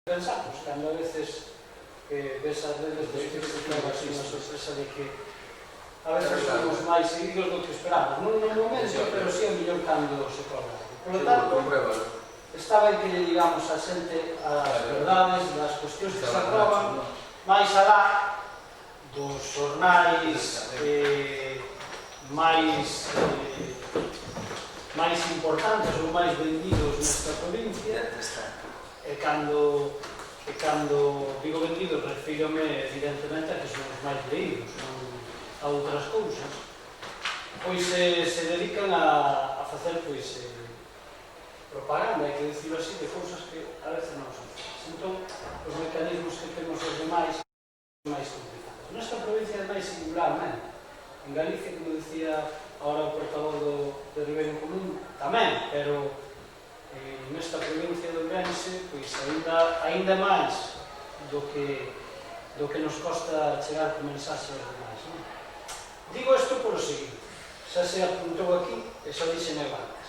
Pensamos, cando a veces ves as redes de Facebook así unha sorpresa de que a veces somos máis seguidos do que esperamos, non no momento, pero sí a mellor cando se corre. Por lo tanto, está ben que lle digamos a xente as verdades das cuestións que se aproban máis alá dos xornais máis importantes ou máis vendidos nesta provincia. E cando digo vendidos, refírome evidentemente a que son os máis leídos, non a outras cousas, pois se dedican a facer propaganda, hai que dicirlo así, de cousas que a veces non son fáciles. Entón, os mecanismos que temos os demais son máis complicados. Nesta provincia é máis singularmente. En Galicia, como dicía ahora o portavoz do Ribeiro Común, tamén, pero nesta provincia de Ourense, pois ainda máis do que nos costa chegar con mensaxe aos demais. Digo isto por o seguinte, xa se apuntou aquí e xa dixen antes.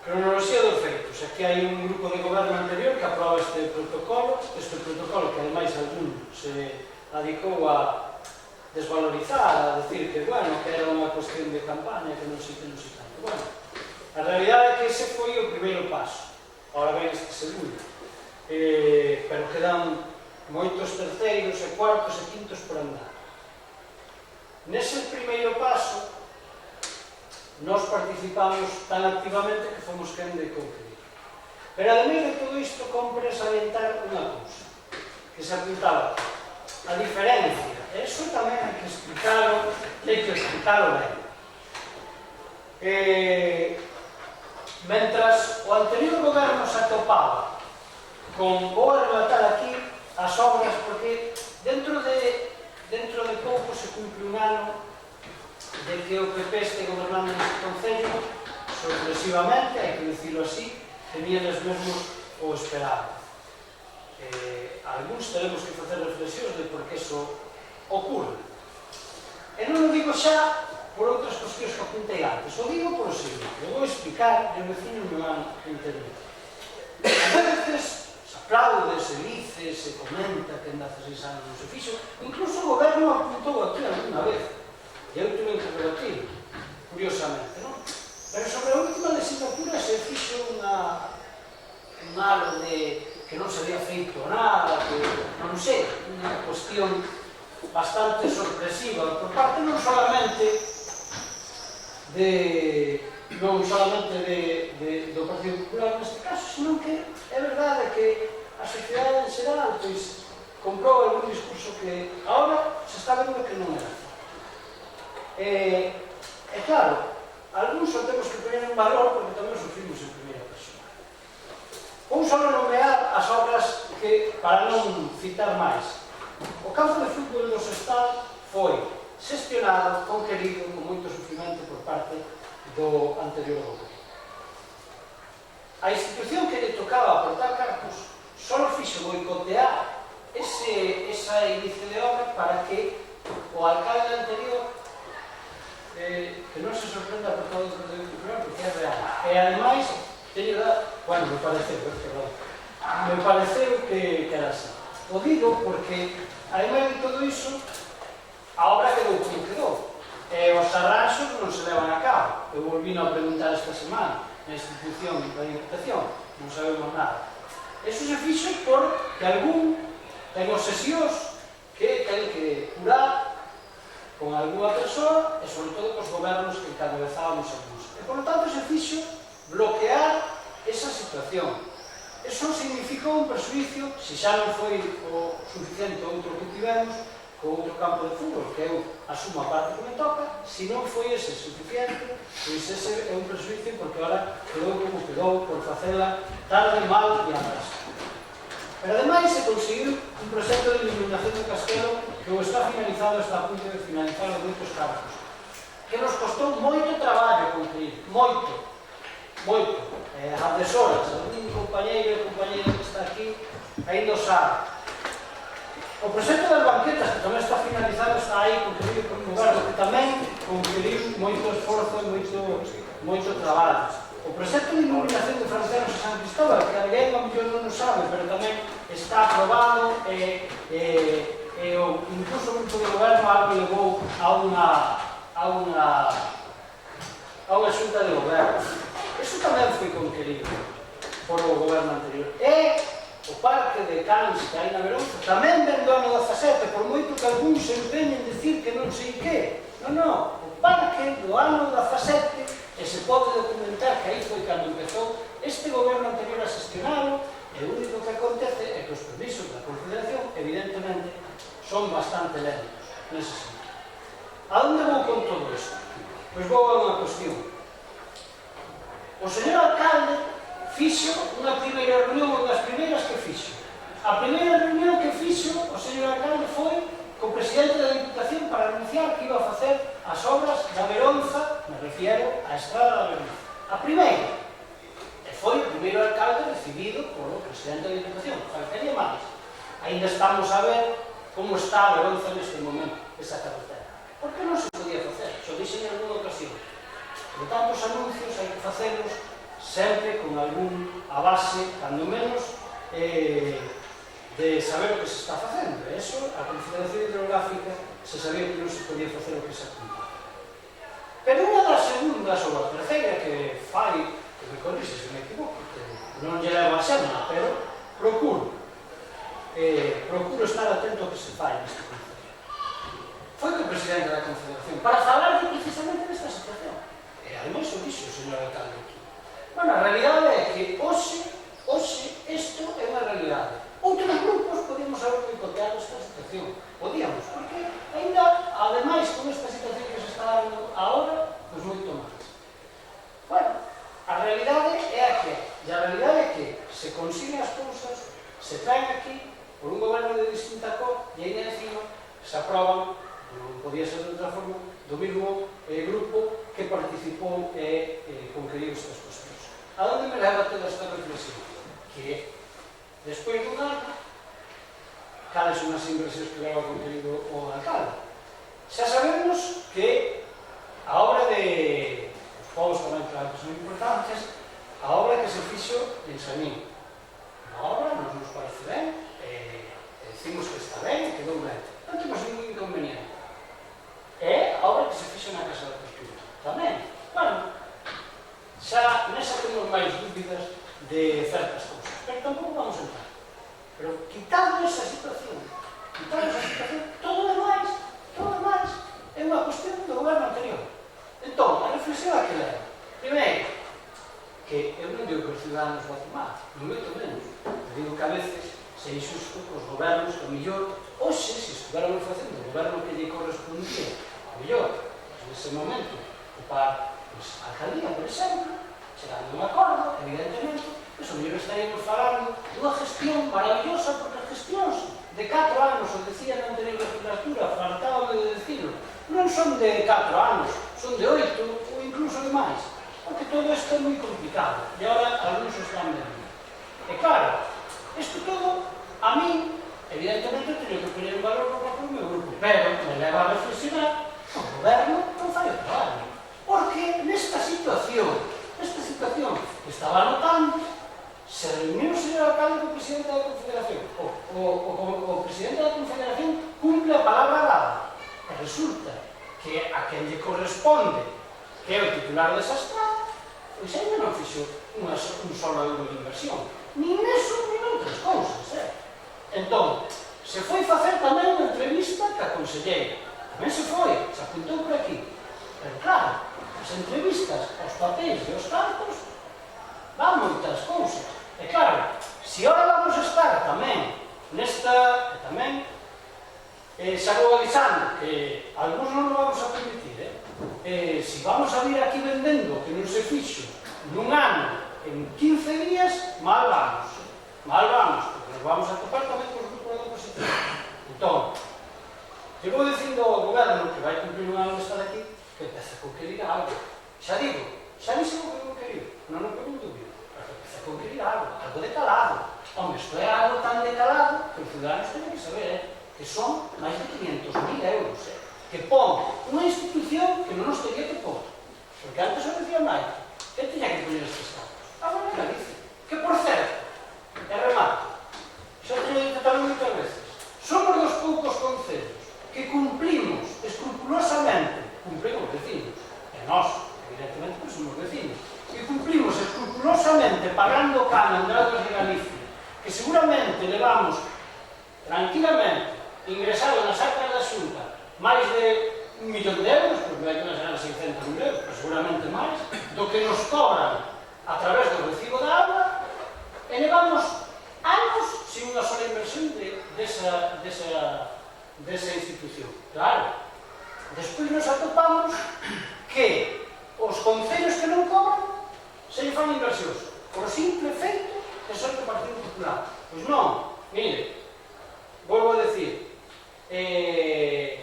Cronoloxía dos feitos. Aquí hai un grupo de goberno anterior que aproba este protocolo que ademais algún se adicou a desvalorizar, a decir que, bueno, que era unha cuestión de campaña, que non sei tanto. Bueno, a realidade é que ese foi o primeiro paso. Ahora ven este segundo. Pero quedan moitos terceiros e cuartos e quintos por andar. Nese primeiro paso, nós participamos tan activamente que fomos quen de concluir. Pero, ademais de todo isto, compre salientar unha cousa, que se apuntaba a diferencia. Eso tamén hai que explicarlo ben. Mentras o anterior goberno se atopaba con, vou a relatar aquí as obras, porque dentro de pouco se cumpre un ano de que o PP este gobernando neste concello, sorpresivamente, hai que dicirlo así, tenían os mesmos o esperado. Algúns tenemos que facer reflexións de por que iso ocurre. E non o digo xa por outras cuestións que apuntei antes, o digo por o seguinte, eu vou explicar e os vecinos me van entender. A veces se aplaude, se dice, se comenta que en 16 anos non se fixo, incluso o goberno apuntou aquí alguna vez, e eu tuve que rebatir, curiosamente, non? Pero sobre a última legislatura se fixo un halo de que non se había feito nada, que non sei, unha cuestión bastante sorpresiva por parte non solamente do Partido Popular neste caso, senón que é verdade que a sociedade en xeral comprou algún discurso que agora se está vendo que non era. E claro, algúns só temos que poner en valor porque tamén sufrimos en primeira persona. Vou só nomear as obras que, para non citar máis, o campo de fútbol do Sestao foi xestionado, conquerido, con moito sufrimento por parte do anterior goberno. A institución que lle tocaba aportar cartos só fixo boicotear esa inicio de obra para que o alcalde anterior, que non se sorprenda por todo o Partido Popular, porque é real. E ademais, me pareceu que era así. O digo porque, ademais de todo iso, a obra quedou como quedou. E os arranxos non se levan a cabo. Eu volvino a preguntar esta semana na institución da Diputación. Non sabemos nada. Eso se fixo porque algún ten obsesións que ten que curar con algunha persoa e, sobre todo, cos gobernos que encabezábamos algúns. E, por lo tanto, se fixo bloquear esa situación. Eso significou un perjuicio, se xa non foi o suficiente outro que tivemos, con outro campo de fútbol, que eu asumo a parte que me toca, se non foi ese suficiente, pois ese é un perjuicio porque ahora quedou como quedou por facela tarde, mal e atrás. Pero ademais se conseguiu un proxecto de iluminación do Castelo que o está finalizado, está a punto de finalizar os moitos cargos, que nos costou moito traballo concluir, moito. A deshoras, un compañeiro e compañeira que está aquí ainda o sabe. O proxecto das banquetas, que tamén está finalizado, está aí concluído por un goberno que tamén concluíu moito esforzo e moito traballo. O proxecto de iluminación de Franceros a San Cristóbal, que alguén a mellor non sabe, pero tamén está aprobado incluso o grupo de goberno algo levou a unha xunta de goberno. Eso tamén foi conquerido por o goberno anterior. E o parque de Cans que hai na Veronza tamén ven do ano 17, por moito que algúns se empeñen dicir que non sei que. Non, o parque do ano 17, e se pode documentar que aí foi cando empezou este goberno anterior a xestionarlo, e o único que acontece é que os permisos da Confederación, evidentemente, son bastante lentos nese sentido. A onde vou con todo isto? Pois vou a unha cuestión. O señor alcalde fixo unha primeira reunión, unha das primeiras que fixo. A primeira reunión que fixo o señor alcalde foi co presidente da Diputación para anunciar que iba a facer as obras da Veronza, me refiero á estrada da Veronza. A primeira. E foi o primeiro alcalde recibido polo presidente da Diputación. Faltaría máis. Ainda estamos a ver como está a Veronza neste momento, esa carretera. Por que non se podía facer? Xo dixen en alguna ocasión. Por tantos anuncios hai que facelos sempre con algún a base, cando menos, de saber o que se está facendo. E iso, a Confederación Hidrográfica se sabía que non se podía facer o que se apuntaba. Pero unha das segundas ou a terceira que fai, que me corrixe se me equivoco, que non lle levo a semana, pero procuro estar atento ao que se fai neste concello. Foi que o presidente da Confederación para falar precisamente desta situación. E ademais o dixo o señor alcalde aquí. Bueno, a realidade é que hoxe isto é unha realidade. Outros grupos podíamos haber boicoteado esta situación. Podíamos, porque ainda, ademais, con esta situación que se está dando agora, pois moito máis. Bueno, a realidade é a que, e a realidade é que se consiguen as cousas, se traen aquí por un goberno de distinta cor e ainda encima se aproban, non podía ser de outra forma, do mesmo grupo que participou e conqueriu estas cuestións. A onde me leva toda esta reflexión? Que despois dun ano, cales son as inversións que leva conquerido o alcalde? Xa sabemos que a obra de os povos tamén claro que son importantes, a obra que se fixo en Samín. A obra nos parece ben, decimos que está ben, quedou ben. Non temos ningún inconveniente. É a obra que se fixo na Casa da Cultura. Tamén. Bueno, xa nesa temos máis dúbidas de certas cousas. Pero tampouco vamos a entrar. Pero quitando esa situación, todo o demais é unha cuestión do goberno anterior. Entón, a reflexión a que leva. Primeiro, que eu non digo que os ciudadanos voten mal, non moito menos. Eu digo que a veces se injusto que os gobernos, que o mellor, hoxe, se estuvéramos facendo o goberno que lle correspondía, o mellor, nese momento, ocupar a alcaldía, por exemplo, chegando a un acordo, evidentemente, pois o mellor estaríamos falando dunha gestión maravillosa, porque as gestións de 4 anos, o decía na anterior legislatura, faltábame de decirlo, non son de 4 anos, son de 8 ou incluso de máis, porque todo isto é moi complicado, e agora algúns están vendo. E claro, isto todo, a mí, evidentemente, teño que poñer en valor por o meu grupo, pero me leva a reflexionar que o goberno non fai o traballo, porque nesta situación que estaba notando, se reuniu o señor alcalde co presidente da Confederación. O presidente da Confederación cumple a palabra dada. E resulta que a quen lle corresponde, que é o titular desa estrada, pois ainda non fixo un solo euro de inversión. Nin neso, nin outras cousas. Entón, se foi facer tamén unha entrevista ca conselleira. Tamén se foi, se apuntou por aquí. Pero claro, as entrevistas, os papéis e os cartos van moitas cousas. E claro, se ahora vamos a estar tamén nesta, tamén xa vou avisando que algúns non nos vamos a permitir, se vamos a vir aquí vendendo que non se fixo nun ano, en 15 días, mal vamos, porque nos vamos a topar tamén con os grupos da oposición. Entón, eu vou dicindo ao goberno que vai cumprir un ano de estar aquí, que empece a conquerir algo. Xa digo, xa dixo o que non querido, non pongo dúbida, pero que empece a conquerir algo de calado. Home, isto é algo tan de calado que os ciudadanos teñen que saber, que son máis de 500.000 euros, que pon unha institución que non nos teria que pon. Porque antes eu decía máis, que teña que poñer estes cartos? Agora en Galicia. Que, por certo, é remate, seguramente levamos tranquilamente ingresado nas arcas da Xunta máis de 1 millón de euros, porque vai que nas ganas 600.000 euros, pero seguramente máis, do que nos cobran a través do recibo da agua, e levamos anos sin unha sola inversión desa institución. Claro, despois nos atopamos que os concellos que non cobran se lle fan inversións por simple feito que son do Partido Popular. Pois non, mire, volvo a decir,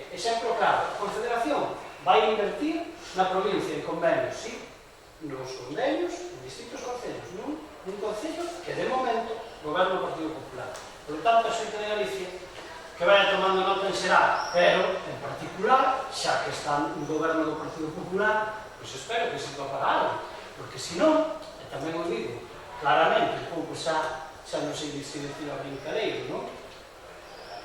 exemplo claro, a Confederación vai invertir na provincia en convenios, sí, nos convenios, en distintos concellos, nun concello que de momento goberna o Partido Popular. Por lo tanto, a Xunta de Galicia que vaya tomando nota en xeral, pero en particular, xa que está un goberno do Partido Popular, pois espero que se topa algo, porque senón, e tamén o digo claramente, un pouco xa non sei se decir a brincadeiro, non?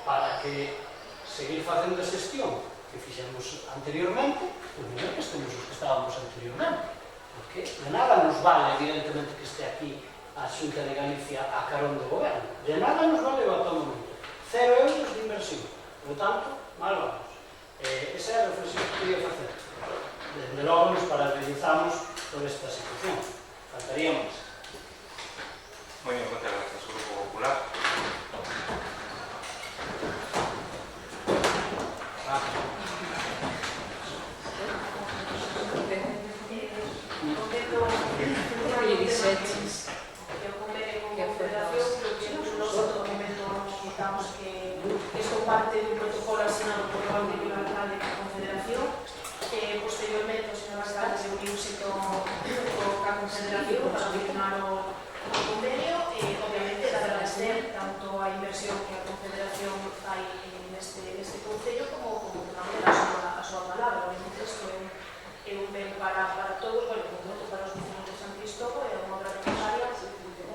Para que seguir facendo a xestión que fixemos anteriormente, pois non é que estemos os que estábamos anteriormente, porque de nada nos vale, evidentemente, que este aquí a Xunta de Galicia a carón do goberno, de nada nos vale o atual momento. 0 euros de inversión. Por lo tanto, mal vamos. Esa é a reflexión que quería facer. Desde logo nos paralizamos por esta situación. Faltaría máis. Moi ben, moitas gracias, Grupo Popular. Parte dun protocolo asinado por o anterior alcalde da Confederación. Posteriormente, o señor alcalde reuniuse coa Confederación para firmar o convenio. Obviamente, de agradecer tanto a inversión que a Confederación fai neste concello como tamén a súa palabra. Obviamente, isto é un ben para todos, bueno, concreto para os vecinos de San Cristóbal, é unha obra necesaria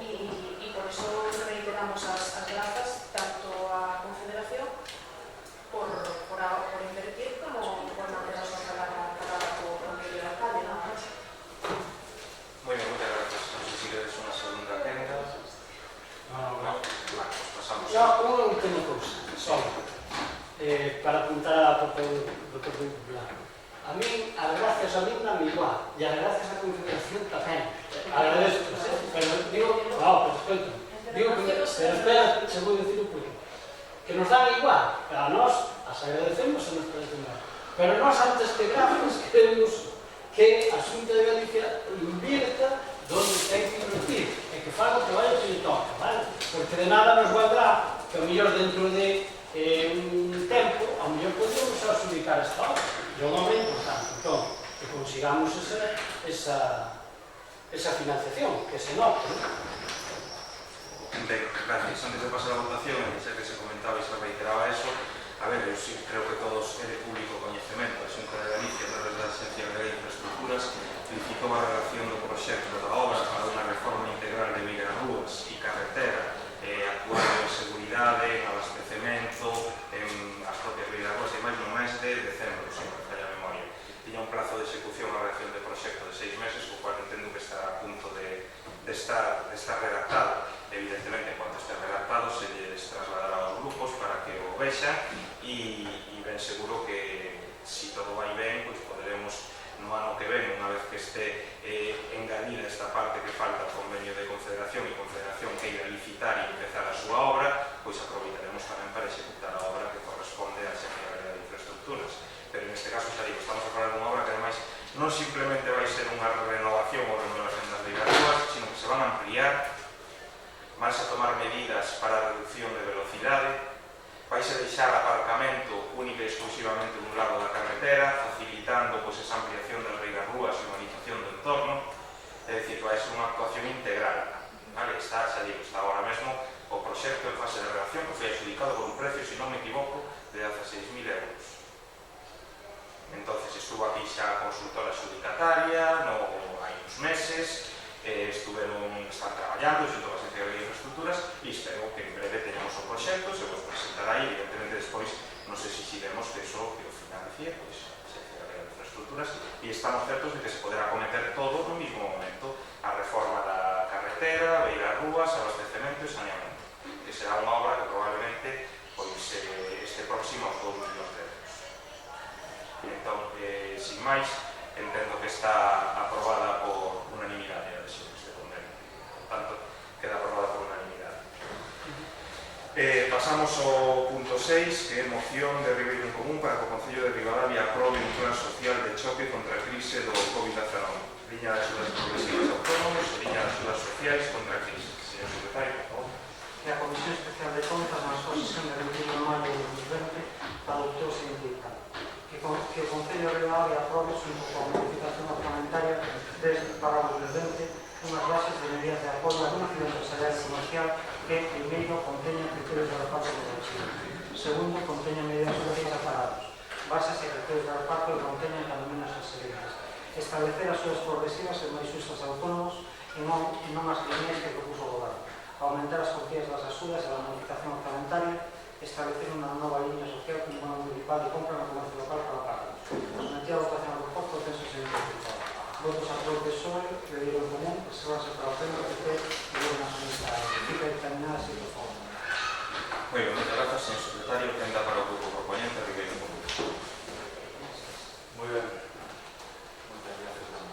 e por eso reiteramos as grazas tanto á Confederación por invertir como por manter a súa palabra co anterior alcalde, non? Moi ben, moitas gracias. Non sei se queres unha segunda tenda. Non, pues pasamos. Unha última cousa, só, para apuntar a propósito do Partido Popular. A mí, as gracias a mí non me igual, e as gracias á Confederación tamén. Agradezo, pero digo, pero escoito, digo que, pero espera, se vou dicir un pouco. Que nos dan igual, a nós as agradecemos e nos parecen mal. Pero nós antes que gracias queremos que a Xunta de Galicia invierta donde ten que invertir e que faga o traballo que lle toca, vale? Porque de nada nos valdrá que ao mellor dentro de un tempo, ao mellor podemos adjudicar esta obra. É un obra importante, entón, que consigamos esa financiación, que se note, non? Ben, gracias. Antes de pasar a votación, xa que se comentaba e se reiteraba eso, a ver, eu sí creo que todos é de público coñecemento. A Xunta de Galicia, a través da Axencia Galega de Infraestructuras, licitou a redacción do proxecto da obra para unha reforma integral de vigas, rúas e carretera, actuando en seguridade, en abastecemento, en as propias vigas, rúas e máis no mes de decembro, se me falla a memoria. Tiña un plazo de execución a redacción de proxecto de 6 meses, o cual entendo que está a punto de estar redactado. Evidentemente, en cuanto este redactado, se lles trasladará aos grupos para que o vexan e ben seguro que, se todo vai ben, pois poderemos no ano que ven, unha vez que este engadida esta parte que falta ao convenio de Confederación e Confederación queira licitar e empezar a súa obra, pois aproveitaremos tamén para executar a obra que corresponde á Axencia Galega de Infraestructuras. Pero neste caso, xa digo, estamos a falar dunha obra que ademais non simplemente vai ser unha renovación ou renovación das vigas rúas, sino que se van a ampliar, vais a tomar medidas para a reducción de velocidade, vais a deixar aparcamento única e exclusivamente dun lado da carretera, facilitando pois, esa ampliación das vigas rúas e urbanización do entorno, é dicir, vai ser unha actuación integral. Vale? Está, xa digo, está agora mesmo o proxecto en fase de redacción que foi adjudicado por un precio, se non me equivoco, de 16.000 euros. Entonces estuvo aquí xa a consultora adjudicataria hai uns meses, están traballando xunto a Axencia Galega de Infraestructuras e espero que en breve teñamos o proxecto, se vos presentará aí, evidentemente despois nos exixiremos que eso que o financie, pois, a Axencia Galega de Infraestructuras, e estamos certos de que se poderá cometer todo no mismo momento, a reforma da carretera, beiras rúas, abastecemento e saneamento. será unha obra que probablemente pois, este próximo aos 2 millóns de euros. Entón, sin máis, entendo que está aprobada por unanimidade a adhesión este convenio. Por tanto, queda aprobada por unanimidade. Pasamos ao punto 6, que é moción de Ribeiro en Común para que o Concello de Ribadavia aprobe un plan social de choque contra a crise do COVID-19. Liña de axudas progresivas autónomos e liña de axudas sociais contra a crise. Señor secretario, por favor. Que a Comisión Especial de Contas, na súa sesión de 21 de maio de 2020, adoptou o seguinte dictamen: que o Concello de Ribadavia aprobe, xunto coa modificación orçamentaria desde para o 2020, unhas bases de medidas de apoio a unha actividade empresarial e comercial que, primeiro, conteña criterios de reparto de enerxía, segundo, conteña medidas sociais aparados, bases e criterios de reparto que conteñan caminos as seguintes: establecer as súas progresivas e máis xustas autónomos e non as líneas que propuso o Goberno, aumentar as cuantías das axudas e a modificación orçamentaria, establecer unha nova liña social como unha municipal de compra no comercio local para pagarlos. Someter a votación ao proposto penso ser identificado. Votos a favor de PSOE, Ribeiro en Común, reservarse para o pleno, PP, Goberno Nacionalista. Fica determinada así, por favor. Moi ben, moitas grazas, señor secretario. Quenda para o grupo proponente, Ribeiro en Común. Moi ben. Moitas gracias, Ramón.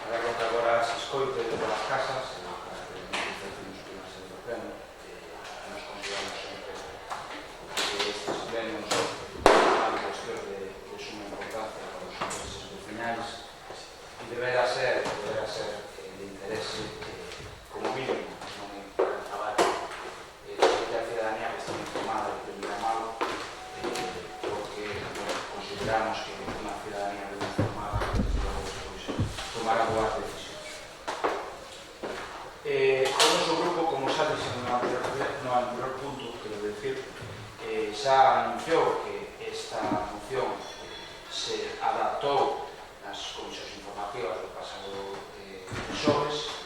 Agarro que agora se escoite de todas as casas, as manifestacións que van ser do pleno, nos consideramos sempre que estes plenos son cuestións de suma importancia para os intereses vecinais e deberá ser de interese como mínimo, non para el traballo da ciudadanía que está informada de primeira mano, porque consideramos que unha ciudadanía ben informada tomará boas decisións. O noso grupo, como xa dixen no anterior punto, quero decir, xa anunciou que esta moción se adaptou nas comisións informativas do pasado xoves.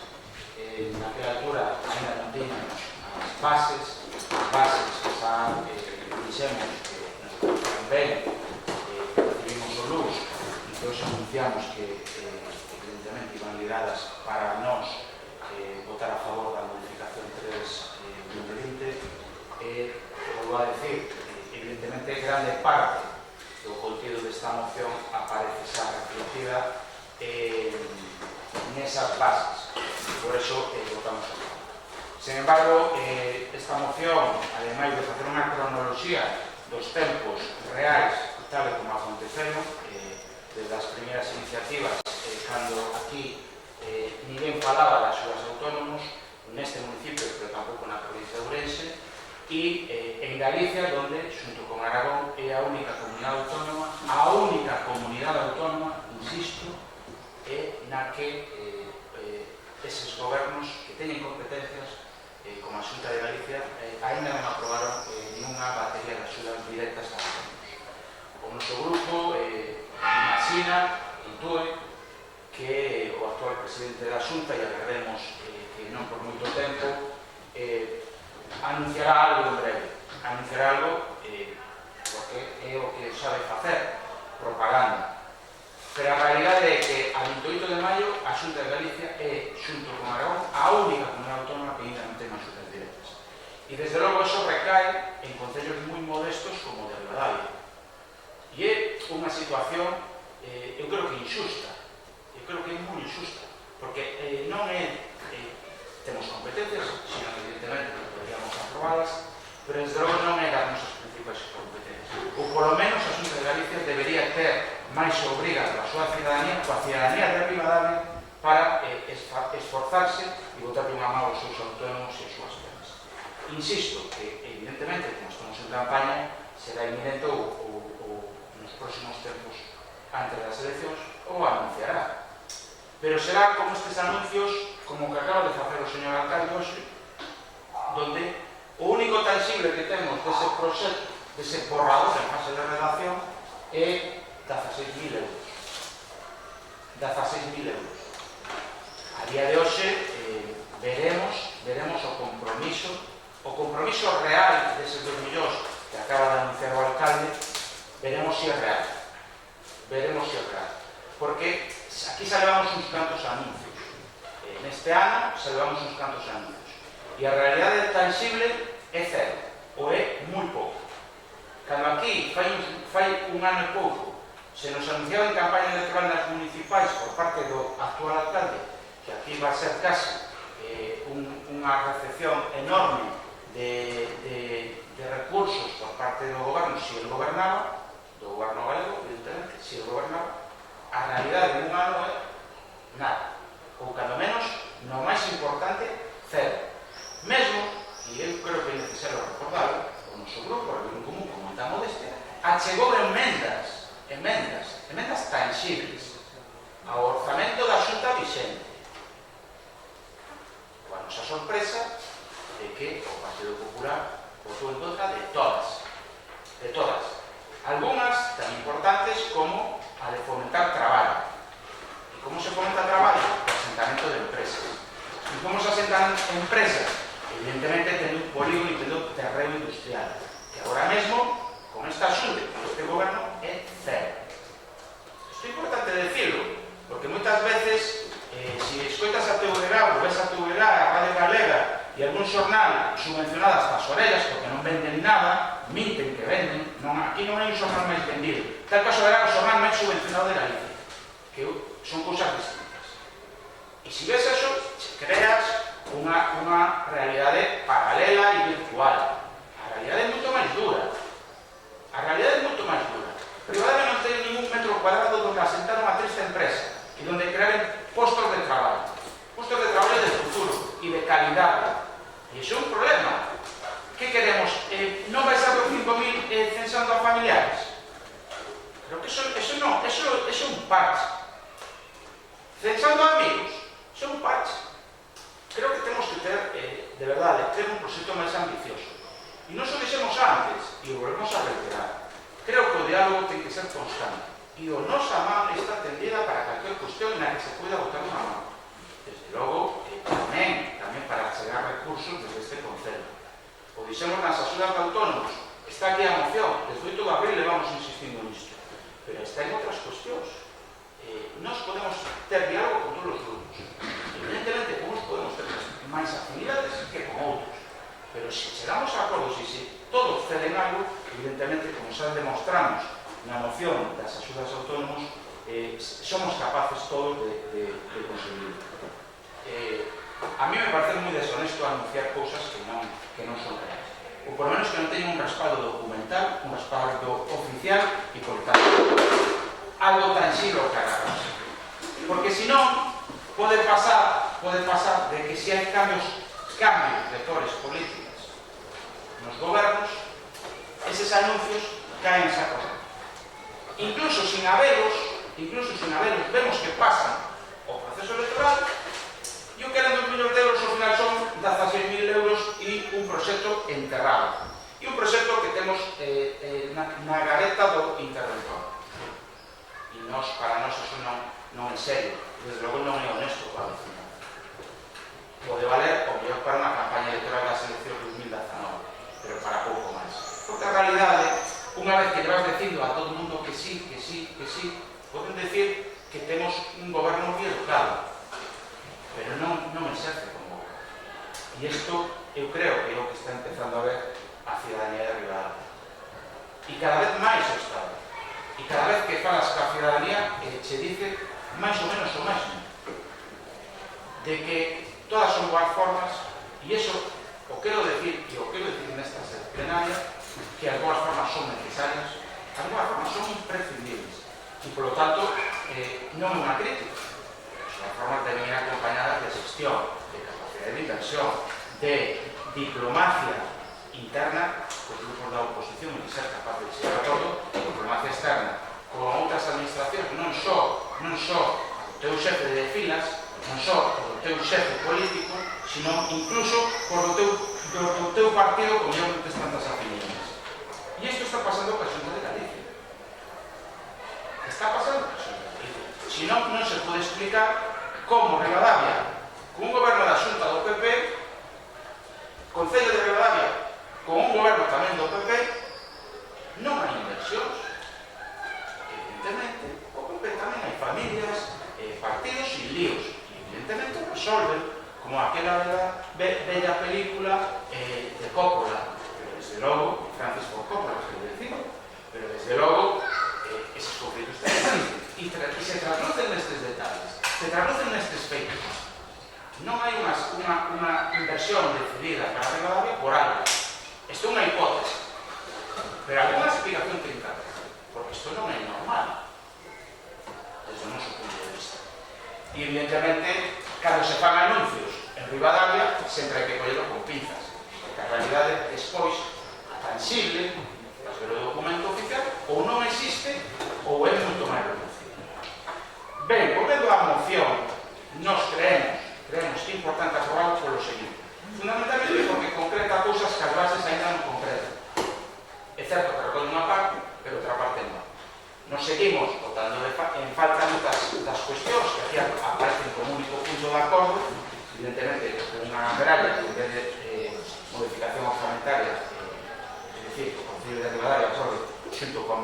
Naquela altura ainda non tiñamos as bases que xa dixemos que nos parecen ben, recibimos o luz e que hoxe anunciamos que evidentemente iban ligadas para nós votar a favor da modificación 3/2020. Volvo a decir, evidentemente grande parte do contido desta moción aparece xa reflectida nesas bases, por eso votamos a favor. Sin embargo, esta moción, ademais de facer unha cronoloxía dos tempos reais, tal e como aconteceron, desde as primeiras iniciativas, cando aquí ninguén falaba das axudas autónomos neste municipio, pero tampouco na provincia de Ourense, e en Galicia, donde, xunto con Aragón, é a única comunidade autónoma, insisto, na que eses gobernos que teñen competencias, como a Xunta de Galicia, ainda non aprobaron ninguna batería de axudas directas a autónomos. O noso grupo imagina, intúe, que o actual presidente da Xunta, e agardemos que non por moito tempo, anunciará algo en breve. Anunciará algo porque é o que sabe facer, propaganda. Pero a realidade é que a 28 de maio a Xunta de Galicia é, xunto con Aragón, a única comunidade autónoma que ainda non ten axudas directas. E desde logo iso recae en concellos moi modestos como de Ribadavia. E é unha situación, eu creo que injusta. Eu creo que é moi injusta. Porque non é temos competencias, sino que evidentemente podríamos aprobadas, pero desde logo non é das nosas principais competencias. Ou polo menos a Xunta de Galicia debería ter máis obrigas da súa ciudadanía, coa ciudadanía de Ribadavia, para esforzarse e botarle unha mão aos seus autónomos e as súas penas. Insisto que, evidentemente, como estamos en campaña, será inminente ou nos próximos tempos, antes das eleccións, ou anunciará. Pero será como estes anuncios, como o que acaba de facer o señor alcalde hoxe, donde o único tangible que temos dese proxecto, dese borrador en fase de redacción, é 16.000 euros. 16.000 euros. A día de hoxe veremos o compromiso real deses 2 millóns que acaba de anunciar o alcalde, veremos se é real. Porque aquí salvamos uns cantos anuncios. Neste ano salvamos uns cantos anuncios. E E a realidade tangible é cero, ou é moi pouco. Cando aquí, fai un ano e pouco, se nos anunciaba en campaña electoral nas municipais por parte do actual alcalde que aquí va a ser casi unha recepción enorme de recursos por parte do goberno, se ele gobernaba, do goberno galego, evidentemente, se ele gobernaba, a realidade de un ano é nada, ou cando menos, no máis importante, cero. Mesmo, e eu creo que é necesario recordarlo, o noso grupo, o Reunión Común, con moita modestia, achegou emendas tangibles ao orzamento da Xunta vixente. A nosa sorpresa é que o Partido Popular votou en contra de todas. Algúnas tan importantes como a de fomentar traballo. E como se fomenta traballo? O asentamento de empresas. E como se asentan empresas? Evidentemente tendo un polígono e tendo terreno industrial. Que agora mesmo, con esta xunta, con este goberno, é cero. Isto é importante decirlo, porque moitas veces, se escoitas a TVG ou ves a TVG, a Radio Galega e algún xornal subvencionado hasta as orellas, porque non venden nada, minten que venden, aquí non hai un xornal máis vendido. Tal caso era o xornal máis subvencionado de Galicia, que son cousas distintas. E se ves eso, creas unha realidade paralela e virtual. A realidade é moito máis dura. Rivadavia non ten ningún metro cuadrado onde asentar unha triste empresa e onde crear postos de traballo de futuro e de calidade. E iso é un problema. Que queremos? Non vai ser por 5.000 censando a familiares? Creo que eso non, eso é un parche. Censando a amigos, eso é un parche. Creo que temos que ter, de verdade, ter un proxecto máis ambicioso. E non o dixemos antes, e o volvemos a reiterar. Creo que o diálogo ten que ser constante. E a nosa man está tendida para calquer cuestión na que se poida botar unha man. Desde logo, tamén para chegar recursos desde este concello. O dixemos nas axudas de autónomos. Está aquí a moción. Desde 8 de abril levamos insistindo nisto. Pero está en outras cuestións. Nos podemos ter diálogo con todos os grupos. Evidentemente, uns podemos ter máis afinidades que con outros. Pero se chegamos a acordos e se todos ceden algo, evidentemente, como xa demostramos na moción das axudas autónomos, somos capaces todos de conseguir. A mí me parece moi deshonesto anunciar cousas que non son reales. Ou por lo menos que non teñen un respaldo documental, un respaldo oficial e, por tanto, algo tangible que agarrarse. Porque senón, pode pasar de que se hai cambios de cores políticas nos gobernos, eses anuncios caen esa cosa. Incluso sin habelos, vemos que pasan o proceso electoral e o que eran 2 millóns de euros ao final son 16.000 euros e un proxecto enterrado. E un proxecto que temos na gareta do interventor. E para nós eso non é serio, desde logo non é honesto para a vecina. Pode valer o mellor para unha campaña electoral das eleccións 2019, pero para pouco máis. Porque a realidade, unha vez que llevas dicindo a todo o mundo que sí, poden decir que temos un goberno moi educado, pero non exerce como goberno. E isto, eu creo que é o que está empezando a ver a ciudadanía de Rivadavia. E cada vez máis o Estado. E cada vez que falas ca ciudadanía, che dice máis ou menos o mesmo. De que todas son boas formas, e iso o quero decir, e o quero decir nesta sede plenaria, que as boas formas son necesarias, as boas formas son imprescindibles, e, polo tanto, non é unha crítica. As boas formas deben ir acompañadas de xestión, de capacidade de inversión, de diplomacia interna, cos grupos da oposición e que ser capaz de chegar a todo, e diplomacia externa, con outras administracións, non só o teu xefe de filas, non só o teu xefe político, sino incluso por o teu partido con non tes tantas afiliaciones. E isto está pasando coa Xunta de Galicia. Está pasando coa Xunta de Galicia. Si non se pode explicar como Rivadavia, con un goberno da Xunta do PP, Concello de Rivadavia, con un goberno tamén do PP, non hai inversións. Evidentemente, o PP tamén hai familias, partidos e líos. Evidentemente resolven como aquela bella película de Coppola, pero desde logo, Francis Ford Coppola, quero decir, pero desde logo, eses conflitos e se traducen nestes detalles, se traducen nestes feitos. Non hai unha inversión decidida para Rivadavia por algo. Isto é unha hipótese, pero alguna explicación ten que haber, porque isto non é normal desde o noso punto de vista. E evidentemente, cando se fan anuncios en Rivadavia, sempre hai que collerlo con pinzas, porque a realidade despois, a tangible, tras ver o documento oficial, ou non existe ou é moito máis reducido. Ben, volvendo á moción, nos creemos que é importante aprobar polo seguinte, fundamentalmente porque concreta cousas que as bases ainda non concretan. É certo que recolle unha parte, pero outra parte non. Nos seguimos votando en falta moitas das cuestións que aquí aparecen como único punto de acordo, evidentemente unha gralla que en vez de modificación orzamentaria, é dicir, o Concello de Rivadavia acorde xunto coa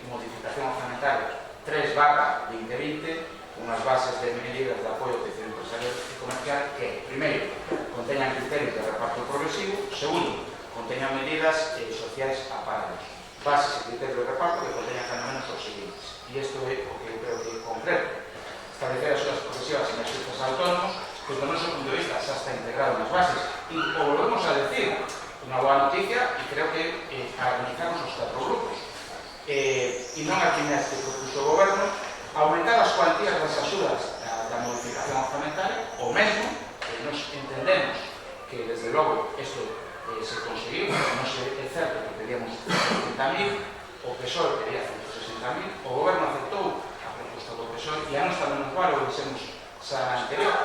modificación orzamentaria 3/2020, unhas bases de medidas de apoio ao tecido empresarial e comercial que, primeiro, conteñan criterios de reparto progresivo, segundo, conteñan medidas sociais a parados, bases e criterios de reparto que conteñan cando menos os seguintes. E isto é o que eu creo que é concreto. Establecer as súas progresivas en institutos autónomos, pois do noso punto de vista xa está integrado nas bases. E o volvemos a decir, unha boa noticia, e creo que para organizarnos os 4 grupos. E non a quimera que propuso o goberno, aumentar as cuantías das axudas da modificación orzamentaria, o mesmo, que nos entendemos que desde logo isto se conseguiu, non é certo que pedíamos 70.000, o PSOE pedía 160.000, o goberno aceptou a proposta do PSOE e a nos tamén nos vale, o dixemos xa anterior,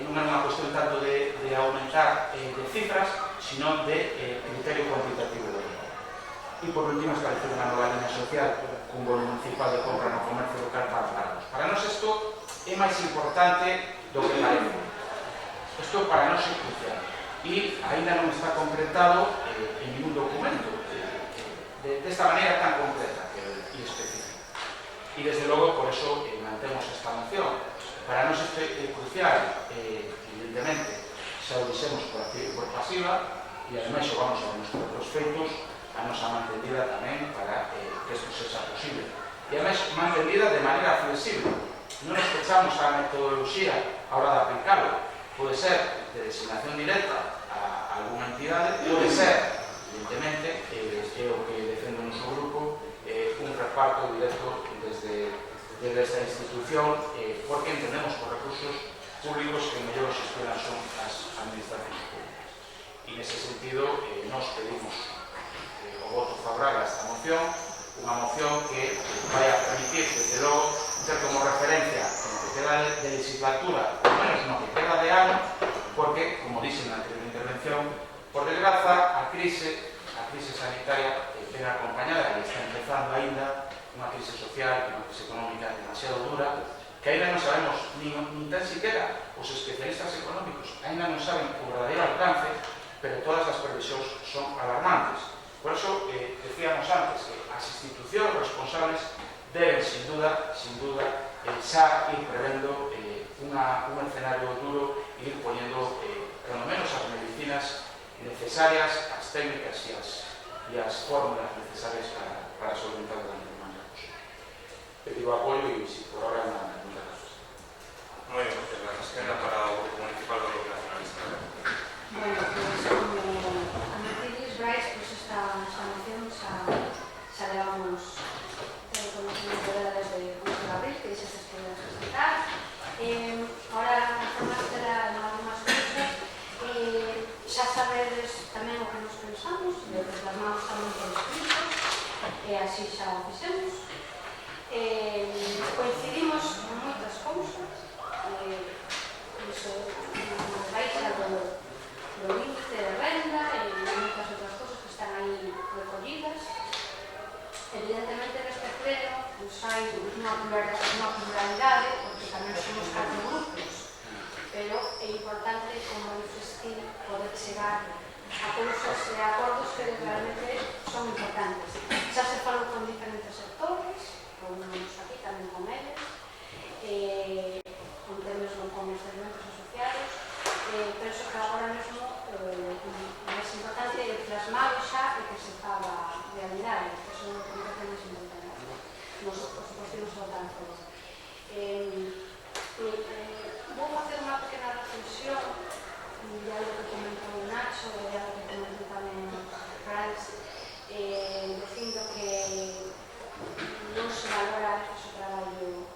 non é unha cuestión tanto de aumentar de cifras, sino de criterio cuantitativo do dinero. E por último, establecer unha nova línea social cun bono municipal de compra no comercio local para parados. Para nós isto é máis importante do que parece. Isto para nós é crucial. E ainda non está concretado en ningún documento desta maneira tan concreta e específica. E desde logo, por eso, mantemos esta moción. Para nós isto é crucial, evidentemente, xa o dixemos por activa e por pasiva, e ademais xogamos a nuestros feitos a nosa mantendida tamén para que isto sexa posible. E ademais, mantendida de maneira flexible. Non nos pechamos a metodoloxía a hora de aplicarlo. Pode ser de designación directa a alguna entidade, pode ser, evidentemente, é o que defende o noso grupo, un reparto directo desde esta institución, porque entendemos por recursos públicos que mellor gestionan son as administracións públicas. E nese sentido, nos pedimos o voto favorable a esta moción, unha moción que vai a permitir, desde logo, ser como referencia no que queda de legislatura, por menos no que queda de ano, porque, como dixen na anterior intervención, por desgraza, a crise sanitaria ven acompañada e está empezando aínda unha crise social, unha crise económica demasiado dura, que aínda non sabemos, nin tan siquiera os especialistas económicos aínda non saben o verdadeiro alcance, pero todas as previsións son alarmantes. Por eso, decíamos antes que as institucións responsables deben, sin duda, xa ir prevendo un escenario duro e ir poniendo, polo menos, as medicinas necesarias, as técnicas e as fórmulas necesarias para solventar o daño humano. Pedido apoio e, si por ahora, nada. Muchas gracias. Moi ben, moitas gracias. Queda para o Grupo Municipal do Grupo Nacionalista. Bueno, pues, a Mercedes Brais, pues esta moción xa levamos conocimiento dela desde o 1 de abril, que dixe estas podemos presentar. Ahora, formas de dar algumas cousas, xa sabedes tamén o que nos pensamos, e os plasmamos tamén por escrito, e así xa o fixemos. Coincidimos en moitas cousas, iso, na baixa do índice de renda e moitas outras cousas que están aí recollidas. Evidentemente, neste pleno, hai unha pluralidade, porque tamén somos 4 grupos, pero é importante, como insistí, poder chegar a cousas e a acordos que realmente son importantes. Xa se falou con diferentes sectores, reunimos aquí tamén con eles, con temas como os elementos asociados, penso que agora mesmo o máis importante é plasmar xa e que se faga realidade, que son o que me máis importante. Nos, por suposto, nos votan todo. Vou facer unha pequena reflexión de algo que comentou Nacho e de algo que comentou tamén Franz, dicindo que non se valora o traballo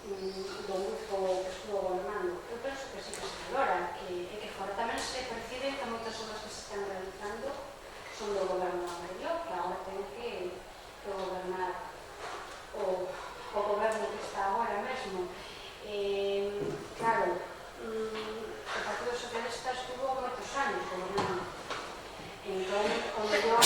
do grupo que estuvo gobernando. Eu penso que sí que se valora, e que fora tamén se percibe que moitas obras que se están realizando son do goberno anterior, que agora ten que gobernar o goberno que está agora mesmo. Claro, o Partido Socialista estuvo moitos anos gobernando. Entón, o mellor,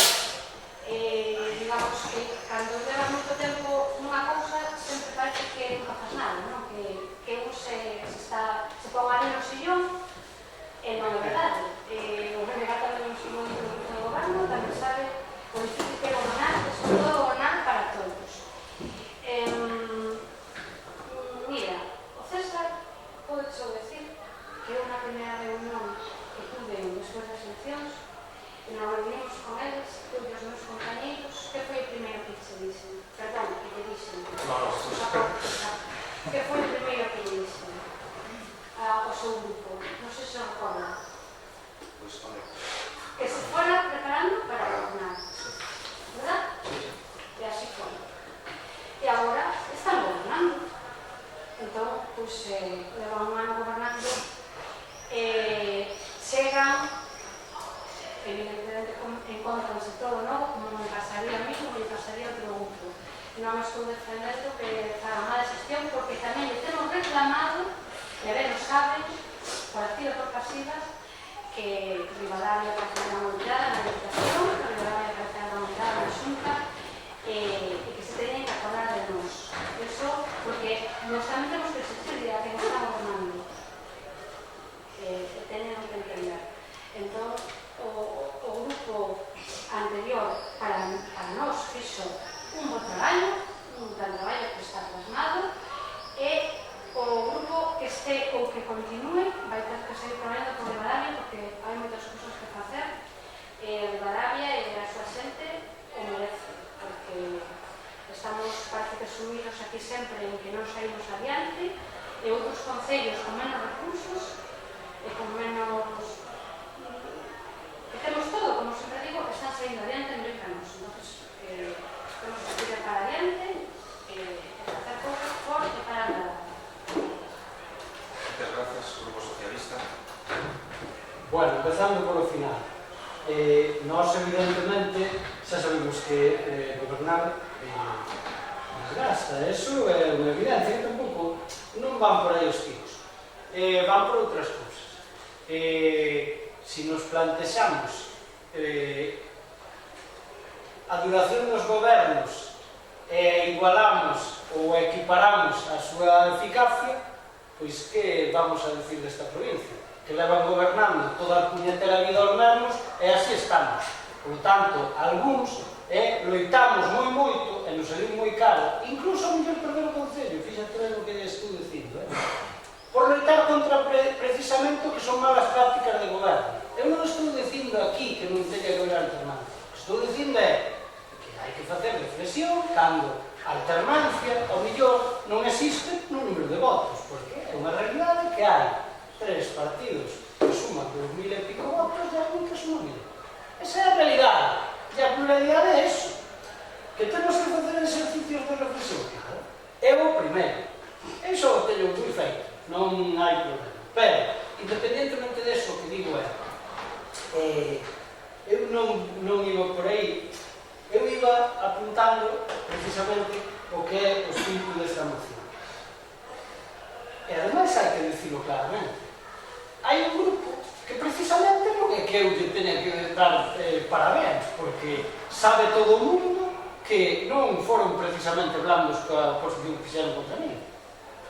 digamos que cando leva moito tempo unha cousa, sempre parece que non faz nada, non? Que un se pon ali no sillón e non é verdade. O Renegat tamén non estuvo no goberno, tamén sabe o difícil que é gobernar, e sobre todo gobernar para todos. Mira, o César pode só decir que é unha primeira reunión que tuve despois das eleccións, e nos reunimos con eles, eu e os meus compañeiros, que foi o primeiro que se dixen? Perdón, que te dixen? Que foi o primeiro que lle dixen ao seu grupo? Non sei se recorda. Que se fora preparando para gobernar, verdad? E así foi. E agora están gobernando. Entón, pois, levan un ano gobernando, chegan, evidentemente, encontranse todo novo, como me pasaría a mí, como me pasaría a outro grupo. Non estou defendendo que faga mala xestión, porque tamén le temos reclamado, e ben o saben, por activa por pasivas, que Rivadavia parece unha multada na legislación, que Rivadavia parece unha multada na Xunta, e que se teñen que acordar de nos. Eso, porque nos tamén temos que exigir a que nos están gobernando. Teñen que entender. Entón, o grupo anterior para nós fixo un bo traballo, un gran traballo que está plasmado, e o grupo que este ou que continue vai ter que seguir traballando por Rivadavia, porque hai moitas cousas que facer. Rivadavia e a súa xente o merece, porque estamos, parece que, sumidos aquí sempre en que non saímos adiante, e outros concellos con menos recursos e con menos... que temos todo, como sempre digo, que están saindo adiante en mecanos. Entón, temos que tirar para adiante e facer cousas por e para nada. Muchas gracias, Grupo Socialista. Bueno, empezando polo final. Nós, evidentemente, xa sabemos que gobernar desgasta. Eso é unha evidencia, que tampouco non van por aí os tiros. Van por outras cousas. Se nos plantexamos a duración dos gobernos e igualamos ou equiparamos a súa eficacia, pois que vamos a decir desta provincia? Que levan gobernando toda a puñetera vida aos mesmos e así estamos. Por tanto, algúns loitamos moito e nos saliu moi caro, incluso a mellor perder o Concello, fíxate ben o que estou dicindo, por loitar contra precisamente o que son malas prácticas de goberno. Eu non estou dicindo aquí que non teña que haber alternancia. O que estou dicindo é que hai que facer reflexión cando a alternancia, ao mellor, non existe no número de votos, porque é unha realidade que hai 3 partidos que suman 2000 e pico votos e hai un que suma 1000. Esa é a realidade. E a pluralidade é eso. Que temos que facer exercicios de reflexión, claro. É o primeiro. Iso o teño moi feito, non hai problema. Pero, independentemente deso, o que digo é, eu non iba por aí, eu iba apuntando precisamente o que é o espírito desta moción. E ademais hai que dicilo claramente. Hai un grupo que precisamente non é que eu lle teña que dar parabéns, porque sabe todo o mundo que non foron precisamente blandos coa oposición que fixeron contra mí.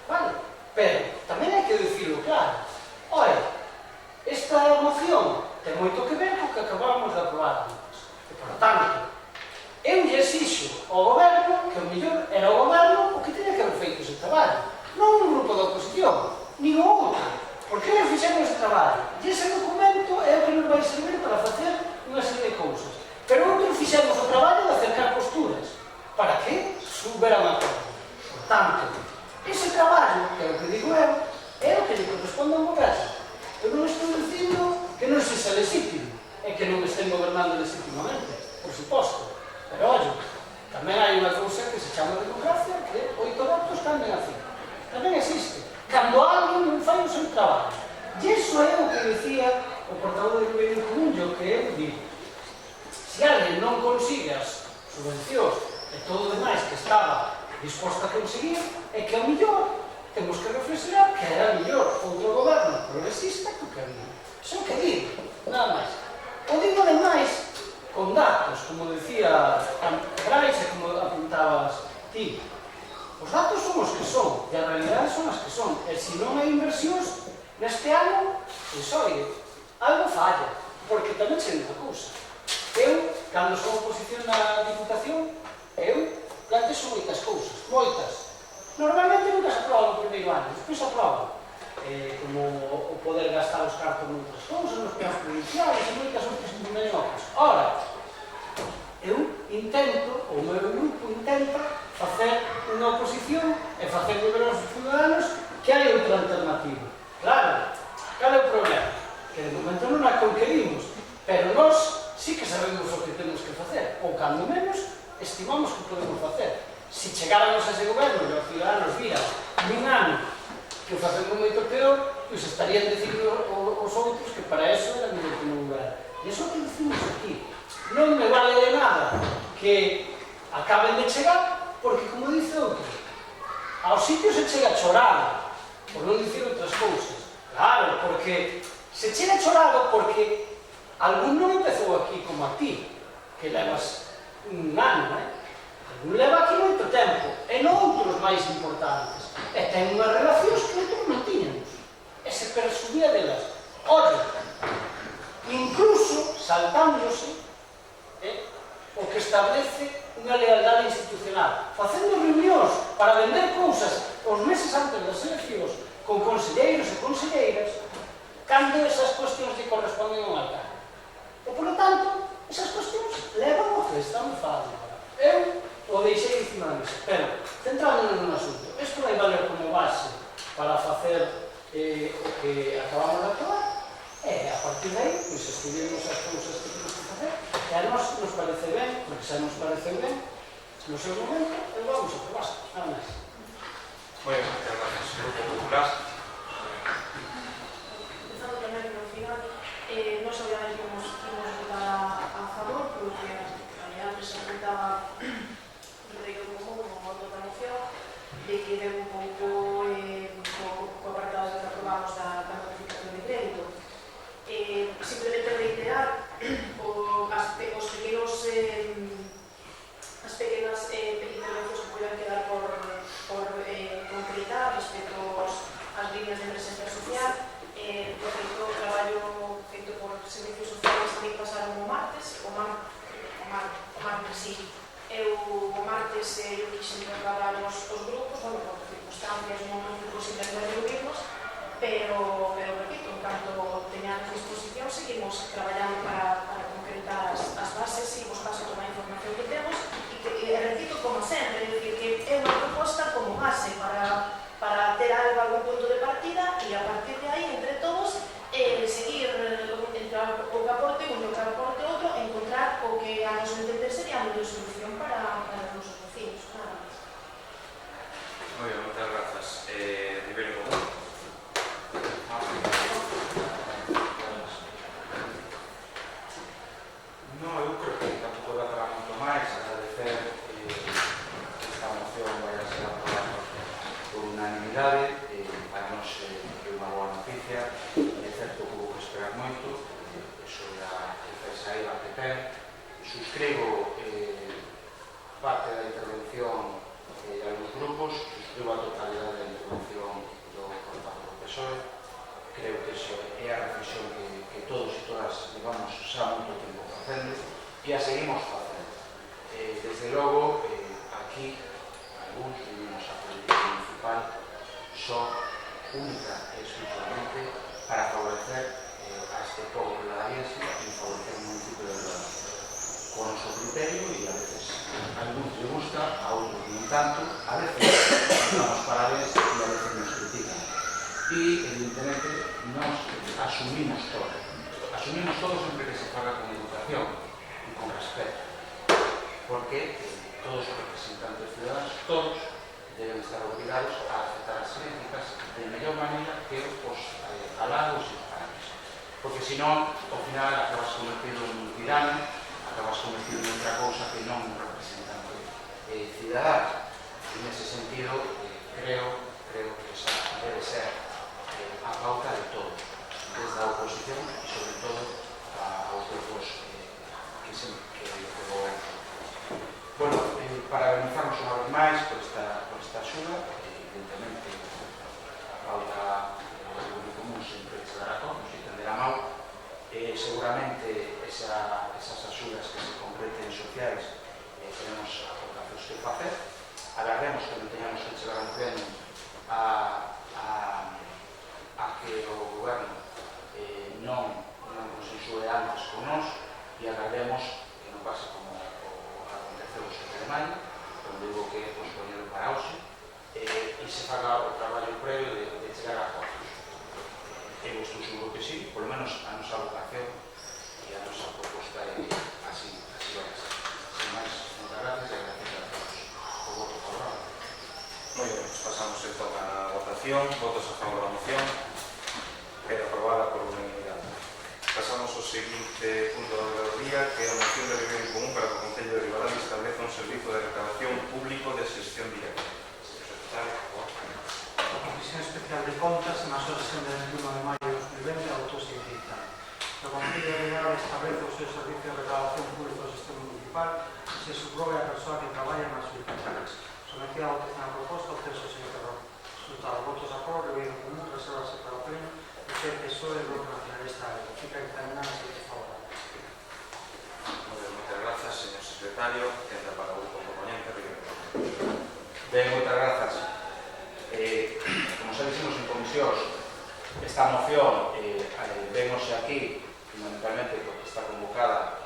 Vale? Pero tamén hai que dicilo claro. Oye, esta moción ten moito que ver co que acabamos de aprobar antes. E, por tanto, eu lle exixo ao goberno que o mellor era o goberno o que teña que haber feito ese traballo. Non un grupo de oposición, nin o outro. Porque nos fixemos ese traballo. E ese documento é o que nos vai servir para facer unha serie de cousas. Pero outros fixemos o traballo de acercar posturas. Para que suberan a todo. Por tanto, ese traballo, que é o que digo eu, é o que lle corresponde ao goberno. Eu non estou dicindo que non sexa legítimo e que non estén gobernando legitimamente, por suposto. Pero, ollo, tamén hai unha cousa que se chama democracia, que 8 votos cambian a 5. Tamén existe. Cando alguén non fai o seu traballo. E iso é o que dicía o portavoz de Goberno Común, que eu digo. Se alguén non consigue as subvencións e todo o demais que estaba disposto a conseguir, é que ao millor temos que reflexionar que era mellor outro goberno progresista que o que había. Iso é o que digo, nada máis. O digo ademais con datos, como decía Brais e como apuntabas ti. Os datos son os que son, e a realidade son as que son. E se non hai inversións neste ano, pois oye, algo falla, porque tamén sei unha cousa. Eu, cando son oposición na Diputación, eu plantexo moitas cousas, moitas. Normalmente nunca se aproba no primeiro ano, despois se aproba. Como o poder gastar os cartos noutras cousas, nos planos provinciais e moitas outras menores. Ora, eu intento, o meu grupo intenta facer unha oposición e facer ver aos ciudadanos que hai outra alternativa. Claro, cal é o problema? Que de momento non a conquerimos, pero nós sí que sabemos o que temos que facer, ou cando menos estimamos que podemos facer. Se chegáramos a ese goberno e os ciudadanos viran nun ano que o facemos moito peor, pois estarían dicindo os outros que para eso era mellor que non goberno. E iso que dicimos aquí. Non me vale de nada que acaben de chegar, porque, como dice outro, ao sitio se chega chorado, por non dicir outras cousas. Claro, porque se chega chorado porque algún non empezou aquí como a ti, que levas un ano, algún leva aquí moito tempo, e noutros máis importantes, e ten unhas relacións que outros non tiñamos, e se presumía delas. Oye, incluso saltándose o que establece unha lealdade institucional, facendo reunións para vender cousas os meses antes das eleccións con conselleiros e conselleiras, cando esas cuestións que corresponden ao alcalde. E, por lo tanto, esas cuestións levan o que estamos falando. Eu o deixei encima da mesa, pero centrándonos nun asunto. Isto vai valer como base para facer o que acabamos de acabar, e a partir de aí, pois, escribimos as cousas que temos que facer, e a nós nos parece ben, porque xa nos pareceu ben, no seu momento, e vamos a probar, nada máis. Moi ben, moitas gracias. Grupo Popular. Empezando tamén no final, nós obviamente imos votar a favor, porque antes se apuntaba Rodrigo Común como voto da moción, de que deu un pouco co apartado que aprobamos da modificación de crédito. Simplemente reiterar as pequenas intervencións que poden quedar por concretar respecto ás líneas de presencia social. Por feito, o traballo feito por servicios sociales que pasaron o martes, sí. O martes eu quixen trasladar os grupos, por circunstancias non posibles de reunirnos, pero repito, en canto teñamos disposición, seguimos traballando para concretar as bases e vos paso toda a información que temos e repito, como sempre, é dicir, que é unha proposta como base para ter algún punto de partida e a partir de aí, entre todos, seguir entre o que aporte un e o que aporte outro, encontrar o que a noso entender sería a mellor solución para os nosos vecinos. Nada máis. Moi ben, moitas grazas. Ribeiro Común. No, eu creo que tampouco dá para moito máis. Agradecer que esta moción vai a ser aprobada por unanimidade. Para nós é unha boa noticia. É certo que hubo que esperar moito. Eso era aí a PP. Suscribo parte da intervención de algúns grupos. Suscribo a totalidade da intervención do portavoz do PSOE. Creo que eso é a reflexión que todos e todas levamos xa moito tempo facendo e a seguimos facendo. Desde logo, aquí, algúns vivimos a política municipal só única e exclusivamente para favorecer a este povo rivadariense e favorecer un municipio de Rivadavia. Con o seu criterio, e a veces a algúns le gusta, a outros non tanto, a veces nos damos parabéns e a veces nos critican. E, evidentemente, nos asumimos todo. Asumimos todo sempre que se faga con educación e con respeto. Porque todos os representantes ciudadanos, todos, deben estar obligados a aceptar as críticas de mellor maneira que os halagos e os parabéns. Porque senón, ao final, acabas convertido en un tirano, acabas convertido en outra cousa que non un representante cidadano. E nese sentido, creo que esa debe ser a pauta de todos, desde a oposición e, sobre todo, aos grupos que gobernan. Bueno, para organizarnos unha vez máis por esta axuda, evidentemente, a pauta do Grupo Común sempre se dará con, se tenderá mal. Seguramente esas axudas que se concreten sociais tenemos aportacións que facer. Agardemos que non teñamos que chegar a un pleno a que o goberno non consensúe antes con nós, e agardemos que non pase como aconteceu o 7 de maio, onde hubo que pospoñer para hoxe, e se faga o traballo previo de chegar a acordos. Eu estou seguro que sí, polo menos a nosa vocación e a nosa proposta é así vai ser. Sin máis, moitas gracias e gracias a todos o voto favorable. Moi ben, pasamos entón a votación. Votos a favor da moción. Queda aprobada por unanimidade. Pasamos ao seguinte punto do día, que é a moción de reunión común para que o Concello de Ribadavia estableza un servizo de reclamación público de xestión directa. Señor secretario, por favor. A Comisión Especial de Contas, na súa sesión de 21 de maio de 2020, adoptouse a dictar. O Concello de Ribadavia establece o seu servicio de reclamación público de xestión municipal e se subroga a persoa que traballa nas adjudicatarias. Sometida a votación a proposta, o texto se enterrou. Resultado, votos a favor, reunión común, reservase para o pleno, e que el PSOE e o Grupo Nacionalista fica dictaminada a seguir favorable. Moitas grazas, señor secretario. Queda para o grupo proponente, Ribeiro. Ben, moitas grazas. Como xa dixemos en comisións, esta moción vémose aquí fundamentalmente porque está convocada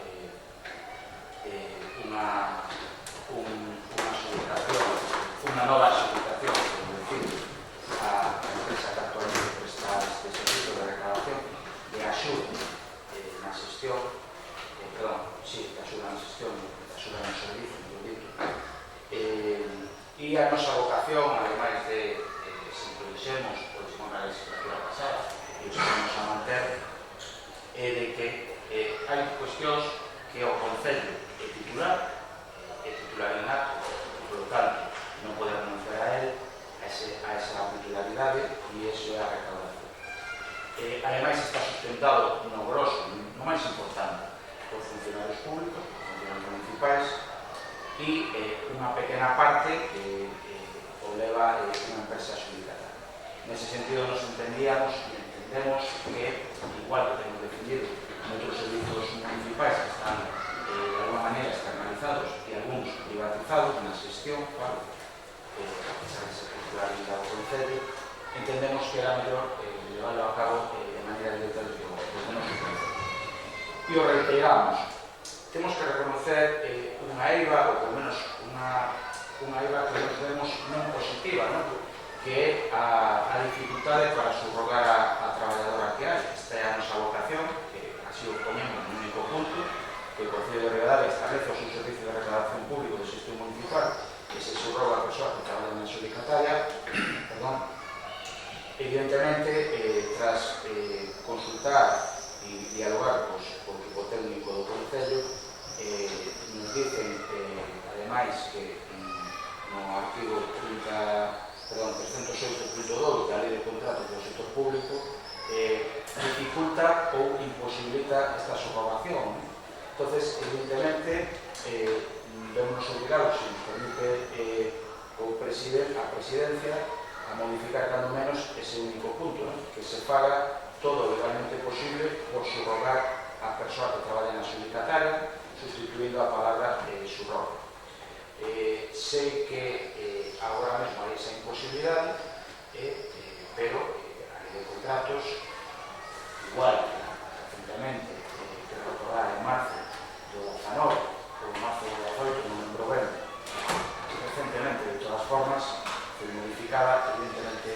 unha nova adjudicación, como decir, a empresa que actualmente presta este servicio de reclamación de axuda na xestión, de axuda na xestión, de axuda no servicio, e a nosa vocación, ademais de se introduxemos por encima da legislatura pasada e os vamos a manter, é de que hai cuestións que o Concello é titular en acto, e, por lo tanto, non pode renunciar a él, a esa titularidade, e iso é a recaudación. Ademais, está sustentado no grosso, no máis importante, por funcionarios públicos, por funcionarios municipais, e unha pequena parte que o leva unha empresa adjudicataria. Nese sentido, nos entendíamos e entendemos que, igual que temos defendido moitos servicios municipais que están de alguma maneira externalizados e algúns privatizados na xestión, claro, a pesar de ser titularidade do Concello, entendemos que era mellor levarlo a cabo de maneira directa desde o noso Concello. E o reiteramos. Temos que reconocer unha eiva, ou pelo menos unha eiva que nos vemos non positiva, non? Que é a dificultade para subrogar a traballadora que hai. Esta é a nosa vocación, que así o ponemos no único punto, que o Concello de Ribadavia establece o seu servicio de reclamación público de xestión municipal que se subroga a persoa que traballa na adjudicataria. Evidentemente, tras consultar e dialogar co equipo técnico do Concello, nos dicen, ademais, que no artigo 308.2 da Lei de Contratos do Sector Público dificulta ou imposibilita esta subrogación. Entonces, evidentemente, vemos obligados, se nos permite a presidencia, a modificar cando menos ese único punto, ¿no? Que se faga todo legalmente posible por subrogar a persoa que traballa na adjudicataria, sustituindo a palabra subroga. Sei que agora mesmo hai esa imposibilidade, pero de contratos, igual que recientemente, que recordar en marzo do 19 ou marzo do 18, non lembro ben, recentemente, de todas formas, foi modificada, evidentemente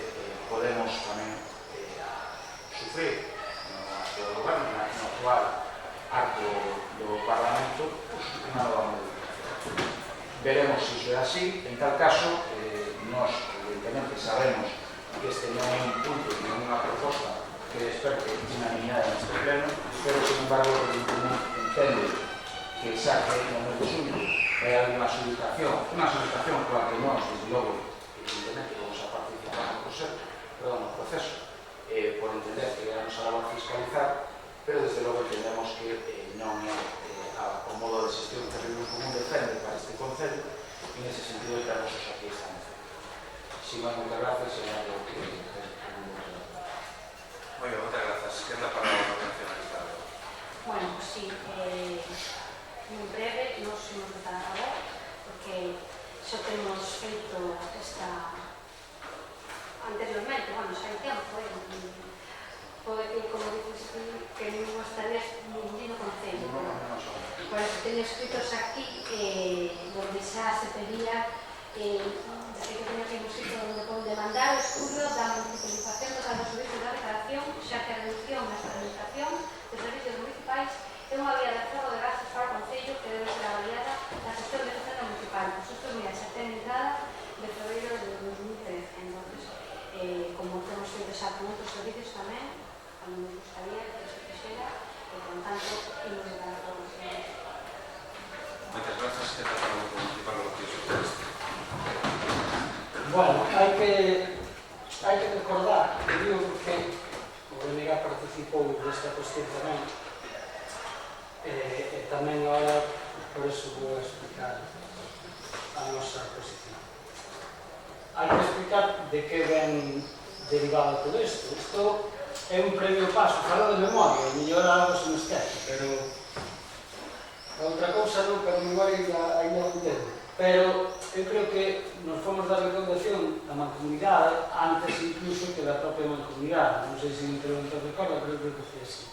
podemos tamén sufrir no actual goberno, no actual acto do Parlamento, unha nova modificación. Veremos se iso é así. En tal caso, nós evidentemente sabemos que este non é un punto ni unha proposta que desperte unanimidade neste pleno, pero, sin embargo, o Común entende que xa que no mes de xullo é unha solicitación coa que nós, desde logo, evidentemente, vamos a participar no proceso, por entender que é a nosa labor fiscalizar, pero desde logo entendemos que non é o modo de xestión que o Común defende para este Concello, e nese sentido estamos aquí esta moción. Sin máis, moitas gracias, e algo que Moi ben, moitas grazas. Que é a palabra do nacionalista? Bueno, pues sí, en breve nos imos votar a favor, porque xa temos feito esta anteriormente, bueno, xa hai tempo, pode que, como dices, que non estarías ningún concello, por eso teño escritos aquí donde xa se pedía que teño que ir un sitio donde poden demandar o estudio da municipalización total dos servicios de declaración, xa que a reducción na administración de servicios municipais é unha vía de acervo de gastos para o Concello que debe ser avaliada na gestión de gestión municipal. Pues isto, mira, xa ten entrada de febrero de 2013. Entonces, como temos feito xa con outros servicios tamén, a mí me gustaría que se fixera e, por tanto, imos de dar a todos. Moitas grazas. Que é a palabra do municipal do Partido Socialista? Bueno, hai que recordar, que digo porque o BNG participou desta cuestión tamén, e tamén agora, por eso vou explicar a nosa posición. Hai que explicar de que ven derivado todo isto. Isto é un previo paso, falo de memoria, e mellor algo se me esquece, pero outra cousa non, pero memoria ainda non entendo. Pero eu creo que nos fomos dar recaudación da mancomunidade antes incluso que da propia mancomunidade. Non sei se o interventor recorda, pero eu creo que foi así.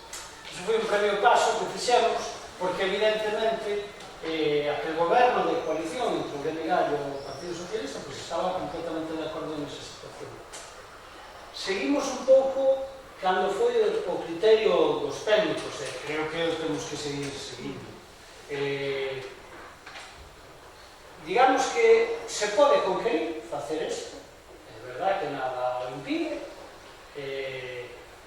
Iso foi un previo paso que fixemos porque evidentemente aquel goberno de coalición entre o BNG e o Partido Socialista pues estaba completamente de acordo nesa situación. Seguimos un pouco cando foi o criterio dos técnicos, e creo que temos que seguir seguindo. Digamos que se pode conquerir facer isto, é verdad que nada o impide.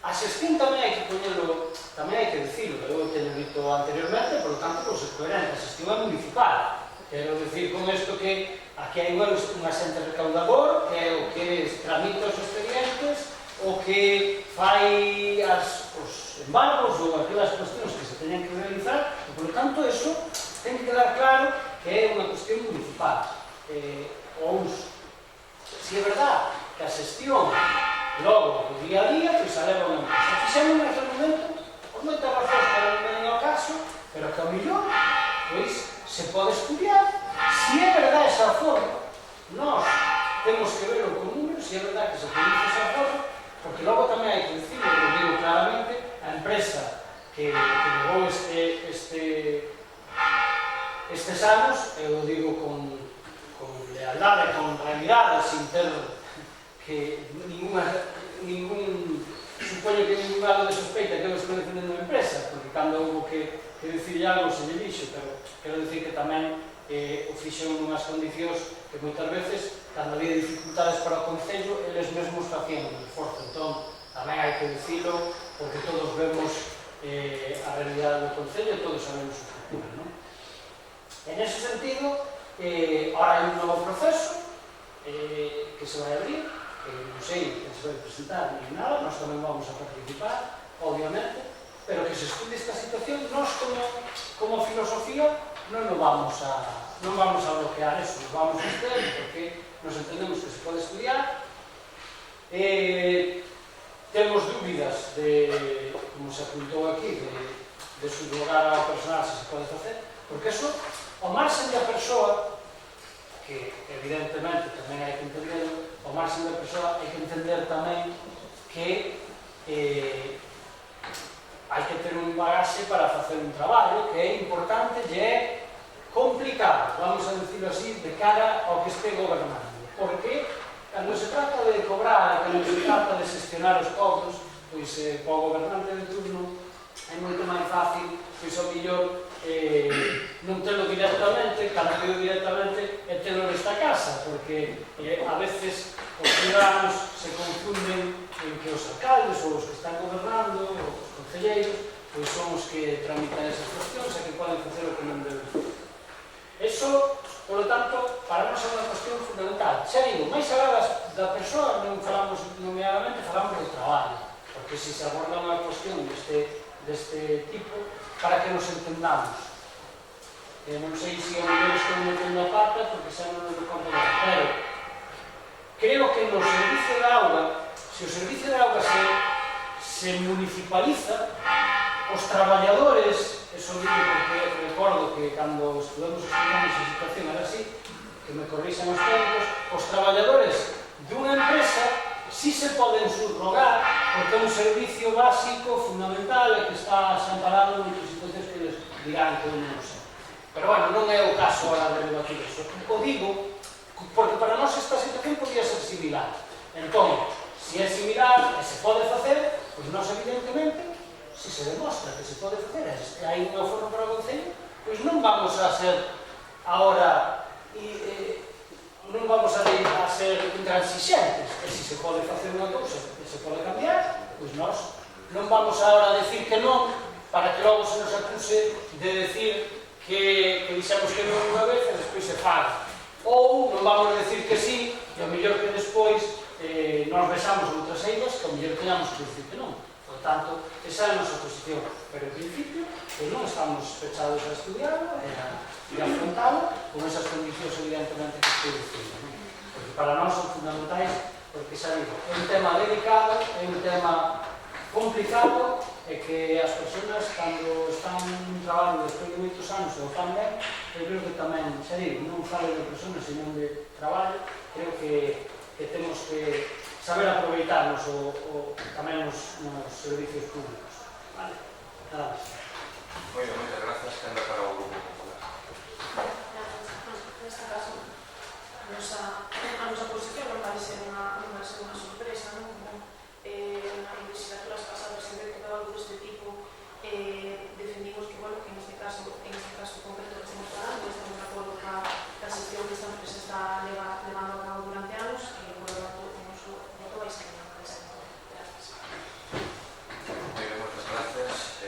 A xestión tamén hai que poñerlo, tamén hai que dicirlo, eu teño dito anteriormente, por lo tanto, pues, é coherente, a xestión é municipal. Quero dicir con isto que aquí hai un asente recaudador, que é o que tramita os expedientes, o que fai os embargos ou aquelas cuestións que se teñen que realizar, e, por lo tanto, eso ten que quedar claro que é unha cuestión municipal. O uso. Si é verdad que a xestión logo do día a día, pois a leva unha empresa. Fixemos neste momento, por moitas razóns que non venen ao caso, pero que ao millón, pois, se pode estudiar si é verdad esa forma. Nós temos que verlo con números, si é verdad que se produce esa forma, porque logo tamén hai que dicirlo, eu digo claramente, a empresa que levou estes anos, eu digo con lealdade, con realidade, sin ter que supoño que ningún grado de sospeita que eu estou defendendo a empresa, porque cando houve que dicir algo se lle dixo, pero quero dicir que tamén o fixeron unhas condicións que moitas veces, cando había dificultades para o Concello, eles mesmos facían un esforzo. Entón, tamén hai que dicilo, porque todos vemos a realidade do Concello e todos sabemos o futuro, non? En ese sentido, ahora hai un novo proceso que se vai abrir, non sei que se vai presentar ni nada, nós tamén vamos a participar, obviamente, pero que se estude esta situación, nós como filosofía non vamos a bloquear eso, nos vamos a estudiar porque nos entendemos que se pode estudiar. Temos dúbidas de, como se apuntou aquí, de subrogar ao personal se pode facer, porque eso, ao marxen da persoa, que evidentemente tamén hai que entenderlo, ao marxen da persoa hai que entender tamén que hai que ter un bagaxe para facer un traballo que é importante e é complicado, vamos a decirlo así, de cara ao que este gobernando. Porque cando se trata de cobrar, cando se trata de xestionar os cobros, pois para o gobernante de turno é moito máis fácil, pois ao millor non telo directamente, cando telo directamente é telo nesta casa, porque a veces os ciudadanos se confunden en que os alcaldes ou os que están gobernando, os concelleiros, pois son os que tramitan esas cuestións e que poden facer o que non deben facer. Eso, por lo tanto, para nós é unha cuestión fundamental. Xa digo, máis alá da persoa non falamos nomeadamente, falamos do traballo, porque se se aborda unha cuestión deste tipo, para que nos entendamos. Non sei se ao mellor estou metendo a pata, porque xa non nos conto nada, pero creo que no servicio de auga, se o servicio de auga se municipaliza, os traballadores, eso digo porque recordo que cando estudamos os estudantes a situación era así, que me corrixan os técnicos, os traballadores dunha empresa si se poden subrogar porque é un servicio básico, fundamental e que está amparado en moitas situacións que les dirán que non sei. Pero bueno, non é o caso ahora de debatir eso. O digo porque para nós esta situación podía ser similar. Entón, se é similar e se pode facer, pois nós evidentemente, se se demostra que se pode facer e hai unha forma para o Concello, pois non vamos a ser ahora non vamos a ser intransigentes, e se se pode facer unha cousa que se pode cambiar, pois nós non vamos ahora a decir que non, para que logo se nos acuse de decir que dixemos que non unha vez e despois se faga. Ou non vamos a decir que sí, e ao mellor que despois nos vexamos outras eiras que ao mellor teñamos que decir que non. Por tanto, esa é a nosa posición. Pero, en principio, non estamos fechados a estudiarlo e a afrontalo con esas condicións, evidentemente, que estou dicindo. Porque para nós son fundamentais, porque xa digo, é un tema delicado, é un tema complicado, e que as persoas, cando están nun traballo despois de moitos anos ou fan ben, eu creo que tamén, xa digo, non falo de persoas, senón de traballo, creo que temos que saber aproveitarnos tamén nos servicios públicos. Vale? Nada máis. Moi ben, moitas grazas. Tenda para o Grupo Popular. Neste caso, a nosa posición non vai ser unha sorpresa, non? Como en legislaturas pasadas sempre que algo deste tipo defendimos que, bueno, que en este caso concreto que estamos falando, estamos de acordo ca xestión que esta empresa está levando a cabo durante anos e, por lo tanto, o noso voto vai ser presente. Gracias. Moi ben, moitas grazas.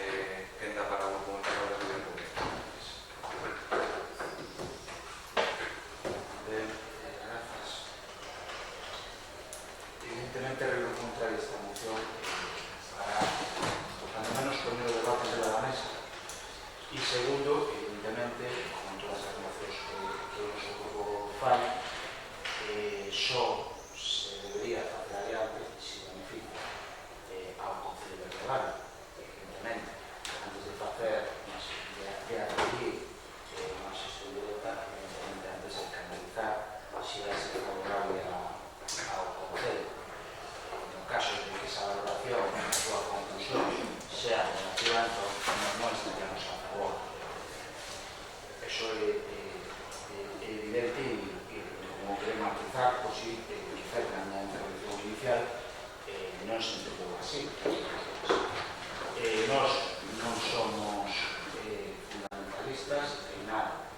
Tenda para o Grupo Parlamentario do Poder Público. Ben, grazas. Evidentemente, relo contrario esta moción para, cando menos, poner o debate de la mesa. E segundo, evidentemente, con todas as mocións que o noso grupo fai, só se debería facer adiante se beneficia ao Concello de Carballo. Evidentemente, antes de facer de adquirir unha xestión directa, evidentemente, antes de canalizar se vai ser favorable ao Concello. No caso de que esa valoración, a súa conclusión, sea negativa, entón non estaríamos a favor. Eso é evidente e como queremos matizar, pois sí, quizás na miña intervención inicial non se entendeu así. Nós non somos fundamentalistas en nada.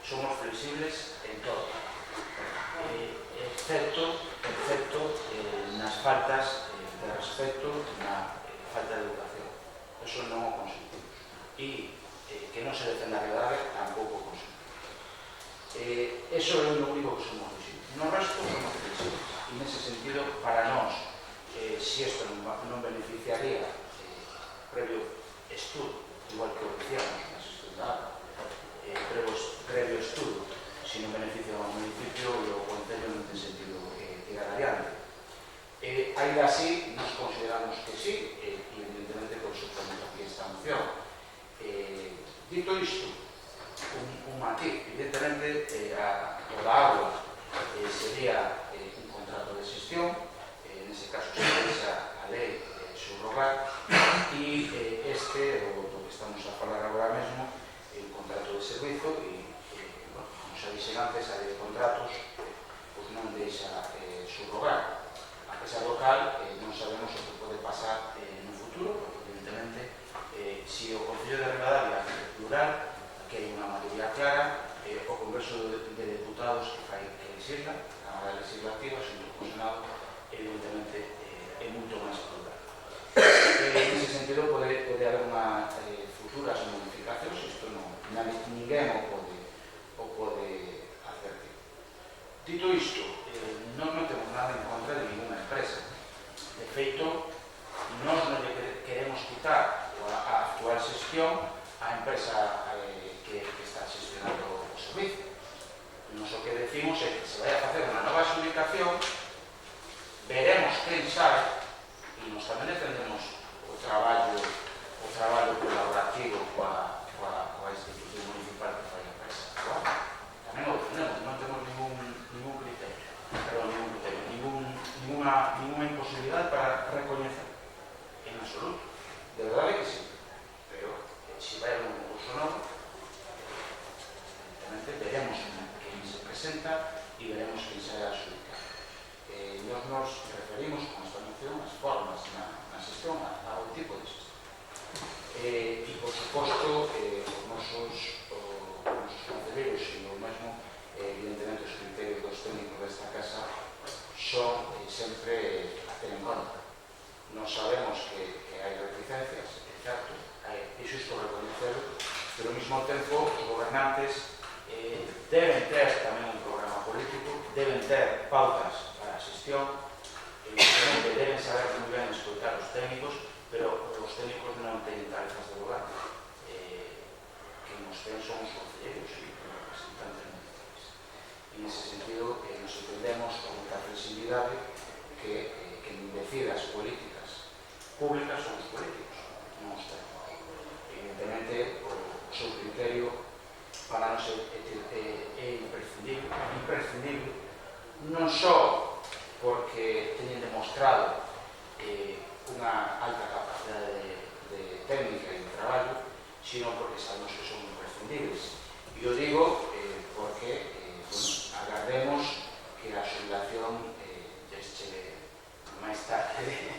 Somos flexibles en todo. Excepto nas faltas de respeto, na falta de educación. Eso non o consentimos. E que non se defenda a realidade tampouco o consentimos. Eso é o único que somos flexibles. No resto somos flexibles. E nese sentido, para nós, se isto non beneficiaría previo estudo, igual que o decíamos nas estudadas, previo estudo, se non beneficia ao municipio e ao Concello non ten sentido tirar adiante. Ainda así, nos consideramos que sí, e evidentemente por iso ponemos aquí esta moción. Dito isto, un matiz, evidentemente o da agua sería un contrato de xestión, nese caso se interesa a lei subrogar e este, o que estamos a falar agora mesmo, é un contrato de servizo e, bueno, como xa dixen antes, a de contratos pois non deixa subrogar. A pesar do cal, non sabemos o que pode pasar no futuro, porque evidentemente, se o Concello de Ribadavia é plural, que hai unha maioría clara, o Congreso de Deputados que fai que legisla, a Cámara Legislativa, xunto co Senado, evidentemente é moito máis plural. En ese sentido, pode haber unha futuras modificacións, isto ninguén o pode advertir. Dito isto, non temos nada en contra de ninguna empresa. De feito, nós non lle queremos quitar a actual xestión á empresa que está gestionando o servicio. Nos o que decimos é que se vai a facer unha nova adjudicación, veremos quen sabe, e nos tamén defendemos o traballo colaborativo coa institución municipal que fai a empresa. Tamén o defendemos, non temos ningún criterio, ninguna imposibilidade para recoñecer en absoluto. De verdade que sí, pero se vai a un concurso novo, evidentemente veremos quen se presenta e veremos quen se vai a adjudicar. Nos referimos con esta moción as formas na xestión, ao tipo de xestión. E, por suposto, os nosos concelleiros e o mesmo, evidentemente, os criterios dos técnicos desta casa son sempre a ter en conta. Nos sabemos que hai reticencias, é certo, é xusto recoñecelo, pero ao mesmo tempo os gobernantes deben ter tamén un programa político, deben ter pautas para a xestión, evidentemente deben saber moi ben escoitar os técnicos, pero os técnicos non teñen tarefas de goberno. Que nos ten son os concelleiros e os representantes municipais. En ese sentido, nos entendemos con moita flexibilidade que quen decida as políticas públicas son os políticos, non os técnicos. Evidentemente, o seu criterio para nós é imprescindible, non só porque teñen demostrado unha alta capacidade de técnica e de traballo, sino porque sabemos que son imprescindibles. E o digo porque agardemos que a xubilación lles chegue máis tarde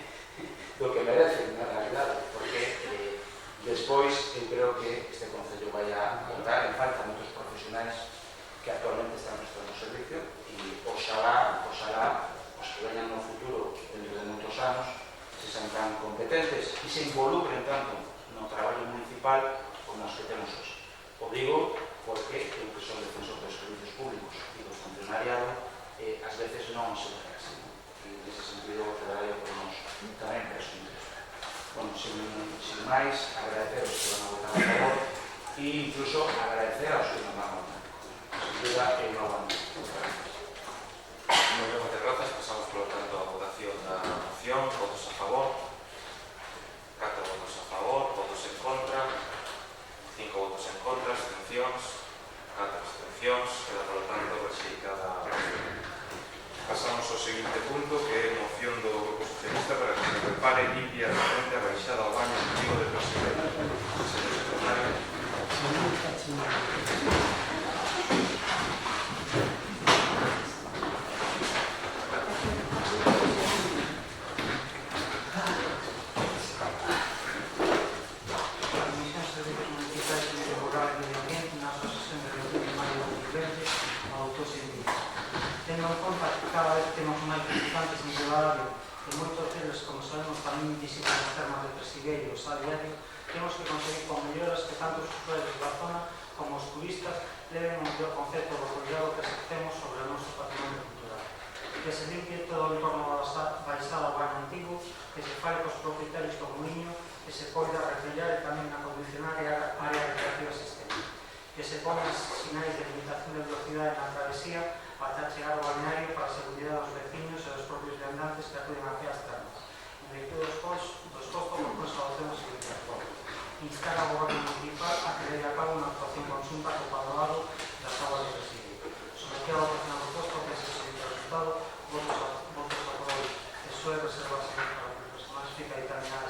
do que merecen, na realidade, porque despois eu creo que este Concello vai a botar en falta moitos profesionais que actualmente están prestando servicio e oxalá os que veñan no futuro dentro de moitos anos se sean tan competentes e se involucren tanto no traballo municipal como os que temos hoxe. O digo porque eu que son defensor dos servicios públicos e do funcionariado ás veces non se ve así. E nese sentido o traballo podemos tamén presumir. Bueno, sin máis, agradeceros que van a votar a favor e incluso agradecer aos que non van a votar. Sin duda, é unha boa noticia. Moitas grazas. Pasamos, por lo tanto, a votación da moción. Votos a favor. 4 votos a favor, votos en contra. 5 votos en contra, abstencións. 4 abstencións. Queda, por lo tanto, rexeitada a moción. Pasamos ao seguinte punto, que é a moción do Grupo Socialista para que se prepare limpia frente a baixada ao baño antigo de Presidente. Señor secretario. Tendo en conta que cada vez temos máis visitantes en Ribadavia e moitos deles, como sabemos, tamén visitan as termas de Presigueiros a diario, temos que conseguir con melloras que tanto os usuarios da zona como os turistas leven o mellor concepto do cuidado que exercemos sobre o noso patrimonio cultural. Que se limpie todo o entorno da baixada ao baño antigo, que se fale cos propietarios do muiño, que se poida recellar e tamén acondicionar a área recreativa existente. Que se ponen sinais de limitación de velocidade na travesía ata chegar ao balneario para a seguridade dos veciños e dos propios viandantes que acuden aquí ás termas. En virtud dos postos proposto a opción da seguinte forma. Instar ao goberno municipal a que lleve a cabo unha actuación conxunta co padroado das aguas de Presidio. Someter a votación ao proposto que se solicita o resultado, votos a favor, que suele reservarse para que o personal fica determinada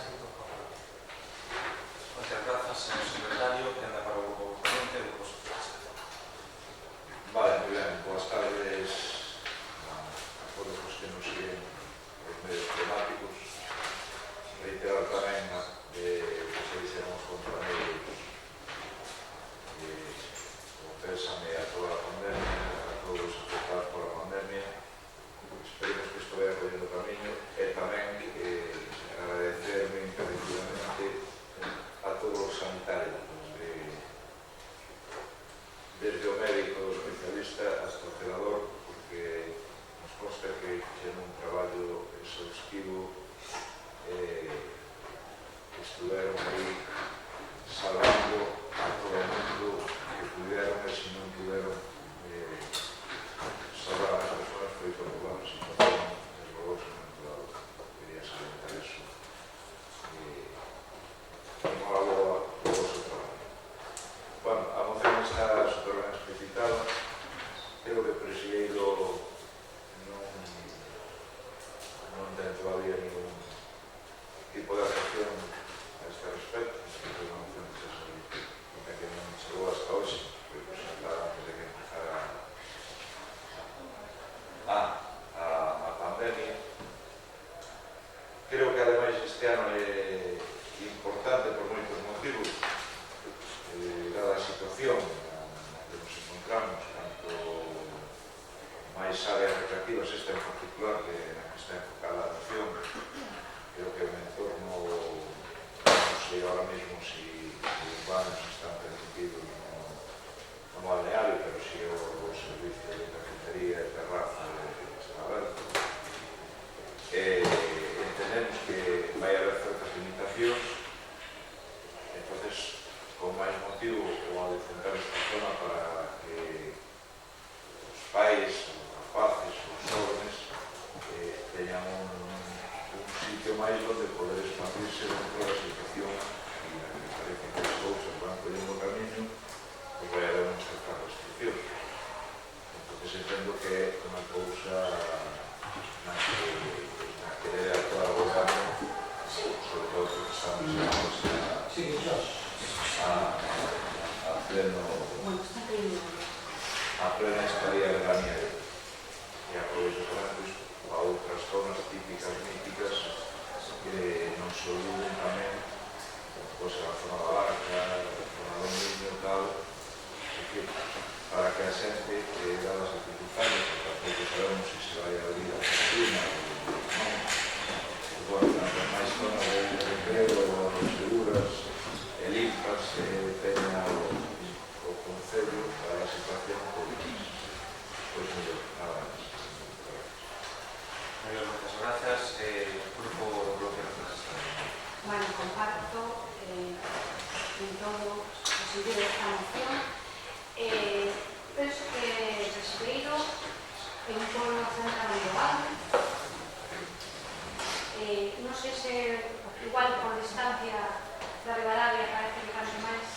pésame a toda a pandemia, a todos os afectados pola pandemia. Esperemos que isto vaya collendo camiño e tamén agradecerme encarecidamente a todos os sanitarios, desde o médico, o especialista hasta o celador, porque nos consta que fixeron un traballo exhaustivo, estuveron aí salvando a todo o mundo que pudieron, e se non puderon salvar as persoas foi por unha situación desgolosamente dado. Quería salientar eso. Enhoraboa por o seu traballo. Bueno, a moción está super ben explicitada. Creo que o Presideiro non ten todavía ningún tipo de actuación a este respecto. É unha moción que se solicita que non chegou hasta hoxe, foi presentada antes de que empezara a pandemia. Creo que ademais este ano é importante por moitos motivos, dada a situación na que nos encontramos, tanto máis áreas recreativas, esta en particular, que está enfocada a moción. Creo que o entorno, non sei ahora mesmo se urbanos están permitidos no balneario, pero si o servicio de cafetería e terraza está aberto. Entendemos que vai haber certas limitacións, entonces con máis motivo vou a decentar esta zona para que os pais, os rapaces, os jóvenes teñan un sitio máis onde poder expandirse dentro da situación, e na que parece que as cousas van collendo o camiño, pois vai haber unha certa restricción. Entonces entendo que é unha cousa na que debe actuar o goberno, sobre todo porque estamos a plena estadía veraniega, e aproveito tamén a outras zonas típicas, míticas, que non se olviden tamén, pois a zona da Barca, a zona do Miño e tal, para que a xente, dadas as dificultades, porque tampouco sabemos se vai a abrir a cocina ou non, as máis zonas de recreo, seguras e limpas, teña o Concello para a situación, pois mellor, nada máis. Muchas gracias. Grupo Bloque Nacionalista. Bueno, comparto en todo o sentido desta moción. Penso que Resideiro é un pueblo centramente doado. Non sei se igual por distancia da Ribadavia parece que canto máis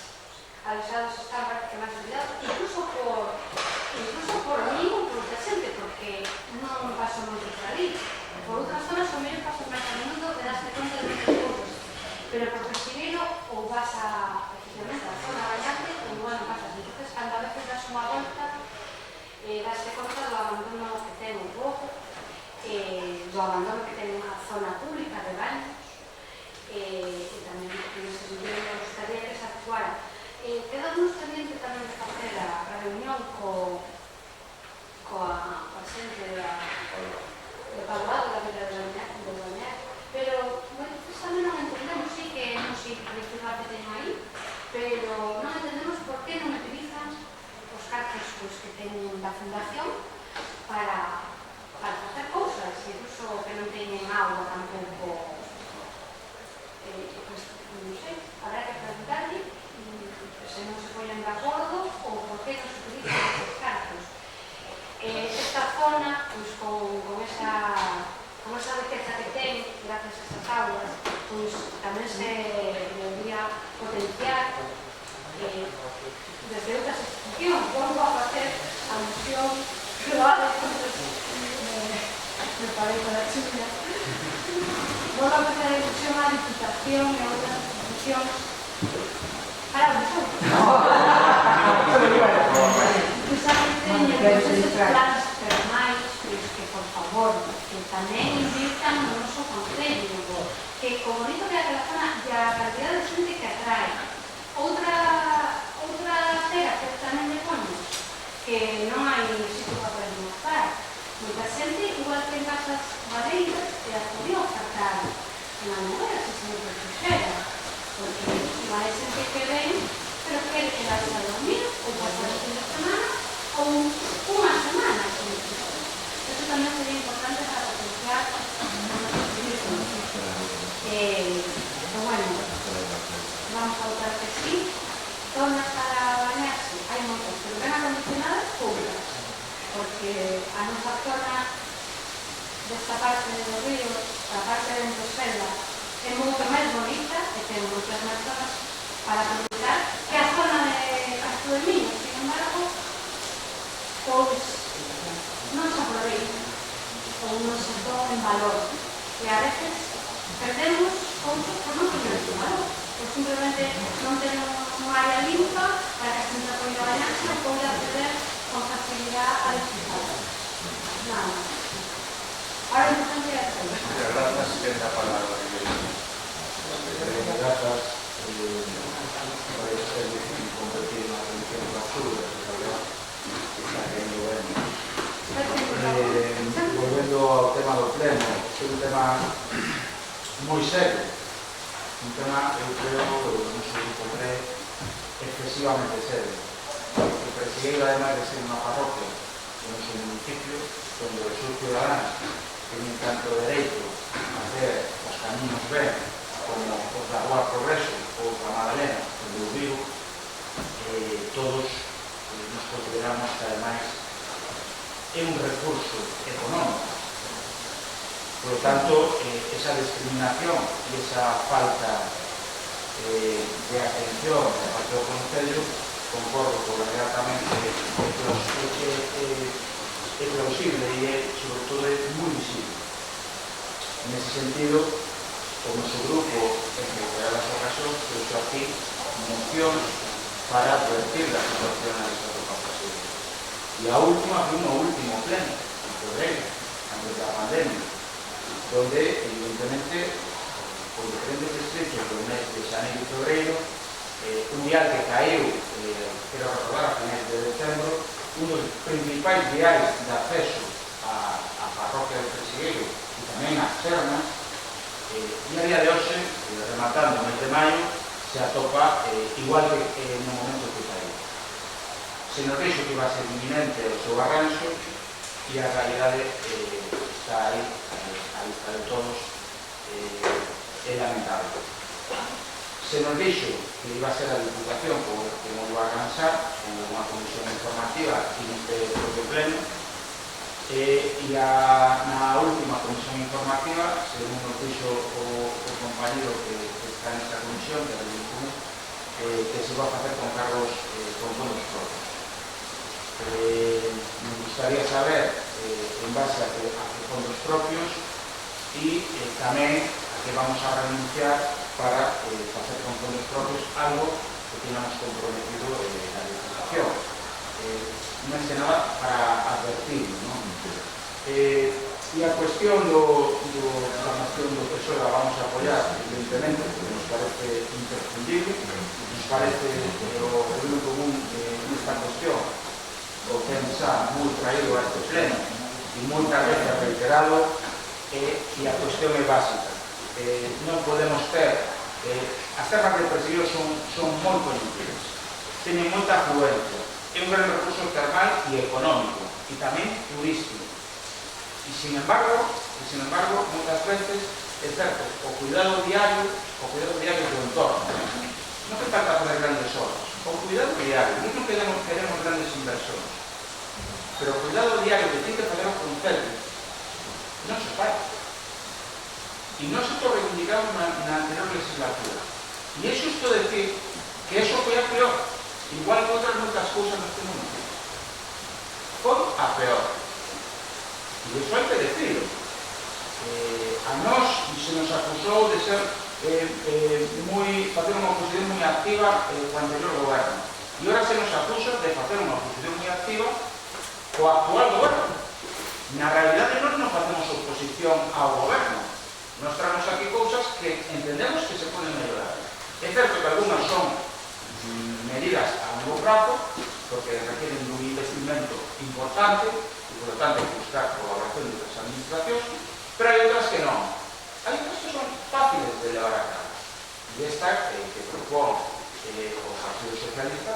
alesados están, parece que máis olvidados, incluso por mí ou por outra xente, porque non paso moito por ali. Por outras zonas o menos paso máis a menudo e daste conta de moitas cousas, pero por Resideiro ou vas a efectivamente a zona bañante ou igual non pasas. Entonces, cando a veces das unha volta, daste conta do abandono que ten o povo, do abandono que ten a zona pública de baños, e tamén nese sentido me gustaría que se actuara. Quedamos pendiente tamén de facer a reunión coa xente do Padoado, da Vila do Balneario, pero moitos tamén non entendemos, sí que non sei que dificultade que ten aí, pero non entendemos por que non utilizan os cartos que teñen da Fundación para facer cousas, incluso que non teñen auga tampouco. Non sei, habrá que preguntarle se non se poñen de acordo ou por que non se utilizan estes cartos. Esta zona, pois, con esa riqueza que ten, gracias a esas aulas, pois tamén se debería potenciar desde outras institucións. Volvo a facer alusión que lo hace, me parece la chula. Volvo a facer alusión á Diputación e a outras institucións. Esos planes termais, que por favor, que tamén invirtan no noso concello, que como dito que a zona e a cantidad de xente que atrae. Outra cera que tamén le ponemos, que non hai sitio para perguntar. Moita xente, igual que en casas madeiras, acudiu a sacar na novela, se se me puxera, porque igual hai xente que ven, pero quere quedarse a dormir, ou pasar o fin de semana, ou unha semana. Eso tamén sería importante para potenciar o turismo. Pero bueno, vamos a votar que sí. Zonas para bañarse, hai moitas, pero ben acondicionadas públicas, porque a nosa zona desta parte do río, a parte de Entosfenda, é moito máis bonita e ten moitas máis zonas para aproveitar que a zona de Castro de Miño. Sin embargo, pois non se aproveita ou non se toma en valor, e a veces perdemos cousas por non poner en valor, ou simplemente non tenemos unha área limpa para que a xente poida bañarse e poida acceder con facilidade a disfrutar. Nada más. Ahora é importante é hacer. Muchas gracias, queda a palabra. Gracias. Parece ser difícil convertir una religión basura, ¿verdad? Está cayendo bueno. Volvendo ao tema do pleno, é un tema moi serio. Un tema, eu creo, non sei se compré, excesivamente serio. O Presigueiro, además de ser unha parroquia en noso municipio, donde os seus ciudadanos teñen tanto dereito a hacer os caminos ben, como os da Rúa Progreso ou da Madalena, onde eu vivo, todos nos consideramos que, ademais, é un recurso económico. Por lo tanto, esa discriminación e esa falta de atención da parte do Concello, concordo completamente, é plausible e é, sobre todo, moi visible. Nese sentido, o noso grupo, en reiteradas ocasións, trouxe aquí mocións para advertir da situación a esa ocupación. E a última foi no último pleno, en febrero, antes da pandemia, donde, evidentemente, por diferentes estrechos do mes de xaneiro e febreiro, un vial que caeu, quero recordar, a finais de decembro, un dos principais viais de acceso á parroquia do Presigueiro e tamén a Sernas, e a día de hoxe, rematando o mes de maio, se atopa igual que no momento que caeu. Se nos dixo que iba a ser inminente o seu arranxo e a realidade está aí, a vista de todos, é lamentable. Se nos dixo que iba a ser a Diputación que nos iba a arranxar en unha comisión informativa e neste propio pleno, e na última comisión informativa, según nos dixo o compañero que está nesta comisión, que era el común, que se va a facer con cargos con fondos propios. Me gustaría saber en base a que fondos propios e tamén a que vamos a renunciar para facer con fondos propios algo que teníamos comprometido na legislación. Máis que nada para advertir, non? E a cuestión da moción do PSOE la vamos a apoiar, evidentemente, porque nos parece imprescindible, nos parece que o goberno común nesta cuestión o ten xa moi traído a este pleno e moitas veces reiterado, e a cuestión é básica. Non podemos ter, as terras de Presigueiro son moi coñecidas, teñen moita afluencia, é un gran recurso termal e económico e tamén turístico. E, sin embargo, moitas veces, é certo, o cuidado diario do entorno. Non se trata de fazer grandes obras, o cuidado diario, non queremos grandes inversores, pero o cuidado diario que ten que fazer o Concello non se fai. E non se to reivindicamos na anterior legislatura. E é xusto decir que eso foi a peor, igual que outras moitas cousas neste mundo. Foi a peor. E iso hai que decirlo. A nós se nos acusou de ser facer unha oposición moi activa co anterior goberno. E ora se nos acusa de facer unha oposición moi activa co actual goberno. Na realidade nós non facemos oposición ao goberno. Nós traemos aquí cousas que entendemos que se poden mellorar. É certo que algunhas son medidas a longo prazo, porque requieren dun investimento instrumento importante e, por lo tanto, buscar colaboración de outras administracións, pero hai outras que non. Hai outras que son fáciles de levar a cabo. E esta que propón o Partido Socialista,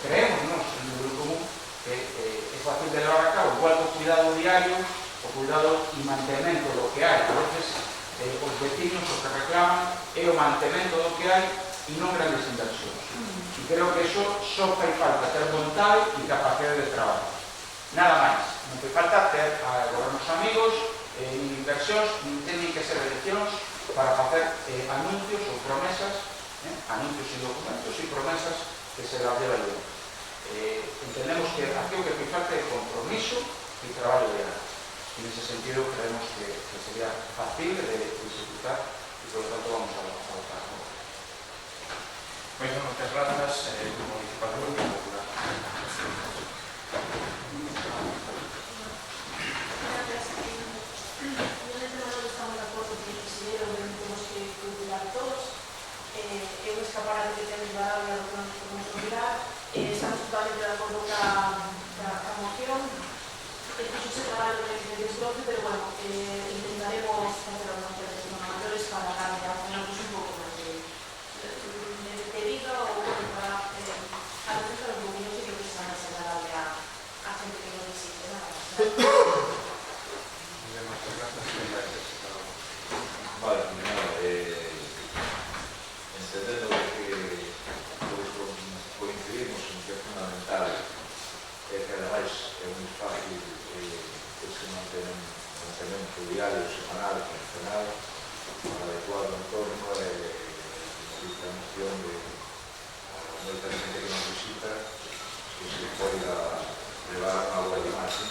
creemos nos en o Grupo Común que é fácil de levar a cabo, igual que o cuidado diario, o cuidado e mantemento do que hai. A veces os vecinos o que reclaman é o mantemento do que hai e non grandes inversións. E creo que iso só fai falta ter vontade e capacidade de trabalho. Nada máis. Non fai falta ter gobernos amigos, inversións, non teñen que ser eleccións para facer anuncios ou promesas, anuncios e documentos e promesas que se las debe ayudar. Entendemos que aquí o que fai falta é compromiso e traballo diario. En ese sentido creemos que sería fácil de ejecutar y por lo tanto vamos a votar. Bueno, muchas gracias. Municipal de Grupo Popular. Gracias. Yo en el tema no estamos de acuerdo que el considero que tenemos que cuidar todos. É un escaparate que temos varado e a lo que non nos podemos olvidar. Estamos totalmente de acordo ca moción. Incluso ese traballo de desbroce, pero bueno, intentaremos hacer algunas cosas mayores para darle a ponernos un poco más de vida o para hacer los dominios y que sea más agradable a gente que no existe. Vale, entendendo que coincidimos en que é fundamental que ademais é moi fácil ese mantemento diario, semanal, quincenal, para adecuar o entorno e a moción de moita xente que nos visita que se poida levar a boa imagen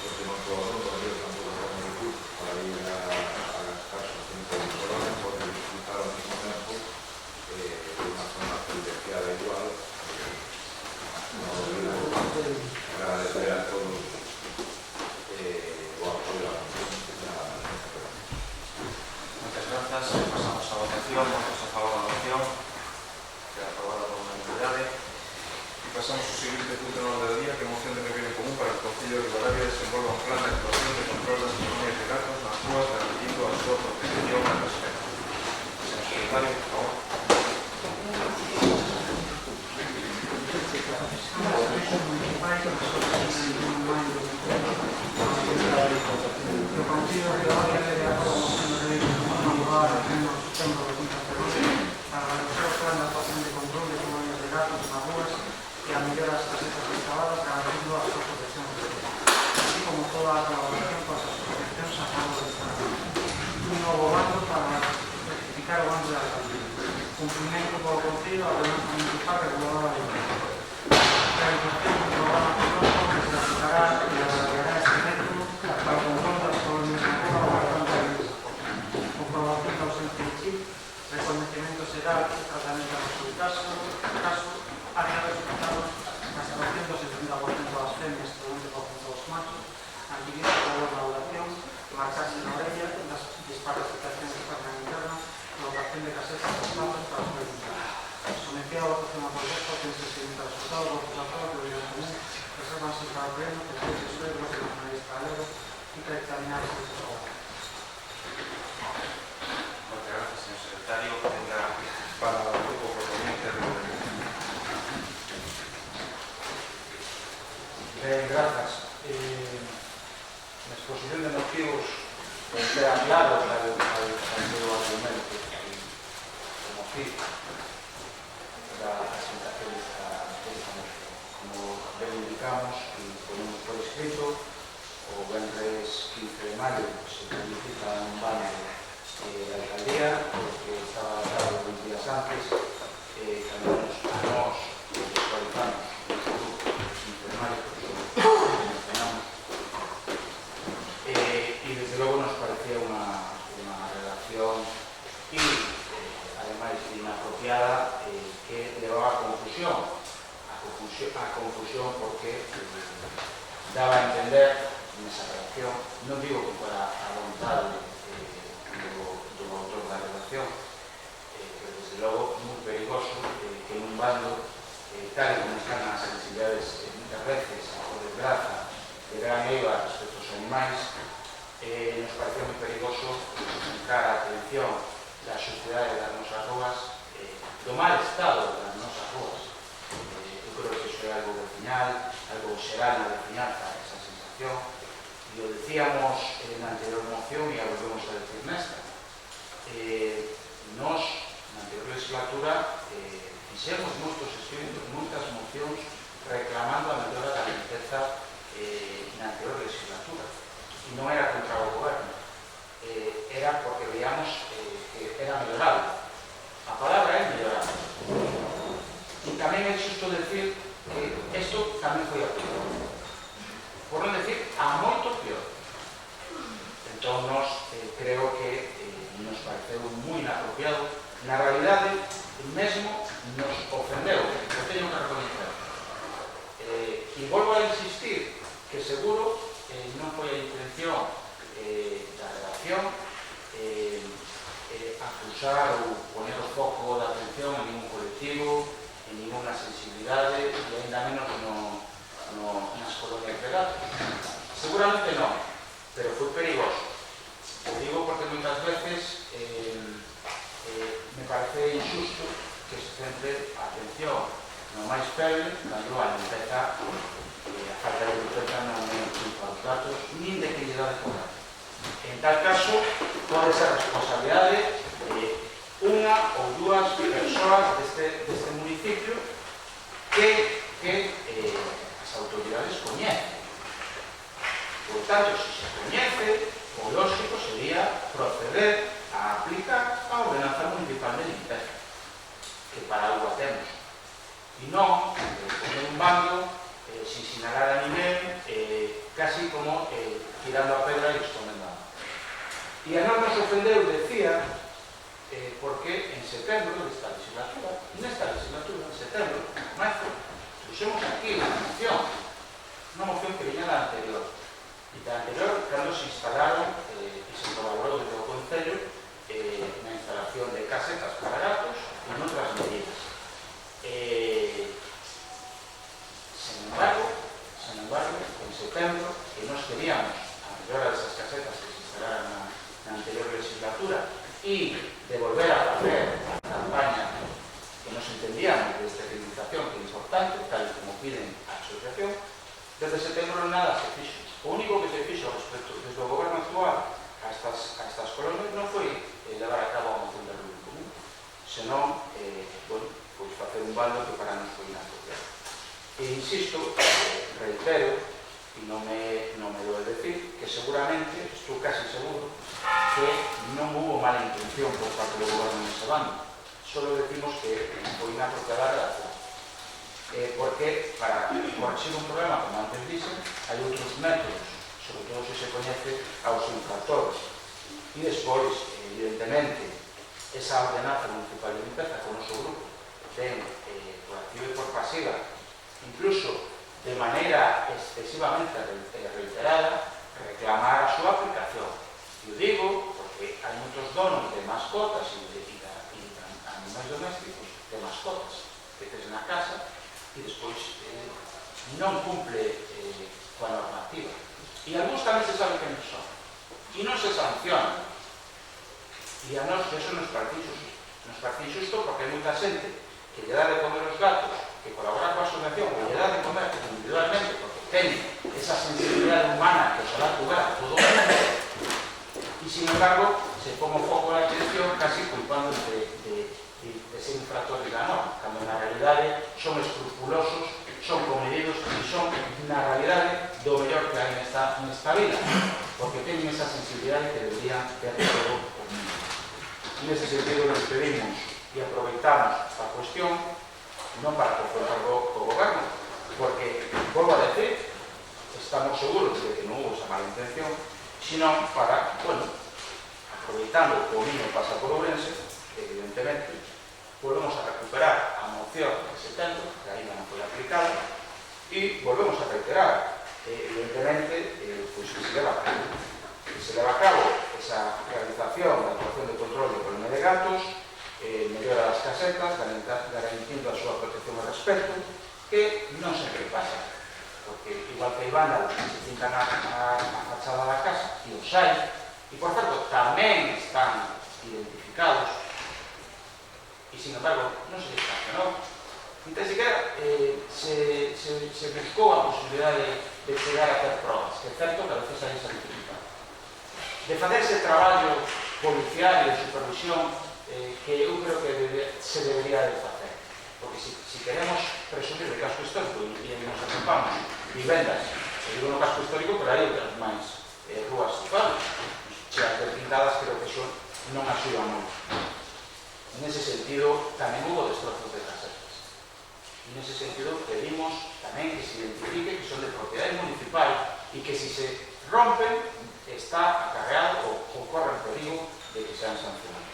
porque non todo o mundo tampouco é moi difícil para ir a gastar o tiempo de colores porque disfrutar ao mesmo tempo de unha zona privilegiada igual. Agradecer a todos o apoyo a la moción. Muchas gracias. Pasamos a votación. Votos a favor de la moción. Queda aprobada por unanimidade. Y pasamos ao seguinte punto no orden do día, que é a moción de reunión común para que o Concello de Ribadavia desenvolva un plan de actuación de control das colonias de gatos nas rúas, garantindo a súa protección e respeto. Señor secretario, por favor. O Concello de Ribadavia debe aprobar a moción de lei que non lugar en setembro de 2014 para realizar o plan de actuación de control de colonias de gatos nas rúas e a mellorar as casetas excavadas garantindo a súa protección así como toda a colaboración con as asociacións a favor desta lei. Un novo bando para rectificar o bando de alcaldía. Cumprimento polo Concello da ordenanza municipal reguladora da lei. Realización do programa piloto que se aplicará e avaliará este método para o control das colonias de rúa ou a planta de mesa. Comprobación da ausencia de chip, reconocimiento xeral e tratamento do caso, área de resultados, castración do 70% das femias e do 20% dos machos, antibiótico de valoración, marcarse na orella, das desparasitacións de carne interna, colocación de casetas de espacios para os medios. Sometido a votación a propuesta, que se siguiente resultado, votos a favor, de Unión Común, reservanse para el pleno, que se suele, bloque nacionalista galego, y que examinarse de su obra. Muchas gracias, señor secretario. Venga para el grupo proponente de Gracias. Na exposición de motivos queda claro al seu argumento como cita da presentación desta moción. Como reivindicamos e ponemos por escrito, o venres 15 de maio se planifica un baño da alcaldía, porque estaba dado 20 días antes, cambiamos a nós, visualizamos este grupo, 15 de maio, mencionamos, e desde logo nos parecía unha relación e, ademais, inapropiada que levaba a confusión porque daba a entender nesa relación, non digo que fuera a vontade do autor da relación, pero desde logo moi perigoso que un bando tal como están as sensibilidades muchas veces, por desgraza, de gran eiva respecto aos animais, nos pareceu moi perigoso buscar a atención da sociedade das nosas ruas, do mal estado das nosas ruas. Eu creo que iso é algo veciñal, algo xeral na veciñanza, esa sensación, e o decíamos na anterior moción e a volvemos a decir nesta. Nos, na anterior legislatura, fixemos moitos estudios, moitas mocións reclamando a mellora da limpeza na anterior legislatura. E non era contra o goberno, era porque veíamos que era mellorable. A palabra é mellorable. E tamén é xusto decir que isto tamén foi a peor. Por non decir a moito peor. Entón, nos creo que nos pareceu moi inapropiado. Na realidade, mesmo nos ofendeu, eu teño que reconocer. E volvo a insistir que seguro non foi a intención da redacción acusar ou poner o foco da atención en ningún colectivo, en ninguna sensibilidade e ainda menos nas colonias de gato. Seguramente non, pero foi perigoso. O digo porque moitas veces me parece injusto que se centre a atención no máis feble, cando a limpeza, a falta de limpeza non é culpa dos gatos, nin de que lle dá de comer. En tal caso, pode ser responsabilidade unha ou dúas persoas deste municipio que as autoridades coñecen. Por tanto, se se coñece, o lógico sería proceder a aplicar a ordenanza municipal de limpeza, que para algo a temos. E non poner un bando sin sinalar a ninguén, casi como tirando a pedra e escondendo a mano. E a nós nos ofendeu, decía, porque en setembro desta legislatura, en setembro, en marzo, puxemos aquí unha moción que viña da anterior. E da anterior, cando se instalaron e se colaborou desde o Concello na instalación de casetas para gatos e noutras medidas. Sen embargo, en setembro, que nos queríamos a mellora desas casetas que se instalaron na anterior legislatura e de volver a facer a campaña que nos entendíamos de esterilización, que é importante, tal como piden a asociación, desde setembro nada se fixo. O único que se fixo respecto desde o goberno actual a estas colonias non foi levar a cabo a moción de ruído común, senón, pois facer un bando que para nos foi inapropiado. E insisto, reitero, e non me dou decir, que seguramente, estou casi seguro, que non hubo mala intención por parte do goberno nese bando. Solo decimos que foi inapropiada a redacción. Porque para corregir un problema, como antes dicen, hai outros métodos, sobre todo se coñece aos infractores. E despois, evidentemente, esa ordenanza municipal de limpeza que o noso grupo ten por activa e por pasiva, incluso de maneira excesivamente reiterada, reclamar a súa aplicación. E o digo porque hai moitos donos de mascotas e de animais domésticos, de mascotas, que tes na casa, e despois non cumple coa normativa. E algúns tamén se sabe que non son. E non se sanciona. E a nós eso nos parece injusto. Nos parece injusto porque hai moita xente que lle dá de comer os gatos, que colabora coa asociación, que lle dá de comer individualmente, porque ten esa sensibilidade humana que se dá lugar a todo o mundo, e sin embargo se pon o foco na atención casi culpando de ser infractores da norma, cando na realidade son escrupulosos, son comedidos e son na realidade do mellor que hai nesta vida, porque teñen esa sensibilidade que deberían ter todo o mundo. Nese sentido nos pedimos e aproveitamos a cuestión non para confrontar co goberno, porque, volvo a decir, estamos seguros de que non hubo esa mala intención, sino para, aproveitando que o niño pasa por Ourense, evidentemente, volvemos a recuperar a moción de setembro, que ainda non foi aplicada, e volvemos a reiterar, evidentemente, pois que se leva a cabo. Que se leva a cabo esa realización da actuación de control de colonia de gatos, mellora das casetas, garantindo a súa protección e respeto, que non sempre pasa, porque igual que hai vándalos que se pintan a fachada da casa, e os hai, e por certo tamén están identificados, e sin embargo non se sancionou, Então, sequera se buscou a posibilidade de chegar a ter provas, que é certo que a veces hai esa dificultad. De facer ese traballo policial e de supervisión que eu creo que se debería de facer. Porque si queremos presumir de casco histórico e nos atopamos vivendas, digo no casco histórico, pero hai outras máis rúas e pueblos, cheas de pintadas, creo que eso non axuda moito. Nese sentido, tamén hubo destrozos de casetas. En ese sentido, pedimos tamén que se identifique que son de propiedade municipal e que si se rompen está acarreado ou corre en perigo de que sean sancionados.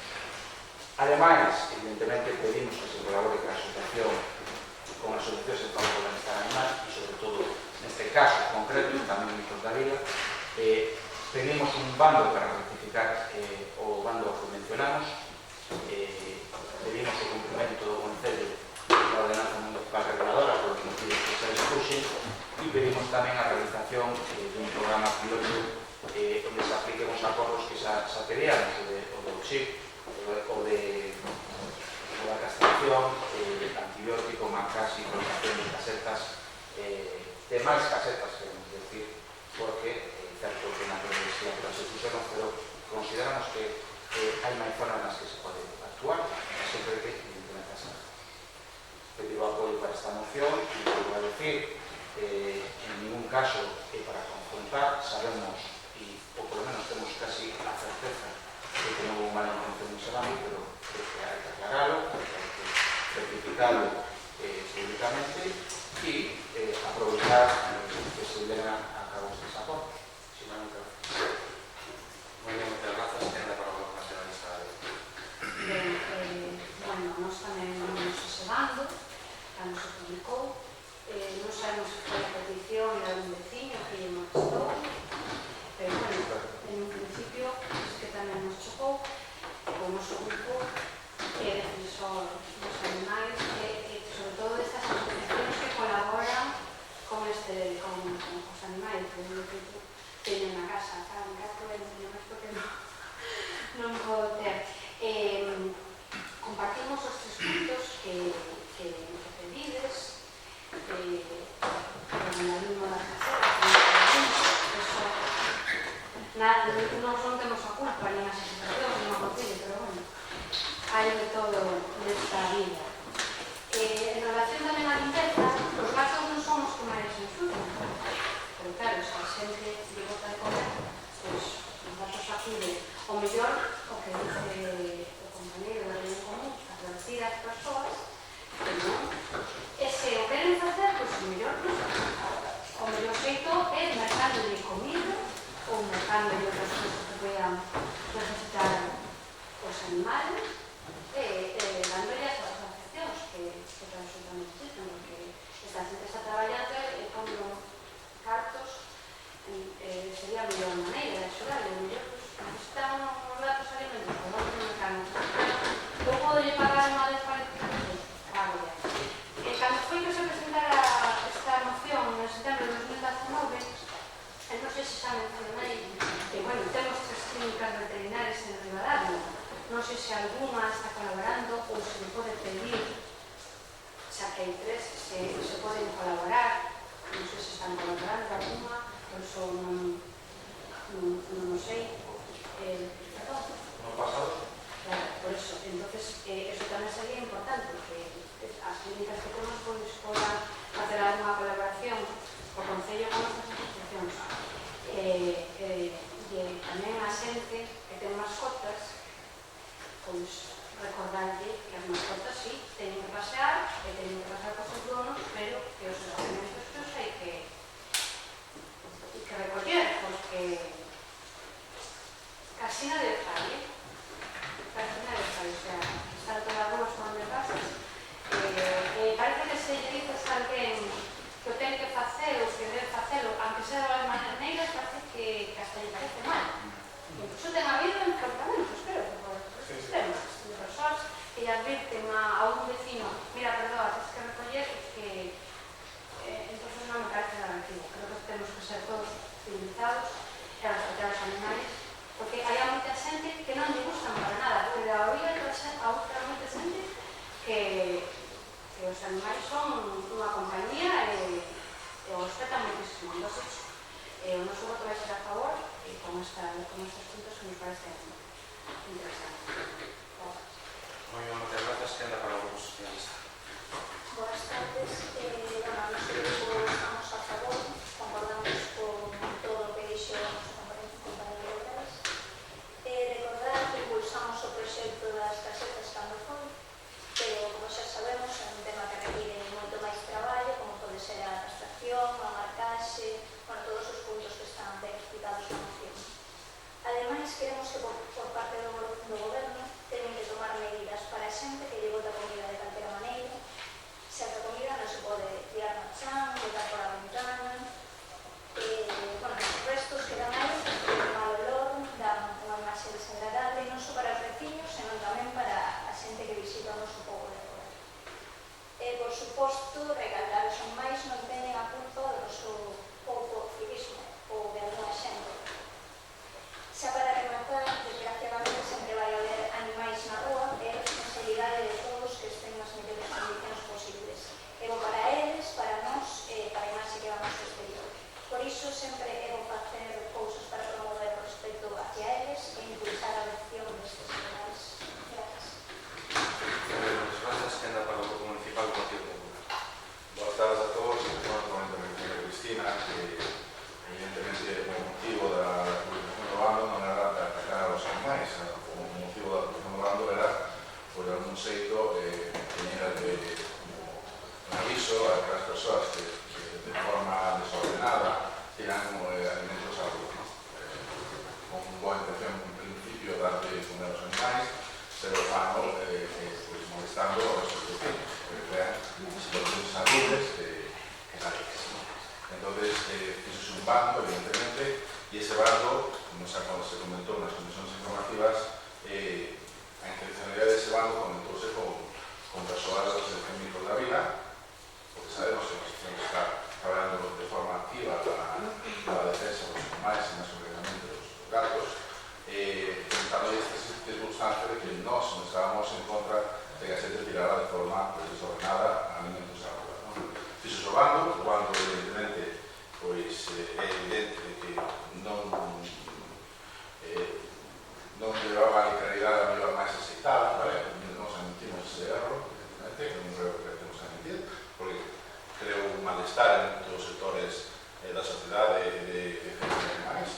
Ademais, evidentemente, pedimos que se colabore con as asociacións en favor do bienestar animal e, sobre todo, neste caso concreto, tamén en Contavila, pedimos un bando para rectificar o bando que mencionamos, pedimos o cumprimento do Concello da ordenanza municipal reguladora por os motivos que se discuxen e pedimos tamén a realización dun programa piloto onde se apliquen os acordos que xa pedíamos, o do CSIC, o da castración, antibiótico, marcas e colocación de casetas, de máis casetas, queremos decir, porque certo que na legislatura se puxeron, pero consideramos que hai máis zonas nas que se pode actuar, sempre que implementasen. Pedir o apoio para esta moción e volvo a decir, en ningún caso é para confrontar, sabemos ou por lo menos temos casi a certeza de que non houve mala intención no Serami, pero que hai que aclararlo, hai que certificarlo públicamente e aproveitar que se lleven a cabo estes acordos. Muy bien, muchas gracias. Queda para o nacionalista. Bueno, nós tamén nos asemando, cando se publicou, non sabemos se foi a petición de un veciño que lle molestou, pero bueno, en un principio es que tamén nos chocou o noso grupo que é defensor dos animais e sobre todo estas asociacións que colaboran con os animais que teñen na casa, claro, en caso de animais porque non podo ter. Compartimos os tres puntos que pedides, o organismo das casetas, non temos a culpa ni as asociacións, ni o concello, pero bueno, hai de todo nesta vida. En relación tamén á limpeza, os gatos non son os que máis ensucian, pero claro, se a xente lle bota de comer, pois os gatos acuden. O mellor, o que dice o compañeiro da Reunión Común, advertir as persoas, que non, e se o queren facer, pois o mellor xeito é mercado de comida ou mercado de outras cousas que poidan necesitar os animales dándolle as asociacións que resultan necesitan, porque esta xente está traballando e pondo cartos sería a mellor maneira de axudar, e o mellor necesitan uns datos alimentos que non ten mercado. Eu podo lle pagar unha vez para pago ya. Cando foi que se presentara esta moción en setembro de 2019, non sei se xa mencionei que, bueno, temos 3 clínicas veterinarias en Ribadavia, non sei se alguna está colaborando ou se me pode pedir, xa que hai 3, se poden colaborar, non sei se están colaborando alguna, por iso non o sei. Perdón? No pasado. Claro, por iso, entonces, eso tamén sería importante, porque as clínicas que temos podan facer alguna colaboración co Concello con as asociacións. E tamén a xente que ten mascotas, pois recordarlle que as mascotas sí, teñen que pasear e teñen que pasar cos seus donos, pero que os alimentos que os hai que recoller, porque casi nadie fai, o sea, estar todas as ruas onde pasas, parece que se lle dices a alguén que o ten que facer ou que debe facelo, aunque sea das maneiras, parece que hasta lle parece mal. Incluso ten habido enfrontamentos, creo, por sistemas de persoas e advirten a un vecino, mira, perdoa, tens que recoller, que entonces non me parece nada recibo. Creo que temos que ser todos civilizados e respetar os animais, porque hai moita xente que non lle gustan para nada, pero a outra moita xente que os animais son unha compañía e o respetan moitísimo. Entonces, o noso voto vai ser a favor con estes puntos que nos parecen interesantes. Moi ben, moitas grazas, que anda para o Grupo Socialista. Boas tardes. Noso grupo estamos a favor, concordamos con todo o que dixo o noso compañero López. Recordar que impulsamos o proxecto das casetas cando foi, pero, como xa sabemos, é un tema que require moito máis traballo, como pode ser a abstracción, a marcaxe, todos os puntos que están ben explicados na moción. Ademais, queremos que por parte do goberno teñen que tomar medidas para a xente que lle bota comida de calquera maneira. Se a comida non se pode tirar na chan, botar por a ventana. Os restos que dan aí, un mal olor, dan unha imaxe desagradable, non só para os veciños, senón tamén para a xente que visita o noso pobo de fora. Por suposto, recalcar os animais non teñen a culpa do noso pouco civismo ou de alguna xente. Xa para rematar, desgraciadamente sempre vai haber animais na rúa e a responsabilidade de todos que estén nas mellores condicións posibles. É bo para eles, para nós e para a imaxe que vamos ao exterior. Por iso sempre é bo facer cousas para promover o respeto hacia eles e impulsar a adopción destes animais. Gracias. Moitas grazas, que anda para o Grupo Municipal do Partido Popular. Boas tardes a todos. Con a intervención de Cristina, que evidentemente o motivo da publicación do bando non era para atacar aos animais, o motivo da publicación do bando era por algún xeito teñer un aviso a aquelas persoas que de forma desordenada tiran alimentos á rúa. Con boa intención, en principio, darle de comer aos animais, pero fan molestando aos seus vecinos, porque crean situacións insalubres que nadie quere. Entonces, eso es un bando, evidentemente, y ese bando, como se comentó en las comisiones informativas, la intencionalidad de ese bando comentóse con persoas da Asociación Micro da Vida, porque sabemos que a Asociación está trabajando de forma activa para a defensa dos animais e máis concretamente dos gatos, comentando esta circunstancia de que nós estábamos en contra de que a xente tirara de forma desordenada alimentos á rúa. Fixo o bando evidentemente é evidente que non levaba a literalidade a mellor máis aceitada, nos admitimos ese erro, evidentemente, que non creo que temos que admitir, porque creo un malestar en moitos sectores da sociedade de defensa de animais,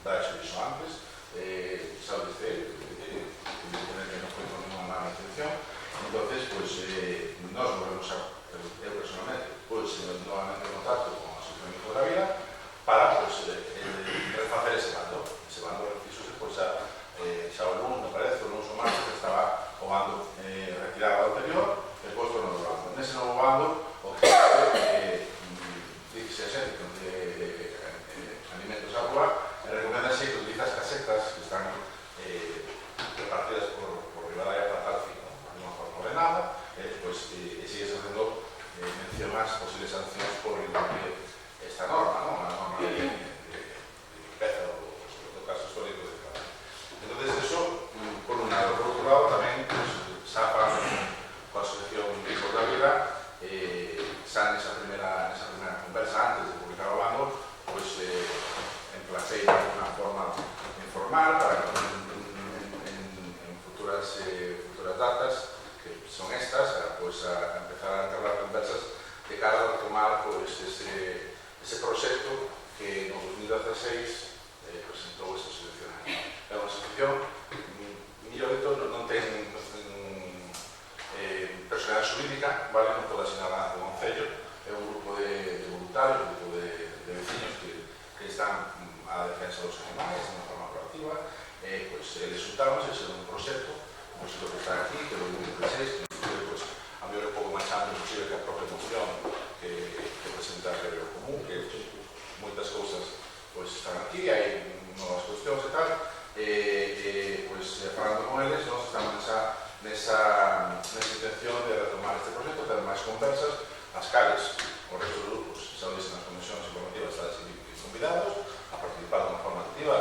baixo iso antes, sabe usted, evidentemente non foi con ninguna mala intención. Entonces, nós volvemos eu personalmente, nuevamente en contacto con a Asociación Micro da Vida para refacer ese bando. Ese bando fixose xa o lunes, me parece, o lunes o martes, que estaba o bando retirado anterior e posto no novo bando. Nese novo bando, o que dice a xente que non ten alimentos á rúa, recomendase que utiliza as casetas que están repartidas por Ribadavia para tal fin, de unha forma ordenada, e sigues facendo mención ás posibles sancións por incumplir esta norma, a norma de limpeza do caso histórico de cada. Entonces, eso, por un lado. Por outro lado, tamén, SAPA, coa Asociación Micro da Vida, xa nesa primeira conversa antes de publicar o bando, emplacei de alguna forma informal para que en futuras datas, que son estas, a empezar a entablar conversas de cara a retomar ese proxecto que no 2016 presentou esta asociación. É unha asociación, mellor de todo, non ten personalidade xurídica, non pode asinar nada de concello, é un grupo de voluntarios, un grupo de vecinos que están a defensa dos animais de unha forma proactiva. Eles juntamos e ser un proxecto, como se que está aquí, que é o 2016, a mellor é un pouco máis amplio posible que a propia moción que presenta a Rebelo Común, que moitas cousas están aquí, hai novas cuestións e tal, falando con eles, nós estamos nesa conversas, as cales o resto dos grupos, xa o dixen nas comisións informativas, están convidados a participar de unha forma activa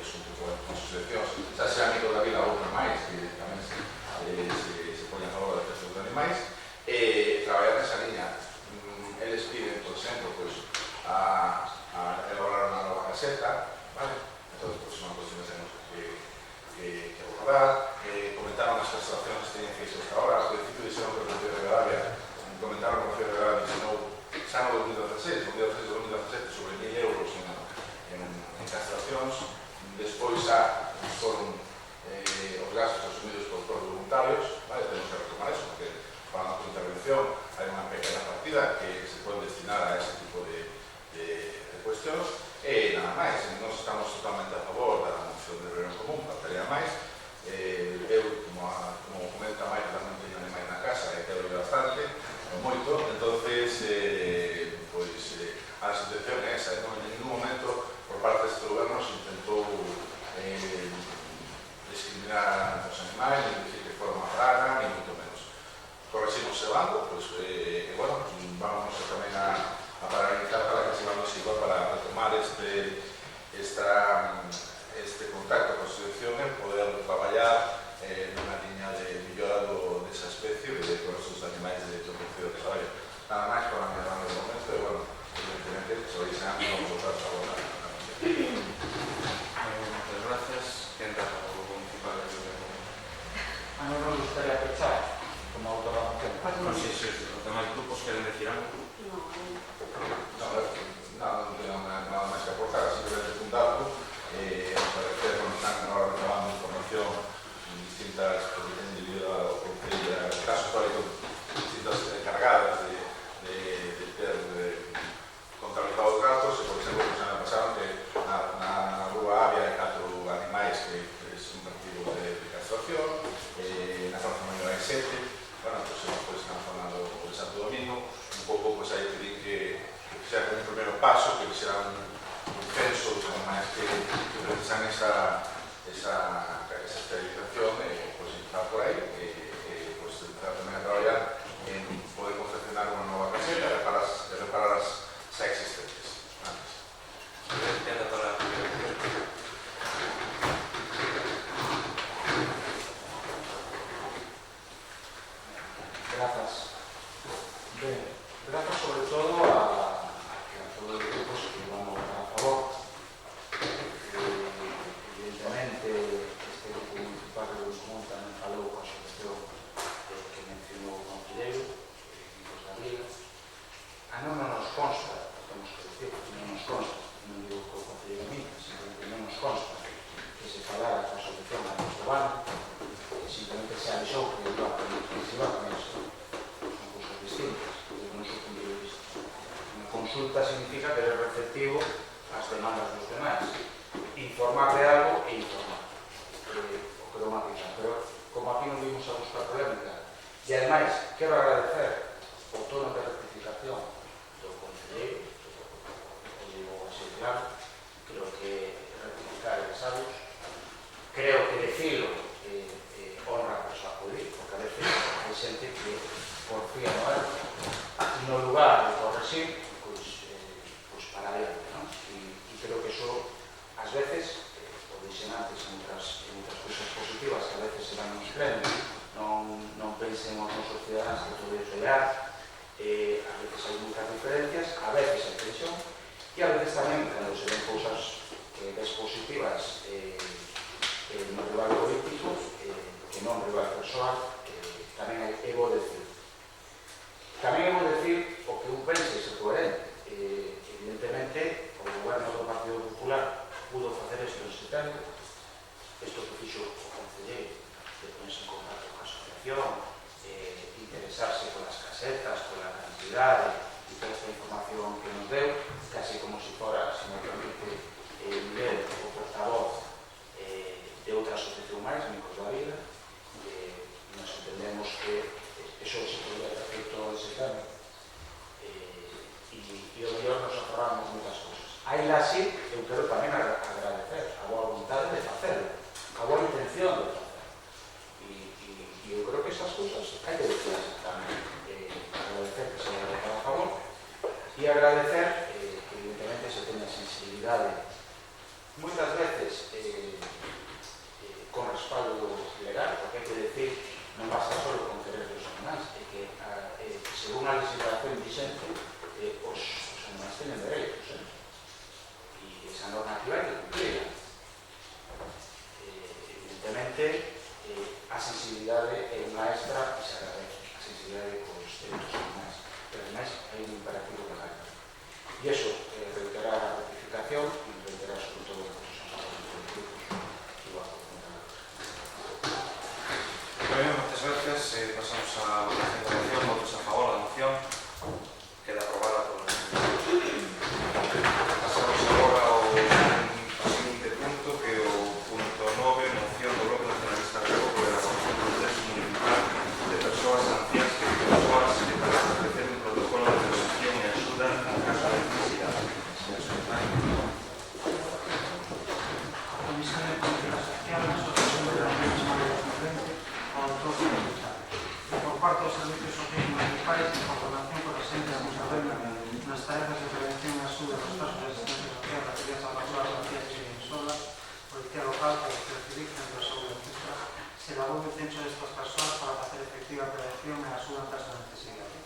xunto con as seleccións, xa sea amigo da vida ou outra máis, que tamén se pone a favor da defensa dos animais, traballar nesa liña. Eles piden, por exemplo, a elaborar unha nova caseta, vale? Entón, é unha cuestión que temos que abordar. Comentaron as castracións que teñen feito hasta ahora, ao principio dixeron que o Concello de Ribadavia, comentaron que o Concello de Ribadavia diseñou xa no 2016, no 2016 sobre 1.000 euros en castracións. Despois xa foron os gastos asumidos por todos os voluntarios, vale? Temos que retomar eso, porque para a nosa intervención hai unha pequena partida que se pode destinar a ese tipo de cuestións. E nada máis, nós estamos totalmente a favor da moción de reunión común, faltaría máis. Eu, como comenta Maite, tamén teño animais na casa e quero ir bastante, moito, entonces a situación é esa, en ningún momento por parte deste goberno se intentou discriminar os animais, ni decir que fora unha praga, ni moito menos. Correximos ese bando, bueno, vamos tamén a paralizar para que sigamos igual para retomar este contacto con a selección e poder traballar nunha liña de millora desa especie de todos os animais de Concello de Ribadavia. Nada máis para a minha de momento e, bueno, evidentemente, se originando vamos a votar a favor da Muchas gracias. Quen da o municipal de Ribadavia? A non nos gustaría pechar como autora da moción. Non sei se os demais grupos queren decir algo. Non tengo nada máis que aportar, simplemente un dato. Nos parece que están ahora recabando información en distintas, porque teñen dividido o Concello, o caso histórico, distintas encargadas de ter contabilizado os gastos, e, por exemplo, que xa me pasaron que na Rúa Avia hai 4 animais que son activos de castración, na Praza Maior hai 7, bueno, pues están falando de Santo Domingo, un pouco, pues hai que dir que sea como un primeiro paso, que será un censo dos animais que precisan esa esterilización, pues empezar por aí, pues empezar tamén a traballar en poder confeccionar unha nova caseta e reparar as xa existentes. Quen da palabra? Grazas. Ben, grazas sobre todo a todos os grupos que van a votar a favor. Evidentemente, este grupo municipal de Luis Común tamén falou coa solución que mencionou o concelleiro, Nicos da Liga. A non nos consta, temos que decir, non nos consta, non digo que o concelleiro minta, simplemente non nos consta que se falara coa solución a nos debate, que simplemente se avisou que iba a poner son cosas distintas, desde o noso punto de vista. Unha consulta significa que é receptivo ás demandas dos demais. Informar de algo e informar. O que lo matizan. Pero, como aquí non vimos a buscar polémica, e ademais, quero agradecer o tono de rectificación do concelleiro, o digo así claro, creo que rectificar é sabios, creo que decirlo honra a persoa acudir, porque a veces hai xente que porfía no erro e no lugar de corregir, pues para adiante, non? E creo que eso, ás veces, o dixen antes en outras cousas positivas que a veces se dan nos plenos, non pensen os nosos cidadáns que todo é real, a veces hai moitas diferencias, a veces hai tensión, e a veces tamén, cando se ven cousas que ves positivas no rival político, que non rival persoal, tamén é bo decir. Tamén é bo decir o que un pense ser coherente. Evidentemente, o goberno do Partido Popular pudo facer isto en setembro, isto que fixo o concelleiro, de ponerse en contacto con a asociación, interesarse polas casetas, pola cantidade e toda esta información que nos deu, casi como se fora, se me permite, Miguel, o portavoz de outra asociación máis, Nicos da Vida, nos entendemos que eso se podría ter feito en setembro e o mellor nos aforramos moitas cousas. Ainda así, eu quero tamén agradecer a boa vontade de facerlo, a boa intención de facerlo. E eu creo que esas cousas hai que decirlas tamén. A E agradecer que evidentemente se teña sensibilidade moitas veces con respaldo legal, porque hai que decir, non basta só con querer dos animais, é que según a legislación vixente os animais teñen dereitos, e esa normativa hai que cumplirla. Evidentemente, a sensibilidade é unha extra e se agradece a sensibilidade con os dereitos animais, pero ademais hai un imperativo legal. E iso, reiterar a ratificación e reiterar sobre todo a posición dos grupos que va a comentar. Muy bien, muchas gracias. Pasamos a la votación de la moción. Votos a favor de la moción. Queda aprobada por unanimidade. Pasamos agora ao seguinte punto, que é o punto 9, moción do Bloque Nacionalista Galego por a Comisión do Congreso Municipal de Persoas Ancias que viven soas e para establecer un protocolo de prevención e axuda en caso de necesidade. Señor secretario. A Comisión de Política Social, a Asociación de la Víctima de los Inocentes, adoptou o resultado. Por parte dos servicios sociais municipais, en coordinación con a xente da Musadeira, nas tarefas de prevención e axuda dos casos de asistencia social referidas a persoas ancias que viven solas, Policía Local, Policía Civil, Centro de Saúde, etc., se elaborou un censo destas persoas para facer efectiva a prevención e axuda en caso de necesidade.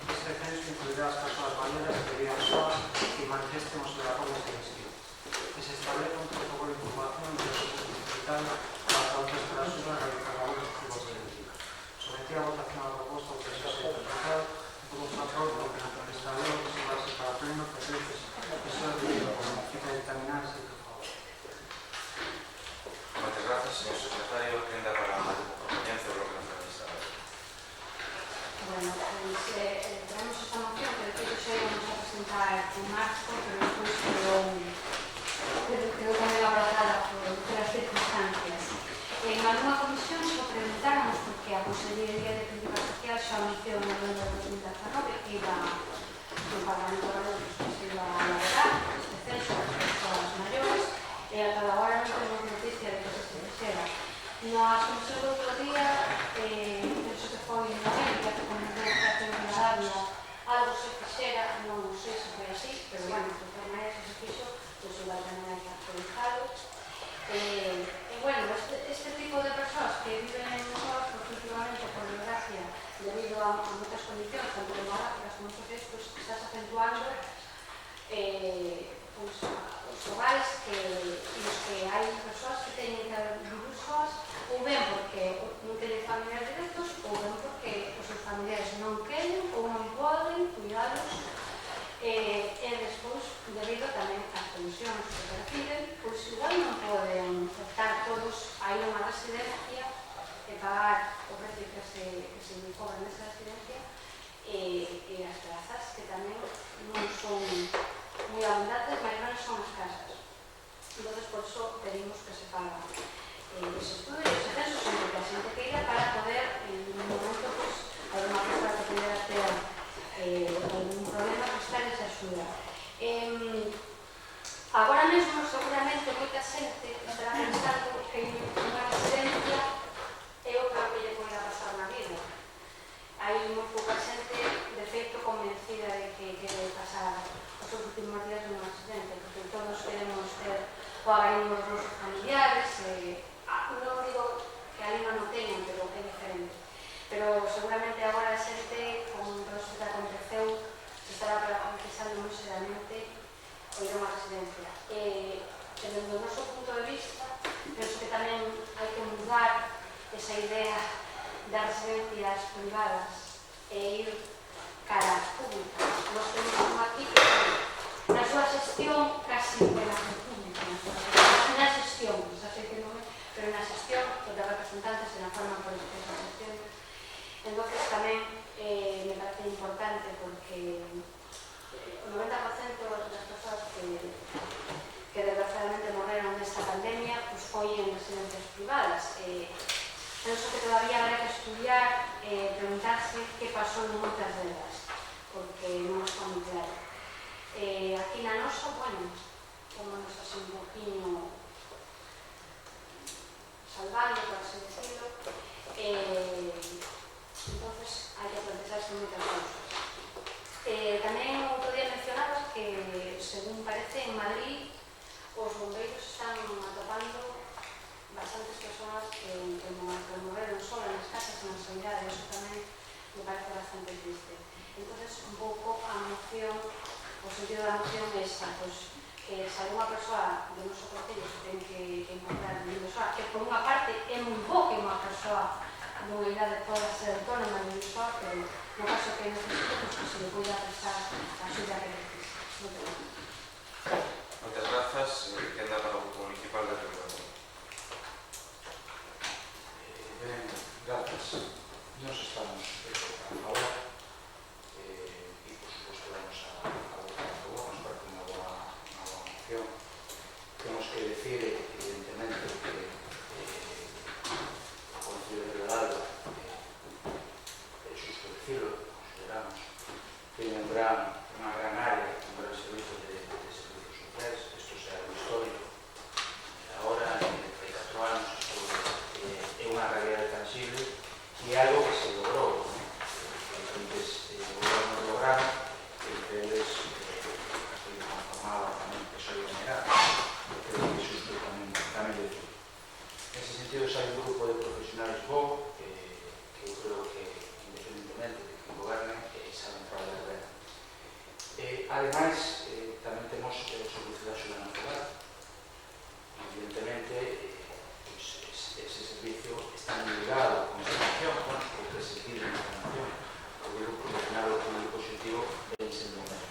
Este censo incluirá as persoas maiores que vivan solas e manifesten os obligatorios de destino. Que se establece un protocolo de información de los hospital para causas para a axuda a realizar labores preventivas. Sometí a votación a proposta do proceso de resultado por un factor do que nacionalista leo que se base para pleno que creces que se olvida por una cita determinada por favor. Muchas gracias, señor secretario. Agenda para la competencia del Bloque Nacionalista Galego. Bueno, pues tenemos esta moción que de hecho se íbamos a presentar en marzo, pero después quedó también abrazada por las circunstancias. En alguna comisión nos preguntáramos porque a Consellería de Política Social xa anunció en novembro de 2019 que iba no Parlamento Galego que se iba a elaborar este censo das persoas maiores e ata agora non temos noticia de que se fixera. Na comisión do outro día, penso que foi en novembro que comentou que a Rivadavia algo se fixera, non sei se foi así, pero bueno, de todas maneiras se fixo, pois igual tamén hai que actualizarlo. Bueno, este tipo de persoas que viven solas, pues últimamente, por desgracia, debido a moitas condicións, tanto demográficas como sociais, pues estás acentuando pues, os hogares nos que hai persoas que teñen que vivir solas, ou ben porque non teñen familiares directos, ou ben porque os seus familiares non queren ou non poden cuidados. E despois, debido tamén ás pensións que perciben, pois igual non poden optar todos a ir a unha residencia e pagar o precio que se cobra nesa residencia e as plazas que tamén non son moi abundantes, mas non son as casas. Entón, por iso pedimos que se faga ese estudio e ese censo sempre que a xente queira para poder, en un momento, alguna persona que pudiera ter algún problema, prestar esa axuda. Agora mesmo, seguramente, moita xente estará pensando que unha residencia é o que lle pode pasar na vida. Hai moi pouca xente, de feito, convencida de que quere pasar os seus últimos días nunha residencia, porque todos queremos ter o agarimo dos nosos familiares, non digo que ali non o teñan, pero é diferente. Pero seguramente agora a xente, con todo isto que aconteceu, se estará pensando moi seriamente o ir a unha residencia. Desde o noso punto de vista, penso que tamén hai que mudar esa idea das residencias privadas e ir cara ás públicas. Nós temos un aquí que na súa xestión casi de la república, na xestión, xa sei que non é, pero na xestión de representantes e na forma política da xestión. Entonces tamén me parece importante porque o 90% das persoas que desgraciadamente morreron nesta pandemia pues foi en residencias privadas. Penso que todavía habrá que estudiar preguntarse que pasou en moitas delas, porque non está moi claro. Aquí na nosa, bueno, como nos así un poquinho salvando, por así decirlo, entonces hai que plantearse moitas cousas. Tamén outro día mencionaba sentido da moción é esta, pois, que se alguna persoa do noso concello se ten que encontrar en Bielsoa, que por unha parte é moi bo que unha persoa dunha idade poda ser autónoma en Bielsoa, pero no caso que necesite, pois que se le poida prestar a axuda que necesite. Moitas grazas. Quenda para o Grupo Municipal de Ribeirão. Ben, grazas. Nos estamos a favor e, por suposto, vamos a votar a favor. Nos parece unha boa moción. Temos que decir, evidentemente, que o Concello de Ribadalba, é xusto decirlo, consideramos que é unha gran área, un gran servicio de servicios sociais. Isto é algo histórico. Ahora, en 34 anos, isto é unha realidade tangible e é algo que se logrou. Entonces, o goberno lograron, entre eles, estoy conformado tamén que soy general. Creo que é xusto tamén decir. Nese sentido, hai un grupo de profesionales bo, que eu creo que, independentemente de que gobernen, saben traballar ben. Ademais, tamén temos o servicio de axuda no fogar. Evidentemente, ese servicio está muy ligado con esta moción, porque se pide en esta moción, o grupo profesional o público objetivo debe ser o mesmo.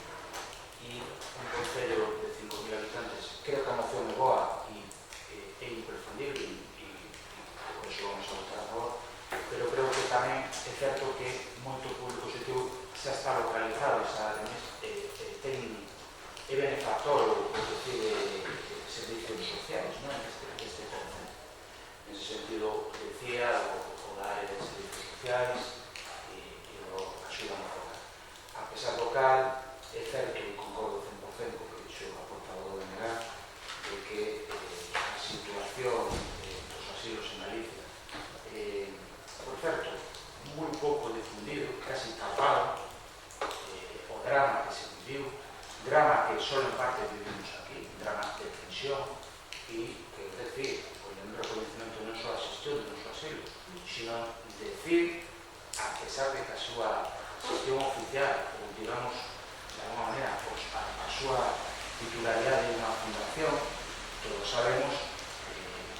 E un concello de 5.000 habitantes, creo que a moción é boa e é imprescindible e por iso vamos a votar a favor, pero creo que tamén é certo que moito público objetivo xa está localizado, xa é benefactor o que decide servicios sociais, non? Este concepto. Nese sentido, decía o da área de servicios sociais e o axuda no fogar. A pesar do cal, é certo e concordo 100% co que dixo a portavoz do NG, de que a situación dos asilos en Galicia, por certo, moi pouco difundido, casi tapado, o drama que se viviu, drama que só en parte vivimos aquí, drama de tensión e, quero decir, poñendo reconhecimento non só a xestión do noso asilo, sino decir, a pesar de que a súa xestión oficial, ou digamos, de alguma maneira, a súa titularidade de unha fundación, todos sabemos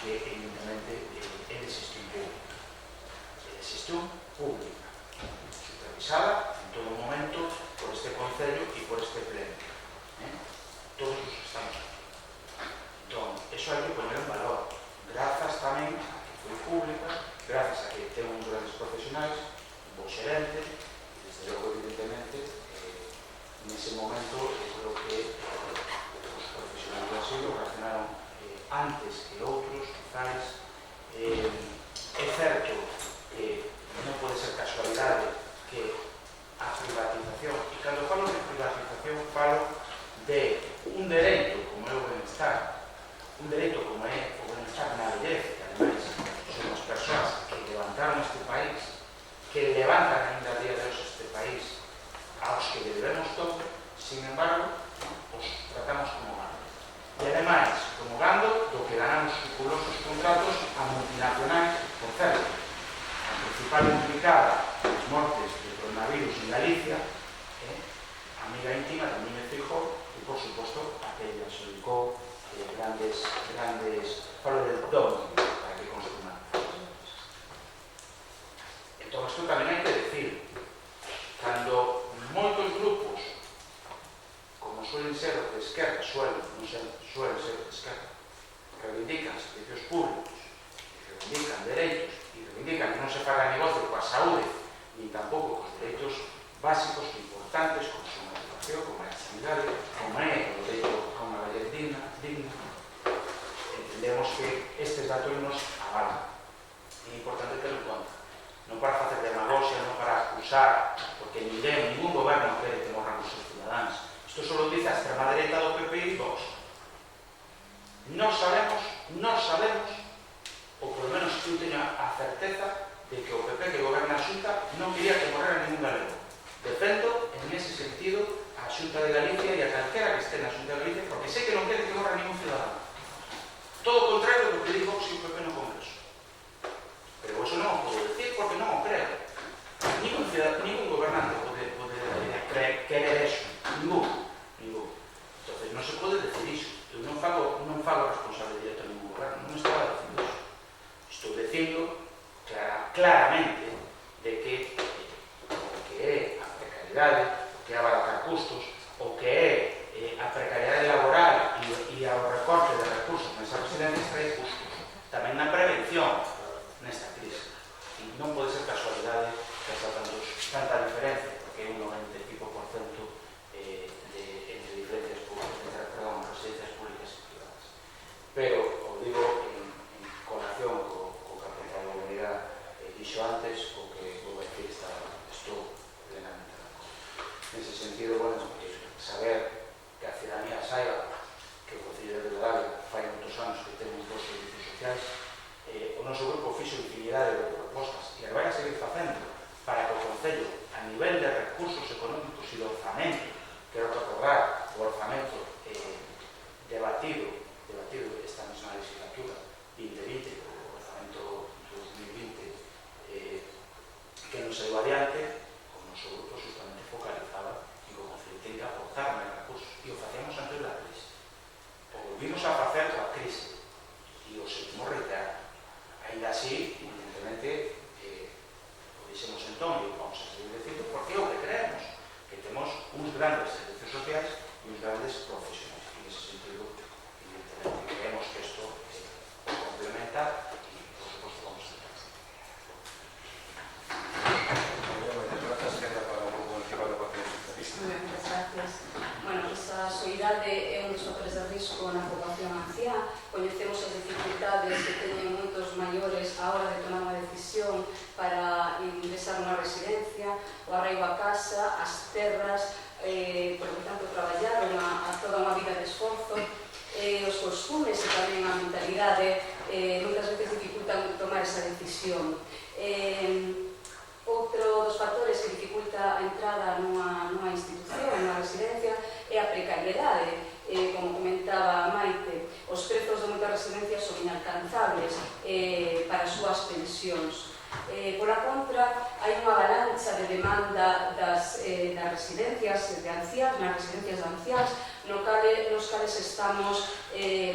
que, evidentemente, é de xestión pública. É de xestión pública, supervisada en todo momento por este Concello e por este Pleno. Todos os estamos aquí. Entón, eso hai que poner en valor. Grazas tamén a que foi pública, grazas a que ten uns grandes profesionais, un bo xerente, e desde logo, evidentemente, nese momento, eu creo que os profesionais do asilo reaccionaron antes que outros, quizás. É certo que non pode ser casualidade que a privatización, e cando falo de privatización falo de un dereito como é o benestar, un dereito como é o benestar na vellez, que ademais son as persoas que levantaron este país, que levantan ainda a día de hoxe este país, aos que debemos todo, sin embargo, os tratamos como gando. E ademais, como gando, do que ganamos escrupulosos contratos a multinacionais, por certo, a principal implicada nas mortes de coronavirus en Galicia, amiga íntima de Núñez Feijóo, e, por suposto, a que lle adxudicou grandes, falo del dono, para que consuman. Entón, isto tamén hai que decir, cando moitos grupos, como suelen ser os de esquerda, suelen ser os de esquerda, reivindican servicios públicos, reivindican dereitos, e reivindican que non se paga negocio coa saúde, ni tampouco cos dereitos básicos e importantes, como son a educación, como a sanidade, como é o dereito a unha vellez digna, entendemos que estes datos nos avalan. É importante ter en conta. Non para facer demagogia, non para acusar, porque ningún goberno quere que morran os seus cidadáns. Isto só lo dice a extrema dereita do PP e Vox. Non sabemos, ou por lo menos eu teño a certeza de que o PP que goberna a Xunta non quería que morrera ningún galego. Defendo, en ese sentido, a Xunta de Galicia e a calquera que este na Xunta de Galicia, porque sei que non quere que morra ningún ciudadano. Todo o contrario do que digo se o PP no Congreso. Pero eso non o podo decir porque non o creo. Ningún gobernante pode querer eso. Ningún. vimos a facer coa crise e o seguimos reiterar. Ainda así, evidentemente, o dixemos entón e vamos a seguir dicindo porque é o que creemos, que temos uns grandes servicios sociais e uns grandes profesionais. En ese sentido, evidentemente, creemos que isto complementa e, por suposto, vamos a hacer. Moitas grazas, queda para o Grupo Municipal do Partido Socialista. Moitas gracias. Bueno, esa soidade é un dos factores de risco na poboación anciá. Coñecemos as dificultades que teñen moitos maiores a hora de tomar unha decisión para ingresar nunha residencia, o arraigo a casa, as terras, por que tanto traballaron a toda unha vida de esforzo, os costumes e tamén a mentalidade moitas veces dificultan tomar esa decisión. Outro dos factores que dificulta a entrada nunha institución, nunha residencia, é a precariedade. Como comentaba Maite, os prezos de moitas residencias son inalcanzables para as súas pensións. Pola contra, hai unha avalancha de demanda das residencias de anciáns, nas residencias de anciáns, nos cales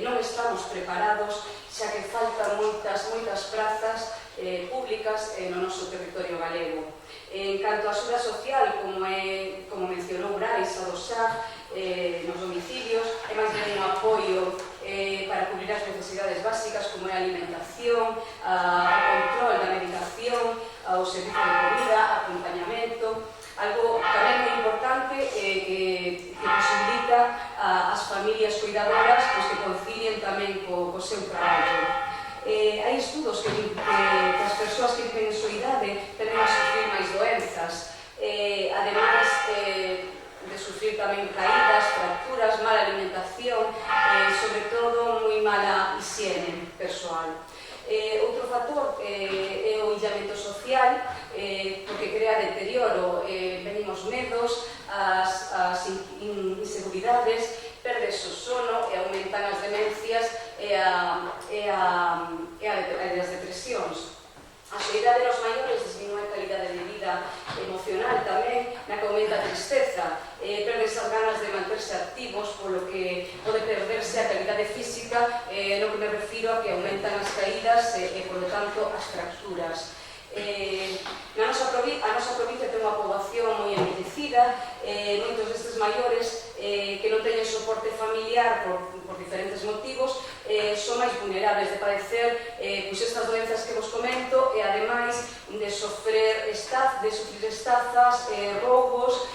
non estamos preparados, xa que faltan moitas prazas públicas no noso territorio galego. En canto á axuda social, como mencionou Brais, a do SAF, nos domicilios, é máis ben un apoio para cubrir as necesidades básicas como é a alimentación, o control da medicación, o servicio de comida, acompañamento, algo tamén moi importante que posibilita ás familias cuidadoras que concilien tamén co seu traballo. Hai estudos que as persoas que viven en soidade tenden a sufrir máis doenzas, ademais de sufrir tamén caídas, fracturas, mala alimentación, sobre todo moi mala higiene persoal. Outro factor é o illamento social, porque crea deterioro, venimos medos, as inseguridades, perdes o sono e aumentan as demencias e as depresións. A soidade nos maiores disminúe a calidade de vida emocional tamén, na que aumenta a tristeza, perdes as ganas de manterse activos, polo que pode perderse a calidade física, no que me refiro a que aumentan as caídas e, polo tanto, as fracturas. A nosa provincia ten unha poboación moi envelhecida, moitos destes maiores que non teñen soporte familiar por diferentes motivos son máis vulnerables de padecer estas doenzas que vos comento e ademais de sofrer estafas, roubos,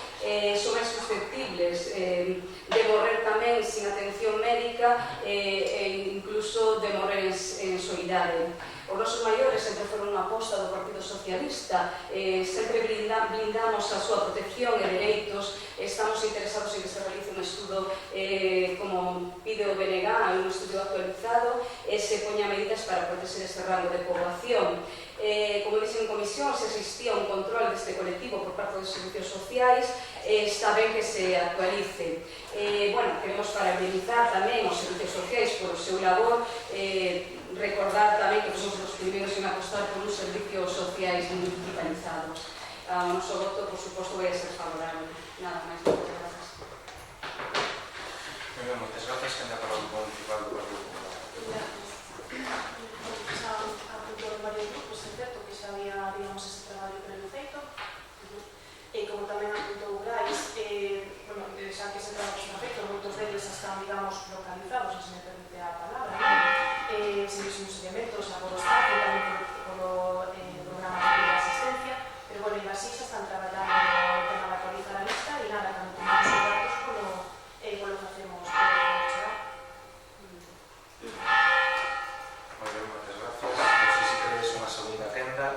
son máis susceptibles de morrer tamén sin atención médica e incluso de morrer en soidade. Os nosos maiores sempre foron unha aposta do Partido Socialista, sempre blindamos a súa protección e dereitos, estamos interesados en que se realice un estudo como pide o BNG, un estudo actualizado, e se poña medidas para proteger este rango de poboación. Como dixen en comisión, se existía un control deste colectivo por parte dos servicios sociais, está ben que se actualice. Queremos parabénizar tamén os servicios sociais por o seu labor, recordar tamén que somos os primeiros en apostar por uns servicios sociais municipalizados. O noso voto, por suposto, vai a ser favorable. Nada máis, moitas grazas. Moi ben, moitas grazas, que anda para o Grupo Municipal do Partido Popular. A punto de varios grupos, é certo que xa había, digamos, ese traballo previo feito, e como tamén apuntou Brais, xa que ese traballo está feito, moitos deles están, digamos, localizados, se me permite a palabra, servicios elementos, a por Estado, tamén polo programa de asistencia, pero, e así xa están traballando no tema de actualizar a lista e nada, cando tomamos os datos, polo facemos chegar. Moi ben, moitas grazas. Non sei se queredes unha segunda quenda.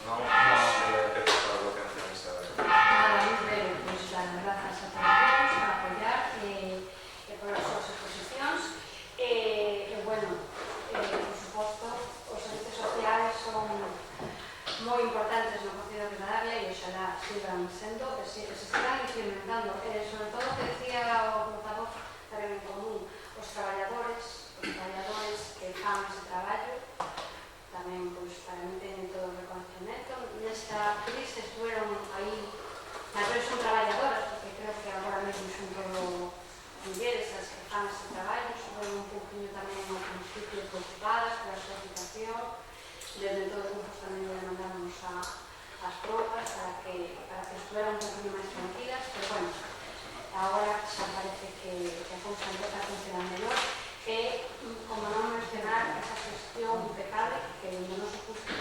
Non, peco para o Bloque Nacionalista. Nada, moi breve, pois dar as grazas a todos por apoiar e por as súas exposicións. Por suposto, os mulleres as que fan ese traballo, son un poquinho tamén ao principio preocupadas pola súa situación. Desde todos os grupos tamén le mandamos as probas para que estuveran un poquinho máis tranquilas, pero bueno, agora xa parece que a cousa empeza a funcionar melhor. E, como non mencionar, esa gestión impecable que, do noso punto de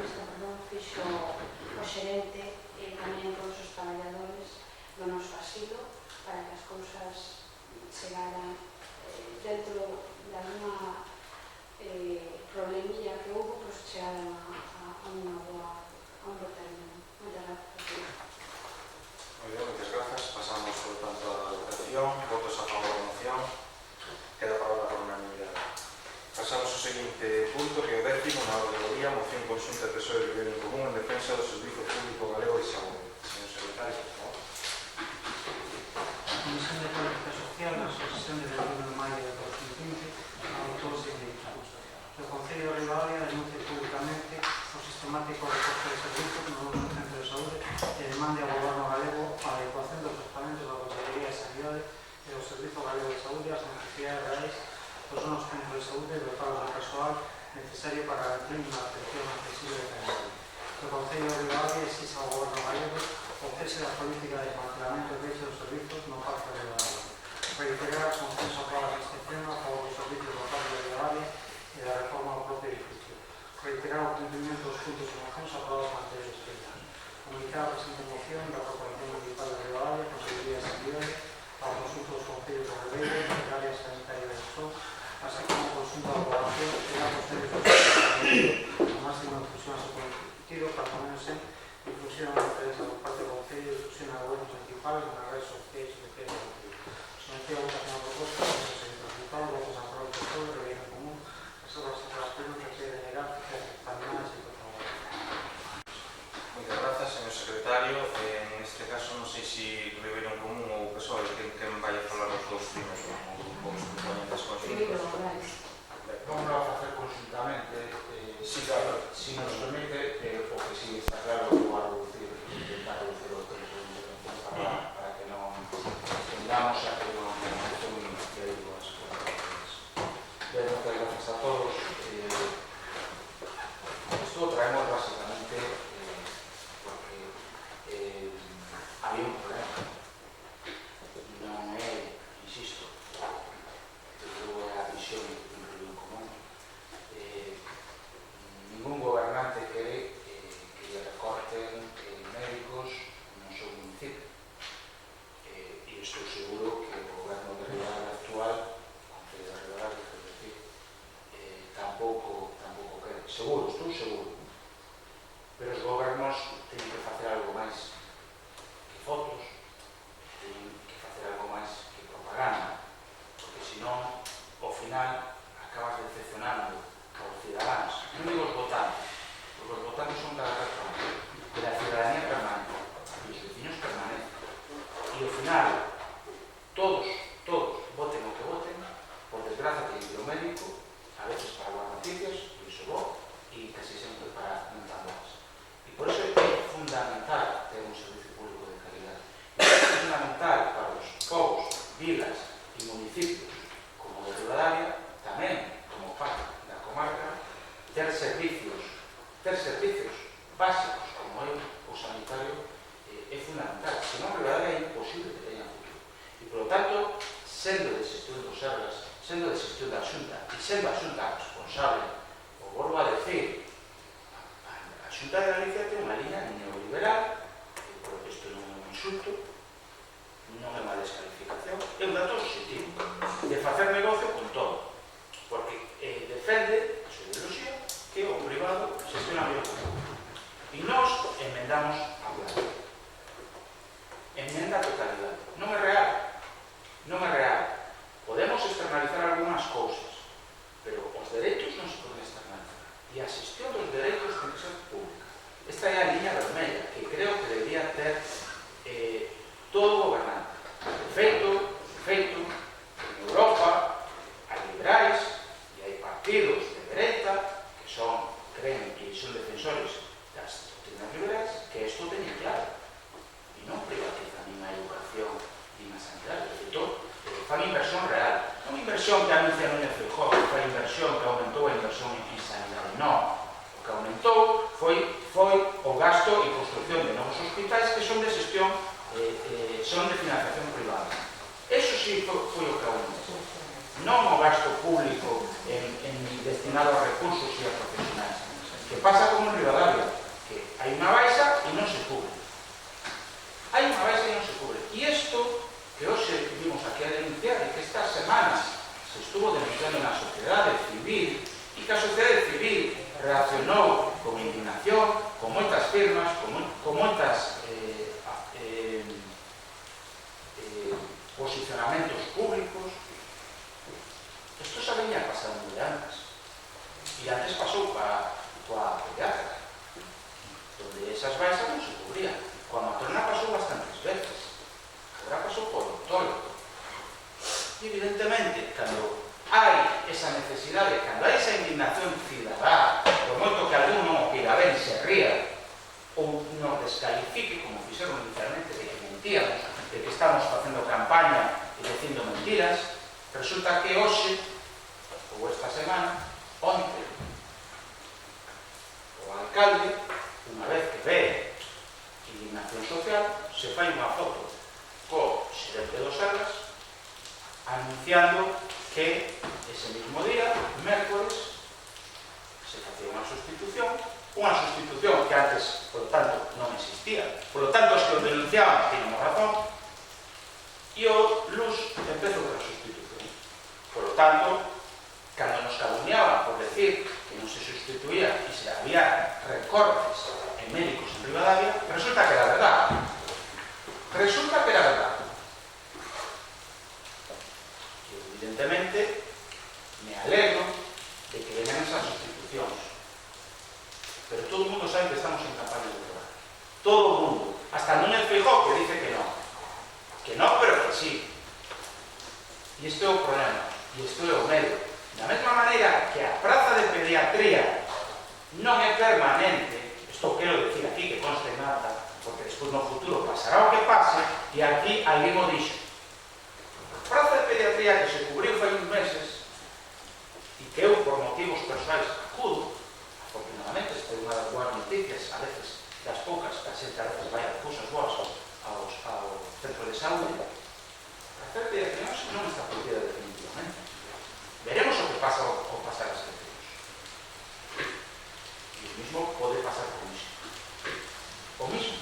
vista, fixo o xerente e tamén todos os traballadores do noso asilo para que as cousas chegaran dentro de alguna problemilla que houve, pues chegaran a un bo término. Moitas gracias. Muy bien, muchas gracias. Pasamos, por tanto, a la votación. Votos a favor da moción. Queda aprobada por unanimidade. Pasamos ao seguinte punto, que é o 10º na orde do día, moción conxunta de PSOE e Goberno en Común en defensa do Servizo Público Galego de Saúde. Señor secretario, por favor. A Comisión de Política Social, na súa sesión de 21 de maio de 2015, adoptou o seguinte dictamen. O Concello de Ribadavia denuncia públicamente o sistemático recorte de servizos no noso centro de saúde e demande ao Goberno galego a adecuación dos orzamentos da Consellería de Sanidade e do Servizo Galego de Saúde ás necesidades reais dos nosos centros de saúde e dotados de persoal necesario para garantir unha atención accesible de calidad. O Concello de Ribadavia exixe ao Goberno galego o cese da política de cancelamento de dos servizos no Parque de Ribadavia. Reiterar o consenso aprobado da excepción a favor dos servizos do Parque de Ribadavia e da reforma do propio edificio. Reiterar o cumprimento dos puntos de mocións aprobados ante os expertos. Comunicar a presente moción da Corporación Municipal de Ribadavia, Consellería de Sanidade, ao consulto dos concellos de Ribeira e da área sanitaria de Só, así como o consulto da población e da consellos de a máxima difusión a seu cometido para ponerse difusión de interés por parte do concello e difusión a gobernos municipales nas redes sociais de que someteu a votación a proposta do Consello Municipal, votos a favor de todo, Ribeira en Común, as obras de transporte que se denegar terminadas e por favor. Muchas gracias, señor secretario. En este caso, non sei se Ribeira en Común ou PSOE quen vai a falar os dous primeiros grupos componentes conxuntos. Vamos a facer conjuntamente, si nos permite, o que sí está claro que vou a intentar reducir o tempo de intervención para que non tengamos a que non de digo as cosas. Bien, muchas gracias a todos. Esto lo traemos básicamente porque había un problema. Non é, insisto, luego a visión en común. Ningún gobernante quere que lle recorten médicos no seu municipio. E estou seguro que o goberno de Ribadavia actual, o Concello de Ribadavia, quero decir, tampouco quere. Seguro, estou seguro. Pero os gobernos teñen que facer algo máis que fotos, teñen que facer algo máis que propaganda, porque senón, ao final, acabas decepcionando aos cidadáns. Non digo os votantes, porque os votantes son cada vez máis, pero a ciudadanía permanece, e os vecinos permanecen. E ao final, todos, voten o que voten, por desgracia que o médico, a veces para as noticias, e iso vou, e casi sempre para montarlas. E por iso é fundamental ter un servicio público de calidad. E é fundamental para os povos, vilas e municipios como de Ribadavia, tamén como parte da comarca, ter servicios básicos como é o sanitario é fundamental. Senón Ribadavia é imposible que teña futuro. E, por lo tanto, sendo de xestión dos Sergas, sendo de xestión da Xunta e sendo a Xunta responsable, o volvo a decir, a Xunta de Galicia ten unha liña neoliberal, porque isto non é un insulto, non é unha descalificación, é un dato positivo de facer negocio con todo, porque defende a súa ideoloxía que o privado xestiona mellor con todo. E nós emendamos a plan. Emenda a totalidade. Non é real. Non é real. Podemos externalizar algunhas cousas, pero os dereitos non se poden externalizar. E a xestión dos dereitos ten que ser pública. Esta é a liña vermella que creo que debería ter todo gobernante. Feito en Europa, hai liberais e hai partidos de dereita que creen que son defensores das doctrinas liberais, que isto teñen claro. E non privatizan nin a educación nin a sanidade. De todo, fan inversión real. Non inversión que anuncia Núñez Feijóo, que fai inversión que aumentou a inversión en sanidade. Non. O que aumentou foi o gasto e construcción de novos hospitais que son de xestión, son de financiación privada. Eso sí foi o que aumentou. Non o gasto público destinado a recursos e a profesionais. Que pasa como en Rivadavia, que hai unha baixa e non se cubre. Hai unha baixa e non se cubre. E isto que hoxe vimos aquí a denunciar e que estas semanas se estuvo denunciando na sociedade civil e que a sociedade civil reaccionou con indignación, con moitas firmas, con moitas posicionamentos públicos. Isto xa venía pasando de antes. E antes pasou coa pediatra, donde esas baixas non se cubrían. Coa matrona pasou bastantes veces. Agora pasou por odontólogo. E evidentemente, cando hai esa necesidade, cando hai esa indignación cidadá, por moito que algún non o queira ben, se ría, ou nos descalifique, como fixeron inicialmente, de que mentíamos, de que estamos facendo campaña e dicindo mentiras, resulta que hoxe, ou esta semana, onte, o alcalde, unha vez que ve indignación social, se fai unha foto co xerente do Sergas anunciando que ese mismo día, mércoles, se facía unha sustitución que antes, por lo tanto, non existía. Por lo tanto, os que o denunciaban tiñamos razón, e o Luz empezou outra sustitución. Por lo tanto, cando nos calumniaban por decir que non se sustituía e se había recortes en médicos en Rivadavia, resulta que era verdade. Resulta que era verdade. E, evidentemente, me alegro de que vengan esas sustitucións. Pero todo o mundo sabe que estamos en campaña electoral. Todo o mundo. Hasta Núñez Feijóo que dice que no. Que no, pero que sí. E isto é o problema. E isto é o medo. Da mesma maneira que a praza de pediatría non é permanente, isto quero decir aquí que conste nada, porque despois no futuro pasará o que pase, e aquí alguén o dixo. A praza de pediatría que se cubriu fai uns meses, e que eu por motivos persoais acudo, afortunadamente, esta é unha das boas noticias, a veces das poucas, que a xente a veces vai a cousas boas ao centro de saúde, a praza de pediatría non está prohibida definitivamente. Veremos o que pasa ao pasar as eleccións. E o mismo pode pasar con isto. O mismo.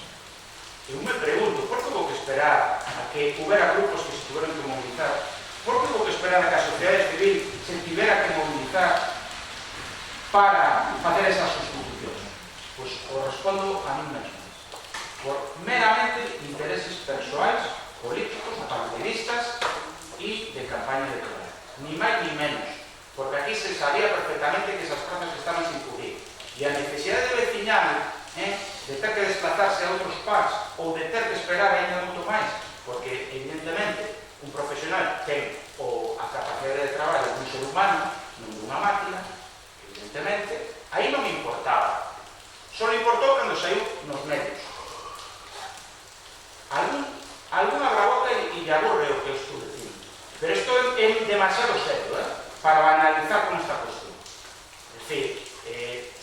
Eu me pregunto, por que vou que esperar a que houbera grupos que se tiveron que movilizar? Por que vou que esperar a que a sociedade civil se tivera que movilizar para facer esas sustitucións? Pois o respondo a mí mesmo. Por meramente intereses persoais, políticos, partidistas e de campaña electoral. Ni máis ni menos, porque aquí se sabía perfectamente que esas prazas estaban sin cubrir. E a necesidade de veciñal, de ter que desplazarse a outros PACs ou de ter que esperar ainda moito máis, porque evidentemente un profesional ten a capacidade de traballo dun ser humano, non dunha máquina, evidentemente, aí non me importaba. Só me importou cando saiu nos medios. Algún abraboca e lle aburre o que eu estou dicindo. Pero isto é demasiado serio, para banalizar con esta cuestión. É dicir,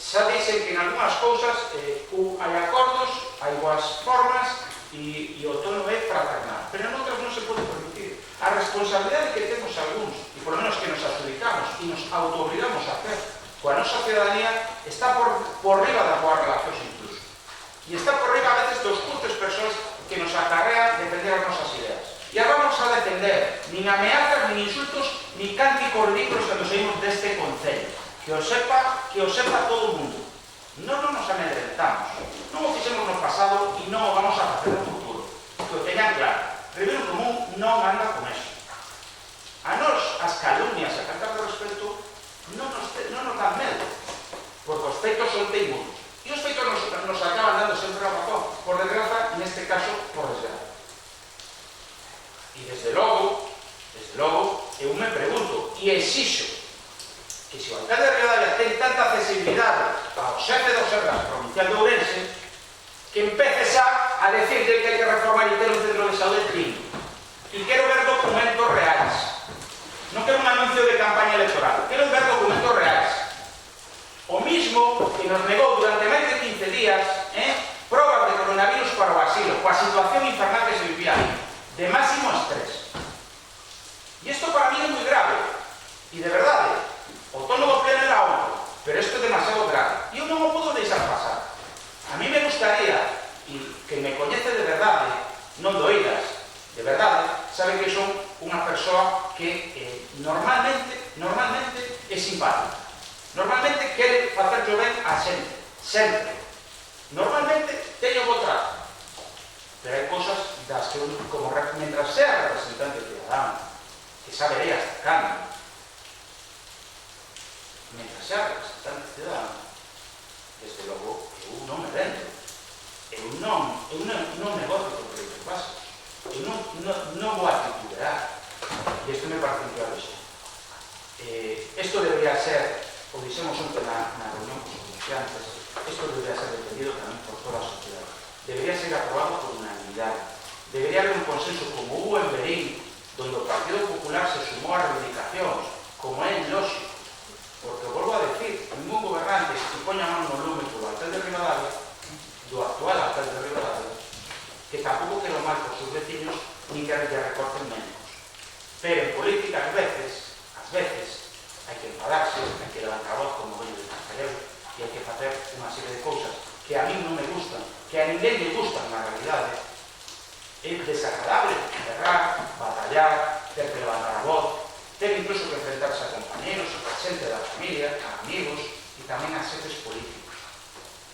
xa dixen que en algunhas cousas hai acordos, hai boas formas e o tono é fraternal, pero en outras non se pode permitir. A responsabilidade que temos algúns, e por lo menos que nos adjudicamos e nos autoobligamos a hacer coa nosa ciudadanía, está por riba das boas relacións incluso. E está por riba a veces dos custos persoas que nos acarrean defender as nosas ideas. E a vamos a defender nin ameazas, nin insultos, nin cánticos ridículos cando saímos deste concello. Que o sepa todo o mundo. Non nos amedrentamos. Non o fixemos no pasado e non o vamos a facer no futuro. Que o teñan claro. Ribeiro Común non anda con eso. A nos, as calumnias e a falta de respeto non nos dan medo. Porque os feitos son teimudos. E os feitos nos acaban dando sempre a razón. Por desgraza, neste caso, por desgraza. E desde logo, eu me pregunto e exixo que se o alcalde de Rivadavia ten tanta accesibilidade ao xefe do Sergas provincial de Ourense, que empece xa a decir que hai que reformar e ter un centro de saúde digno. E quero ver documentos reais. non doídas, de verdade, sabe que son unha persoa que normalmente é simpática. Normalmente quere facerlo ben a xente, sempre. Normalmente teño bo trato. Pero hai cosas das que, como mentras sea representante ciudadano, que saberei hasta cando, mentras sea representante ciudadano, desde logo, eu non me vendo. Eu non negocio con créditos básicos. Eu non vou a titular. E isto me parece claro isto. Isto debería ser, o dixemos onte na reunión con os comerciantes, isto debería ser defendido tamén por toda a sociedade. Debería ser aprobado por unanimidade. Debería haber un consenso como hubo en Berín, donde o Partido Popular se sumou a reivindicacións, como é lógico. Porque, volvo a decir, ningún gobernante que poña a mano no lume polo alcalde de Ribadavia, do actual alcalde de Ribadavia, que tampouco quero mal por seus veciños, nin que lle recorten menos. Pero en política, ás veces, hai que enfadarse, hai que levantar a voz como vello de Casteleu, e hai que facer unha serie de cousas que a mí non me gustan, que a ninguén lle gustan na realidade. É desagradable berrar, batallar, ter que levantar a voz, ter incluso que enfrentarse a compañeros, a xente da familia, a amigos e tamén a xefes políticos.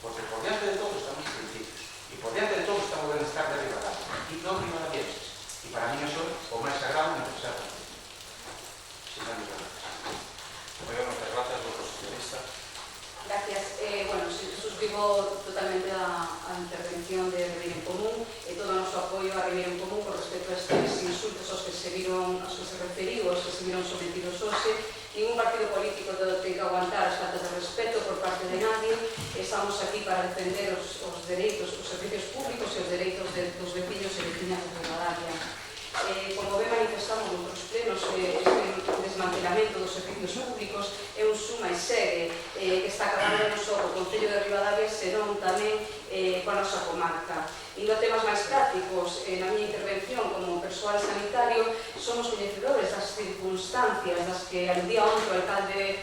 Porque por diante de todo están os principios e por diante de todo está o benestar de Ribadavia e todos ribadavienses. E para mí eso é o máis sagrado en necesidade de sin dar gracias. Moitas grazas, grupo socialista. Gracias. Bueno, suscribo totalmente a intervención de Ribeira en Común e todo o noso apoio a Ribeira en Común con respecto a estes insultos aos que se referiu, aos que se viron sometidos hoxe. Ningún partido político ten que aguantar as faltas de respeto por parte de nadie. Estamos aquí para defender os dereitos, os servicios públicos e os dereitos dos veciños e veciñas de Ribadavia. Como ben manifestamos noutros plenos, este desmantelamento dos servicios públicos é un suma e segue que está acabando non só o Concello de Ribadavia, senón tamén coa nosa comarca. Indo a temas máis prácticos, na miña intervención como persoal sanitario, somos coñecedores das circunstancias das que aludía onte o alcalde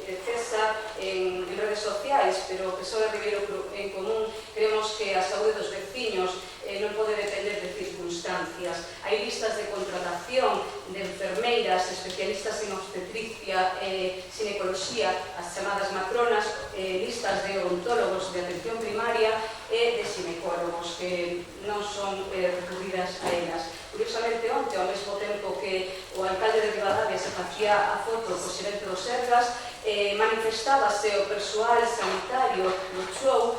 César en redes sociais, pero o PSOE de Ribeira en Común creemos que a saúde dos veciños non pode depender de circunstancias. Hai listas de contratación de enfermeiras, especialistas en obstetricia, ginecoloxía, as chamadas matronas, listas de odontólogos de atención primaria e de ginecólogos que non son recurridas a elas. Curiosamente, onte, ao mesmo tempo que o alcalde de Ribadavia se facía a foto co xerente do Sergas, manifestábase o persoal sanitario no show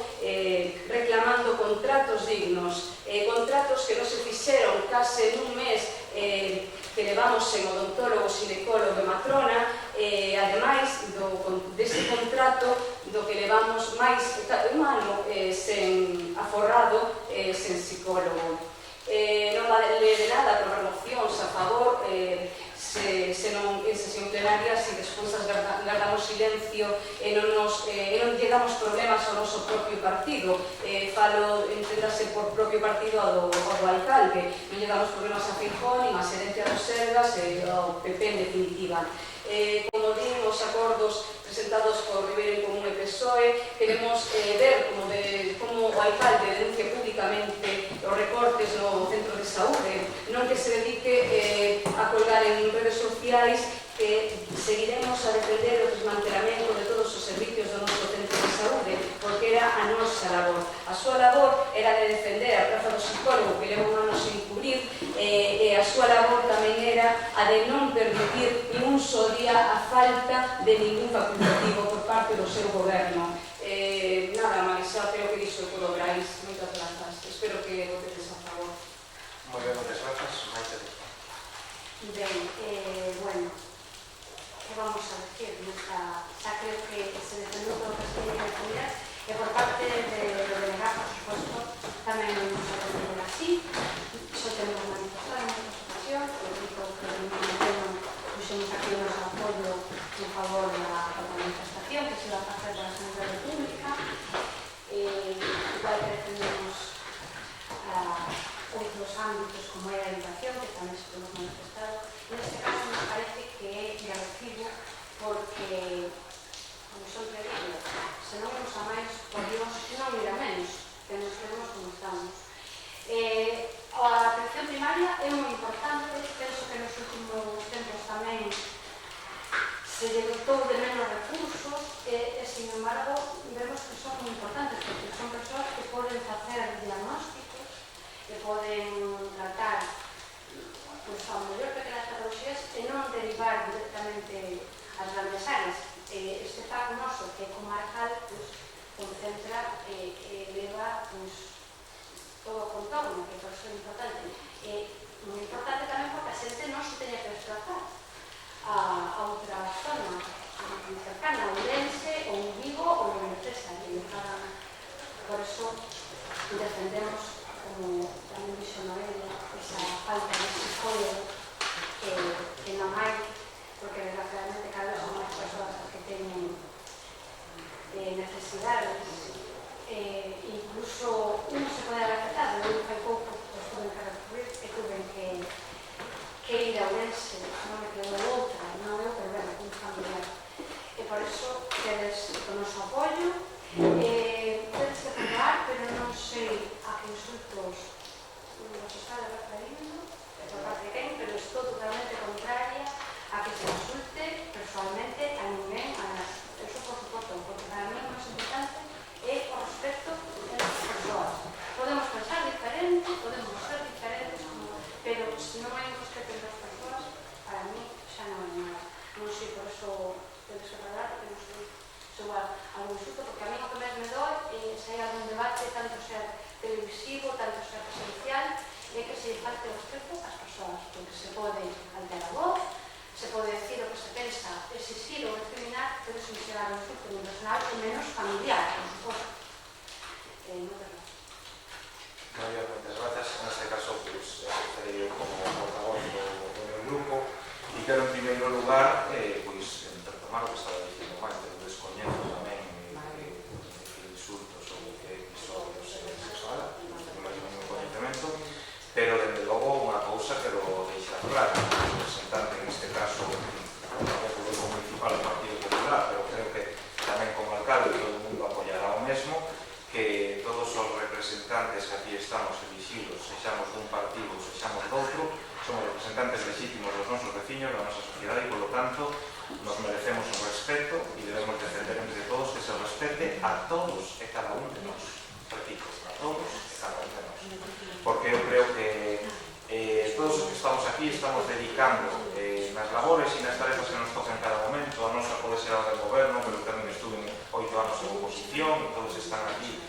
reclamando contratos dignos, contratos que non se fixeron case nun mes que levamos en odontólogo, xinecólogo e matrona, ademais deste contrato do que levamos máis un ano sen aforrado, sen psicólogo. Non vale de nada aprobar mocións a favor se non en sesión plenaria, se despois guardamos silencio e non lle damos problemas ao noso propio partido. Falo, entendase por propio partido ao do alcalde. Non lle damos problemas a Feijóo, nin a xerencia dos Sergas e ao PP en definitiva. Como din os acordos presentados por Ribeira en Común e PSOE, queremos ver como o alcalde denuncia públicamente os recortes no centro de saúde, non que se dedique a colgar en redes sociais que seguiremos a defender o desmantelamento de todos os servicios do noso centro de saúde, porque era a nosa labor. A súa labor era de defender a praza do psicólogo que leva un ano sin cubrir, e a súa labor tamén era a de non permitir nin un só día a falta de ningún facultativo por parte do seu goberno. Nada máis, xa creo que dixo todo Brais. Moitas grazas. Espero que votedes a favor. Moi ben, moitas grazas. Maite. Ben, bueno, que vamos a decir? Xa creo que se defendeu todo o que se quería defender e por parte do delegado, por suposto, tamén nos defender así. Xo temos manifestado en outras ocasións, o digo que puxemos aquí o noso apoio en favor da manifestación que se va a facer da Sanidade Pública. Igual que defendemos outros ámbitos como é a educación, que tamén se temos manifestado. Neste caso nos parece que é de recibo porque, como sempre digo, se non vamos a máis, por Dios, non ir a menos, que nos quedemos como estamos. se lle dotou de menos recursos e, sin embargo, vemos que son moi importantes porque son persoas que poden facer diagnósticos, que poden tratar ao mellor pequenas patoloxías e non derivar directamente as grandes áreas. Este pago noso que é comarcal concentra e leva todo o contorno, que por eso é importante. É moi importante tamén porque a xente non se teña que desplazar a outra zona cercana, a Ourense, ou en Vigo, ou en César. Por eso defendemos, como tamén dixo Noelia, esa falta de psicólogo que non hai, porque desgraciadamente cada vez son máis persoas que teñen necesidades, incluso uno se pode haber afectado. Eu fai pouco estuve en Caracruz e tuve que ir a Ourense, non me quedou outra, non eu, pero bueno, un familiar. E por iso tedes o noso apoio, tedes que pagar, pero non sei a que insultos nos está referindo, por parte de quen, pero estou totalmente contraria a que se insulte personalmente a ninguén, eso por suposto, porque para mí o máis importante é o respeto entre as persoas. Podemos pensar diferente, podemos ser diferentes, pero se non hai un respeto entre as persoas, para mí xa non hai nada. Non sei, por eso tedes que pagar, porque non sei se igual algún insulto, porque a mí o que máis me dói se hai algún debate, tanto sea televisivo, tanto sea presencial, é que se falte o respeto ás persoas, porque se pode alterar a voz, se pode decir o que se pensa, exigir ou discriminar, pero sin chegar ao insulto ni personal e menos familiar, por suposto. Moitas gracias. María, moitas grazas. Neste caso, estarei eu como portavoz do meu grupo e quero, en primeiro lugar, retomar o que estaba dicindo máis, pero descoñezo tamén insultos ou episodios sexuales, non teño ningún coñecemento, pero, dende logo, unha cousa que lo deixa claro, o representante, neste caso, do Grupo Municipal do Partido Popular, pero creo que tamén como alcalde todo o mundo apoiará o mesmo, que todos os representantes que aquí estamos elixidos, sexamos dun partido ou sexamos doutro, somos representantes legítimos dos nosos veciños, da nosa sociedade e, polo tanto, nos merecemos un respeto e debemos defender entre todos que se respete a todos e cada un de nós. Repito, a todos e cada un de nós. Porque eu creo que todos os que estamos aquí estamos dedicando nas labores e nas tarefas que nos tocan en cada momento. A nosa pode ser a del goberno, pero tamén estuve 8 anos en oposición e todos están aquí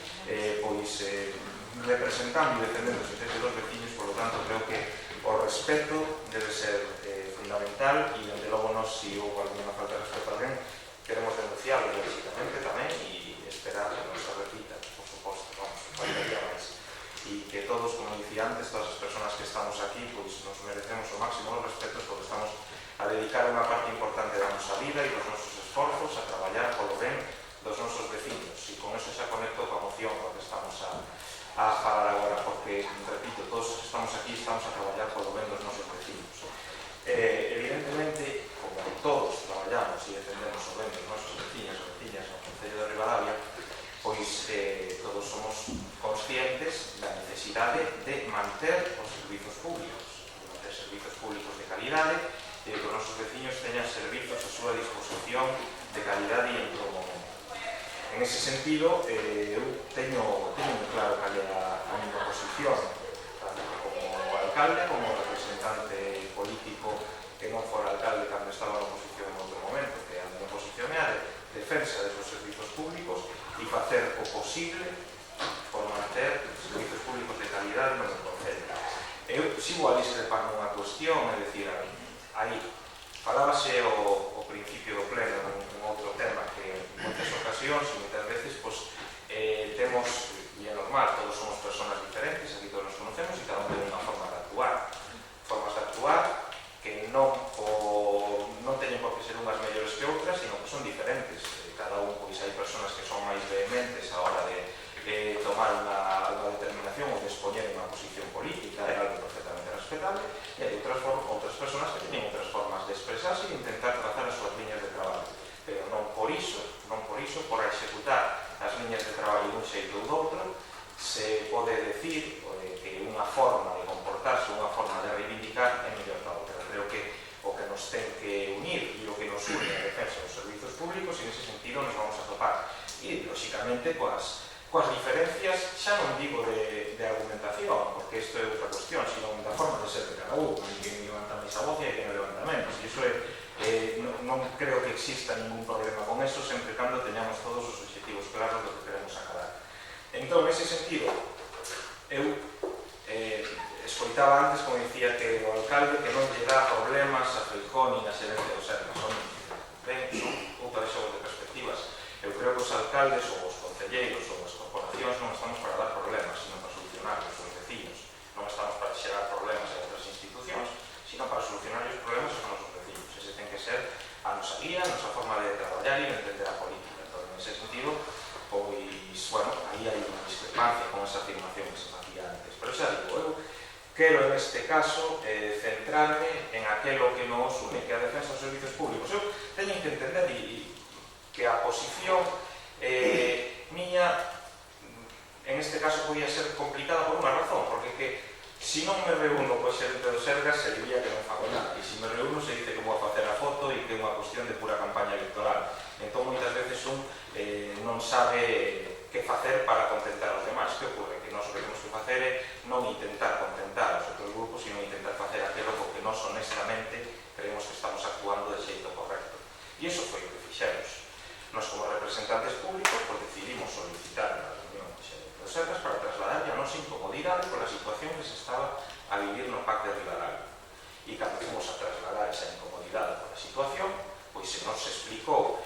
representando e defendendo os intereses dos veciños. Por lo tanto, creo que o respeto debe ser fundamental e, desde logo, nos, se houve alguna falta de respeto a alguén, queremos denunciarlo lógicamente tamén e esperar que non se repita, por suposto, faltaría máis. E que todos, como dicía antes, todas as persoas que estamos aquí, pois nos merecemos o máximo dos respetos porque estamos a dedicar unha parte importante da nosa vida e dos nosos esforzos a traballar polo ben dos nosos veciños. E con eso xa conecto coa moción con que estamos a falar agora, porque, repito, todos os que estamos aquí estamos a traballar polo ben dos nosos veciños. Evidentemente, como todos traballamos e defendemos o ben dos nosos veciños e veciñas no Concello de Ribadavia, pois todos somos conscientes da necesidade de manter os servizos públicos, de manter servizos públicos de calidade e que os nosos veciños teñan servizos a súa disposición de calidade e en todo momento. En ese sentido, eu teño moi claro cal é a miña posición, tanto como alcalde como representante político que non fora alcalde cando estaba na oposición en outro momento, que a miña posición é a de defensa dos servizos públicos e facer o posible por manter servizos públicos de calidad no meu concello. Eu sigo a discrepar nunha cuestión, é dicir, aí falábase o principio do pleno nun outro tema que en moitas ocasións e moitas veces temos, e é normal, todos somos personas diferentes, aquí todos nos conocemos e cada un ten unha forma de actuar, formas de actuar que non teñen por que ser unhas mellores que outras, sino que son diferentes. Cada un, pois, hai personas que son máis vehementes a hora de tomar unha determinación ou de expoñer unha posición política, é algo perfectamente respetable, e hai outras personas que teñen outras formas de expresarse e intentar trazar as súas liñas de traballo. Pero non por iso, por executar as liñas de traballo dun xeito ou doutro, se pode decir que unha forma de comportarse, unha forma de reivindicar é mellor que a outra. Creo que o que nos nos ten que unir e o que nos une a defensa dos servizos públicos, e nese sentido nos vamos a topar. E, lóxicamente, coas diferencias, xa non digo de argumentación, porque isto é outra cuestión, sino da forma de ser de cada un, quen levanta máis a voz e quen levanta menos, e iso non creo que exista ningún problema con eso, sempre cando teñamos todos os objetivos claros do que queremos acabar. Entón, nese sentido, eu escoitaba antes, como dicía, que o alcalde que non lle dá problemas a Feijóo nin a xerencia do Sergas, son outras xogos de perspectivas. Eu creo que os alcaldes ou os concelleiros ou as corporacións non estamos para dar problemas, sino para solucionarlos aos veciños. Non estamos para xerar problemas a outras institucións, sino para solucionar os problemas aos nosos veciños. Ese ten que ser a nosa guía, a nosa forma de traballar e de entender a política. Entón, en ese sentido, pois, bueno, aí hai unha discrepancia con esa afirmación que se facía antes. Pero xa digo, eu quero en este caso centrarme en aquelo que nos une, que é a defensa dos servizos públicos. Eu teño que entender que a posición miña en este caso podía ser complicada por unha razón, porque que se non me reúno co xerente do Sergas se diría que non fago nada, e se me reúno se dice que vou a facer a foto e que é unha cuestión de pura campaña electoral. Entón moitas veces un non sabe que facer para contentar os demais. Que ocorre? Que nós o que temos que facer é non intentar contentar os outros grupos, sino intentar facer aquilo co que nós honestamente creemos que estamos actuando de xeito correcto. E iso foi o que fixemos. Nós, como representantes públicos, pues, decidimos solicitar a reunión do Sergas para trasladar a nosa incomodidade pola situación que se estaba a vivir no PAC de Ribadavia. E cando fomos a trasladar esa incomodidade pola situación, pois se nos explicou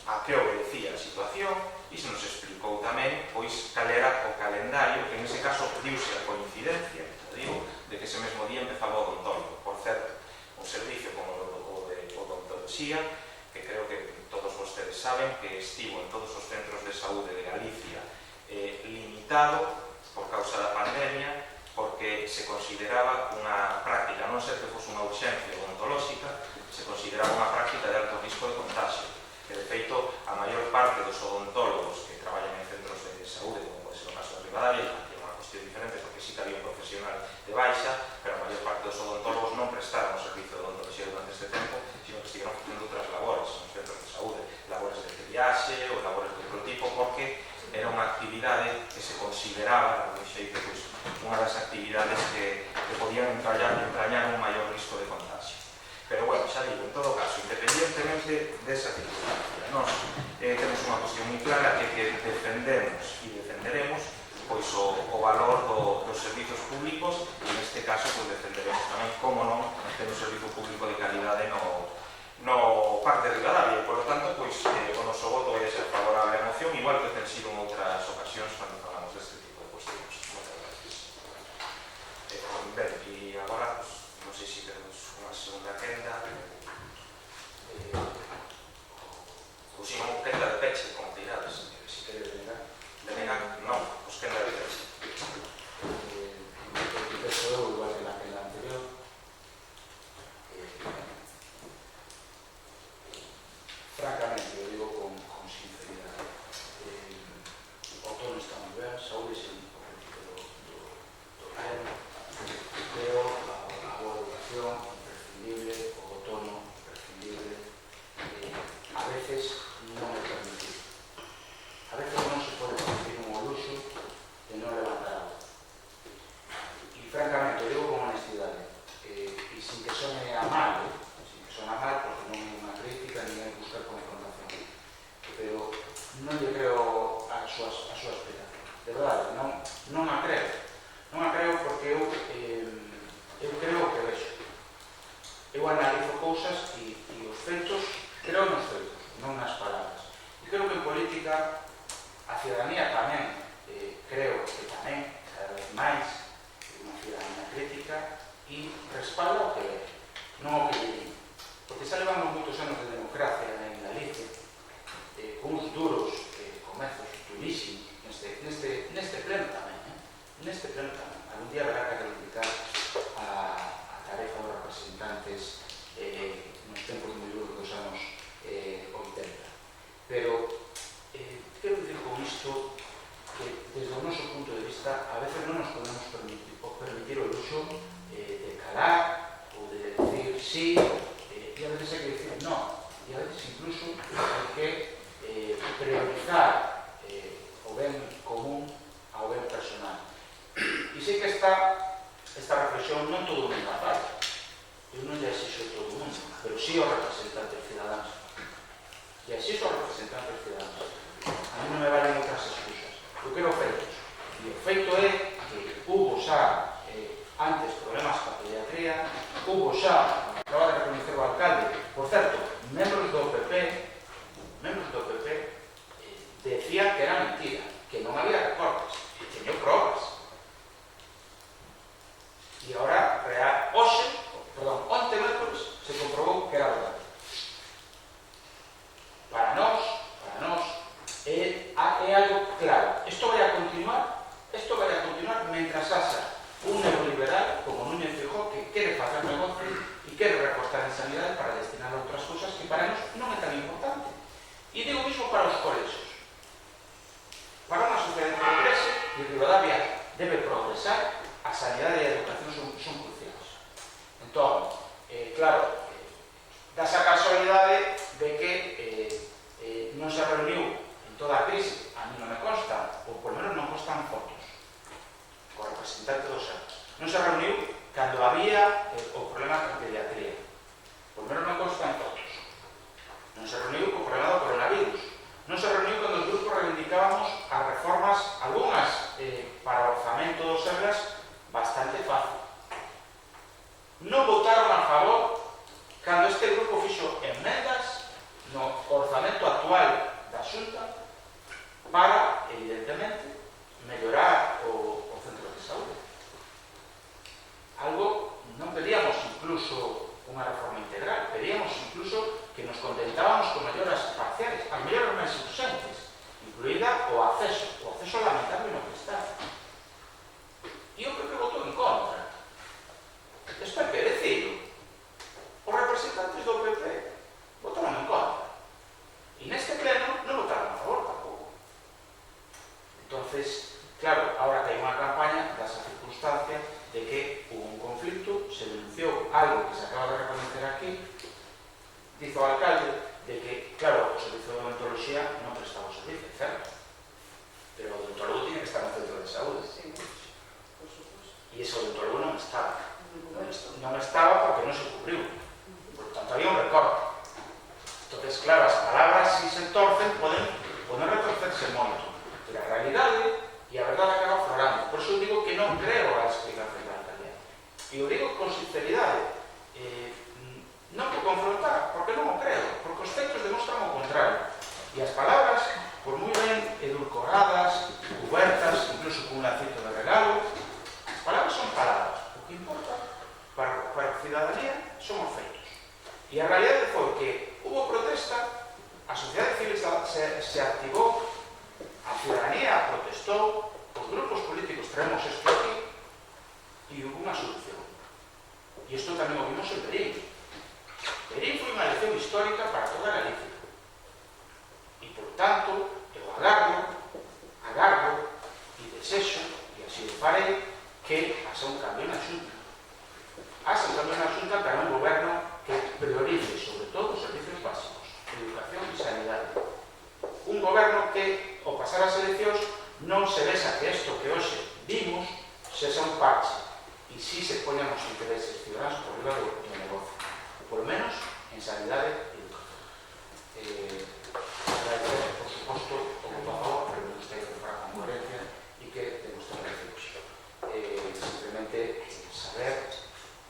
a que obedecía a situación e se nos explicou tamén pois cal era o calendario, que en ese caso diuse a coincidencia, digo, de que ese mesmo día empezaba o odontólogo. Por certo, un servicio como o de odontoloxía, que creo que todos vostedes saben que estivo en todos os centros de saúde de Galicia limitado por causa da pandemia, porque se consideraba unha práctica, non ser que fose unha urxencia odontolóxica, se consideraba unha práctica de alto risco de contagio. Que, de feito, a maior parte dos odontólogos que traballan en centros de saúde, como pode ser o caso de Ribadavia, que é unha cuestión diferente porque sí que había un profesional de baixa, pero a maior parte dos odontólogos non prestaron o servicio de odontoloxía durante este tempo, sino que estiveron facendo outras labores nos centros de saúde, labores de triaxe ou labores de outro tipo, porque era unha actividade que se consideraba, de xeito, pois, unha das actividades que podían entrañar un maior risco de contagio. Pero, bueno, xa digo, en todo caso, independientemente desa circunstancia, nós temos unha cuestión moi clara que defendemos e defenderemos pois o valor dos servizos públicos e neste caso pois defenderemos tamén, como non, ter un servizo público de calidade no PAC de Ribadavia e, por lo tanto, pois o noso voto vai ser favorable á moción, igual que ten sido en outras ocasións cando falamos deste tipo de cuestións. Moitas gracias. Ben, e agora, non sei se temos unha segunda quenda ou se non quenda de peche, como tirades, se quere denegar, non, os quenda de peche. Empezó igual que la quenda anterior. Francamente, lo digo con sinceridad, o todo está moi ben, saúde é un objetivo do pleno, pero a boa educación imprescindible, o outono imprescindible, a veces non é permitido. A veces non se pode permitir un luxo de non levantar algo. E francamente, lo digo con honestidade, e sin que sone a mal, porque non é unha crítica ni é buscar confrontación, pero non lle creo a súa explicación, de verdade, non a creo porque eu creo o que vexo, eu analizo cousas e os feitos, creo nos feitos, non nas palabras, e creo que en política a ciudadanía tamén, creo que tamén, cada vez máis, unha ciudadanía crítica e respalda o que ve, non o que lle. Porque xa levamos moitos anos de democracia en Galicia, con uns duros comezos durísimos, neste pleno tamén, neste pleno tamén. Algún día habrá que criticar a tarefa dos representantes nos tempos moi duros dos anos 80. Pero quero dicir con isto que desde o noso punto de vista a veces non nos podemos permitir o luxo de calar ou de decir sí a veces hai que dicir no, e a veces incluso hai que priorizar o ben común ao ben personal. E sei que esta reflexión non todo o mundo a faz. Eu non lle exixo todo o mundo, pero sí os representantes cidadáns. E así os representantes cidadáns. A mí non me valen outras excusas. Eu quero feitos. E o feito é que hubo xa antes problemas coa pediatría, hubo xa, acaba de reconocer o alcalde, por certo, membros do PP decía que era mentira, que non había recortes, e teño probas. E agora, onte mércoles, se comprobou que era verdade. Para nós é algo claro. Isto vai a continuar mentras haxa un neoliberal como Núñez Feijóo que quere facer negocio e quere recortar en sanidade para destinar a outras cousas que para nós non é tan importante. E digo mismo para os colexios. Para unha sociedade que progrese, e Ribadavia debe progresar, a sanidade e a educación son cruciais. Entón, claro, dase a casualidade de que non se reuniu en toda a crise, a mí non me consta, ou por menos non constan fotos, co representante dos anos. Non se reuniu cando había o problema da pediatría. Por menos non constan fotos. Non se reuniu co problema do coronavirus. Non se reuniu cando os grupos reivindicábamos as reformas, algunhas para o orzamento dos Sergas, bastante fácil. Non votaron a favor cando este grupo fixo enmendas no orzamento actual da Xunta para, evidentemente, mellorar o centro de saúde. Algo, non pedíamos incluso unha reforma integral, pedíamos incluso que nos contentábamos con melloras parciales, as melloras máis urgentes, incluída o acceso lamentable no que está. E o PP votou en contra. Isto hai que decirlo. Os representantes do PP votaron en contra. E neste pleno non votaron a favor tampouco. Entonces, claro, ahora que hai unha campaña dasa circunstancia de que hubo un conflicto, se denunciou algo que se acaba de reconocer aquí, dice o alcalde de que, claro, o servicio de odontología non prestaba o servicio, certo? Pero o odontólogo tiene que estar no centro de saúde. E ese odontólogo non estaba. Non estaba porque non se cubriu. Por tanto, había un recorte. Entonces, claro, as palabras, si se torcen, poden retorcerse moito. Pero a realidade e a verdade acaba aflorando. Por iso digo que non creo a explicación da alcaldía. E o digo con sinceridade. Non por confrontar, porque non o creo, porque os feitos demostran o contrario. E as palabras, por moi ben edulcoradas, cubertas, incluso con un lacito de regalo, as palabras son palabras. O que importa para a cidadanía son os feitos. E a realidade foi que hubo protesta, a sociedade civil se activou, a cidadanía protestou, os grupos políticos traemos isto aquí e hubo unha solución. E isto tamén o vimos en Verín. Verín foi unha lección histórica para toda Galicia. E, por tanto, eu agardo e desexo, e así o farei, que haxa un cambio na Xunta. Haxa un cambio na Xunta para un goberno que priorice, sobre todo, os servicios básicos, educación e sanidade. Un goberno que, ao pasar as eleccións, non se vexa que isto que hoxe vimos sexa un parche e si se poñan os intereses ciudadanos por riba do negocio, por menos en sanidade e educación. Agradecer, por suposto, o voto a favor, pero me gustaría que fuera con coherencia e que demostrara recibos. Simplemente saber,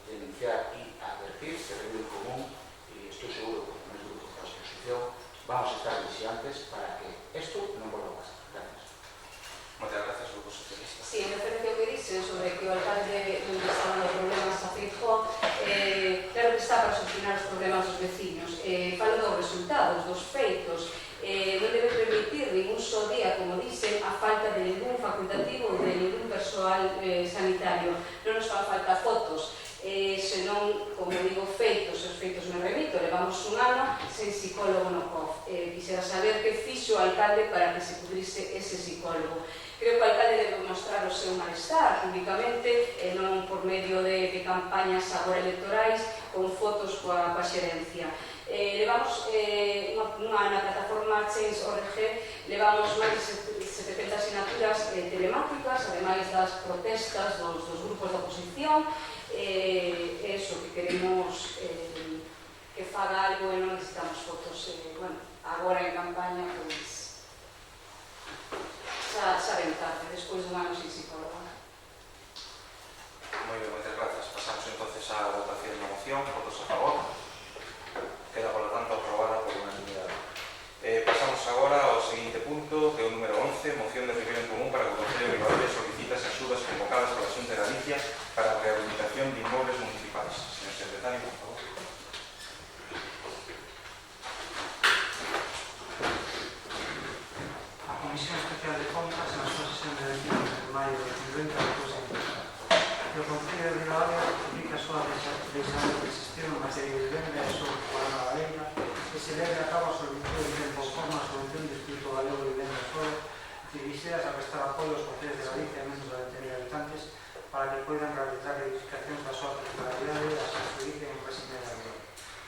denunciar e advertir que el bien común, y estoy seguro que con el grupo de la exposición vamos a estar vigilantes para que esto non volva a pasar. Gracias. Moitas gracias, grupo socialista. Sí, en referencia ao que dixen sobre que o alcalde non está dando problemas a Feijóo, claro que está para solucionar os problemas dos veciños. Falo dos resultados, dos feitos. Non debe permitir ningún só día, como dicen, a falta de ningún facultativo ou de ningún persoal sanitario. Non nos fan falta fotos, senón, como digo, feitos. Os feitos me remito, levamos un ano sen psicólogo no COF. Quixera saber que fixo o alcalde para que se cubrise ese psicólogo. Creo que o alcalde debe mostrar o seu malestar públicamente, non por medio de campañas agora electorais, con fotos coa xerencia. Levamos na plataforma Change.org levamos máis de 70 asignaturas telemáticas, ademais das protestas dos grupos de oposición. Eso que queremos que faga algo e non necesitamos fotos. Agora en campaña, pois xa ven tarde, despois dun ano sin psicóloga. Moi ben, moitas grazas. Pasamos entonces á votación da moción. Votos a favor. Queda, por lo tanto, aprobada por unanimidade. Pasamos agora ao seguinte punto, que é o número 11, moción de reunión en común para que o Concello de Ribadavia solicita as axudas convocadas pola Xunta de Galicia para a rehabilitación de inmobles municipais. Señor secretario, por favor. A Comisión Especial de Compras, na súa sesión de 21 de maio de 2020, propose que o Concello de Ribadavia aplique a súa deixamento de gestión en materia de vivenda e sobre o programa da lei que se leve a cabo a solicitud de tempo conforme a solución do Instituto Galego de Vivenda e Solo dirixidas a prestar apoio aos concellos de Galicia e menos de 20.000 habitantes para que poidan realizar edificacións da súa titularidade e as que se dediquen en régimen de lei.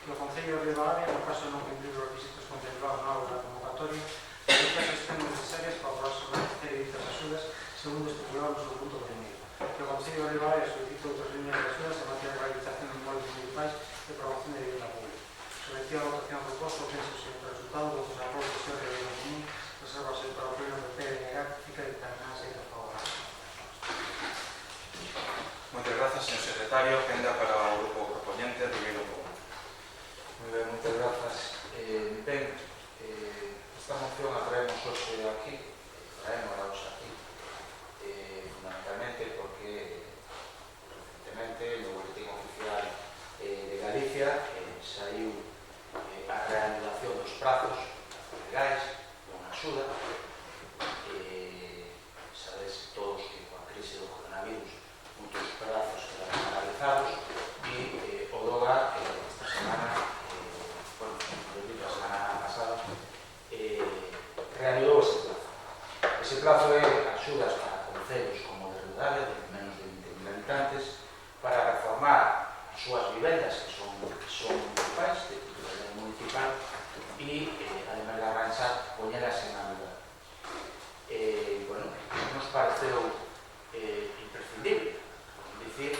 Que o Concello de Ribadavia, no caso de non cumprir os requisitos contemplados na obra da convocatoria, realiza as gestiones necesarias para poder solicitar dichas axudas segundo estipulado no seu punto primeiro. Que o Concello de Ribadavia solicita outras líneas de axudas en materia de realización de inmuebles municipais e promoción de vivienda pública. Sometida a votación proposta, penso que o resultado votos a favor que se orde de común, reservas para o pleno do PNG, fica determinada a favorável. Moitas grazas, señor secretario. Agenda para o grupo proponente, Ribeiro Común. Moi ben, moitas grazas. Esta moción a traemos hoxe aquí, fundamentalmente porque recentemente no Boletín Oficial de Galicia saiu a reanudación dos prazos legais con axuda. Sabedes todos que coa crise do coronavirus moitos prazos quedaron paralizados e o DOGA esta semana, a semana pasada, reanudou ese plazo. Ese plazo é axudas para concellos como de Ribadavia, de menos de 20.000 habitantes, para reformar as súas vivendas que son municipais, de titularidade municipal, e, ademais de arranxar, poñelas en alugar. Nos pareceu imprescindible dicir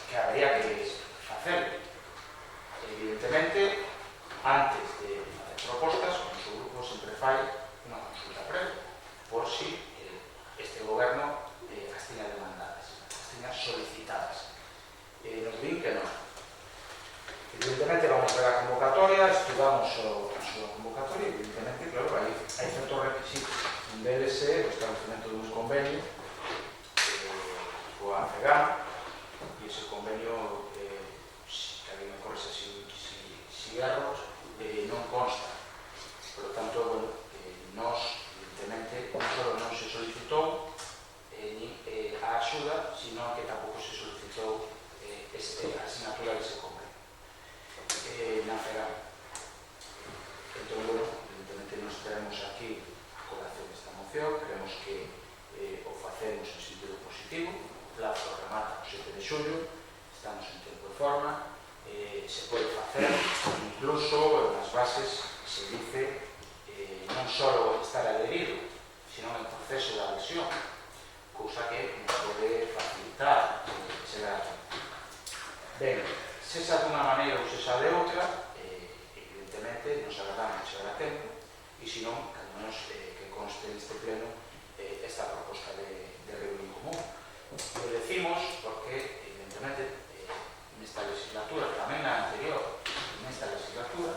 que habría que facer. Evidentemente, antes de facer propostas, o noso grupo sempre fai unha consulta previa, por si este goberno as tiña demandadas, as tiña solicitadas. Nos din que non. Evidentemente vamos ver a convocatoria, estudamos a súa convocatoria, evidentemente, claro, hai certos requisitos. Un deles é o establecimento dun convenio coa FEGAM, e ese convenio, que alguén me correxa si erros, non consta. Por lo tanto, nos, evidentemente, non só non se solicitou a axuda, sino que tampouco se solicitou a asignatura dese convenio na FEGAM. Entón, evidentemente, nos teremos aquí a colación desta moción, creemos que o facemos en sentido positivo, o plazo remata o 7 de xullo, estamos en tempo e forma, se pode facer, incluso nas bases se dice non só estar adherido, sino en proceso de adhesión, cousa que nos pode facilitar chegar. Ben, se xa de unha maneira ou se xa de outra, evidentemente nos agardamos chegar a tempo, e se non, cando menos que conste neste pleno esta proposta de reunión común. Lo decimos porque, evidentemente, nesta legislatura, tamén na anterior, nesta legislatura,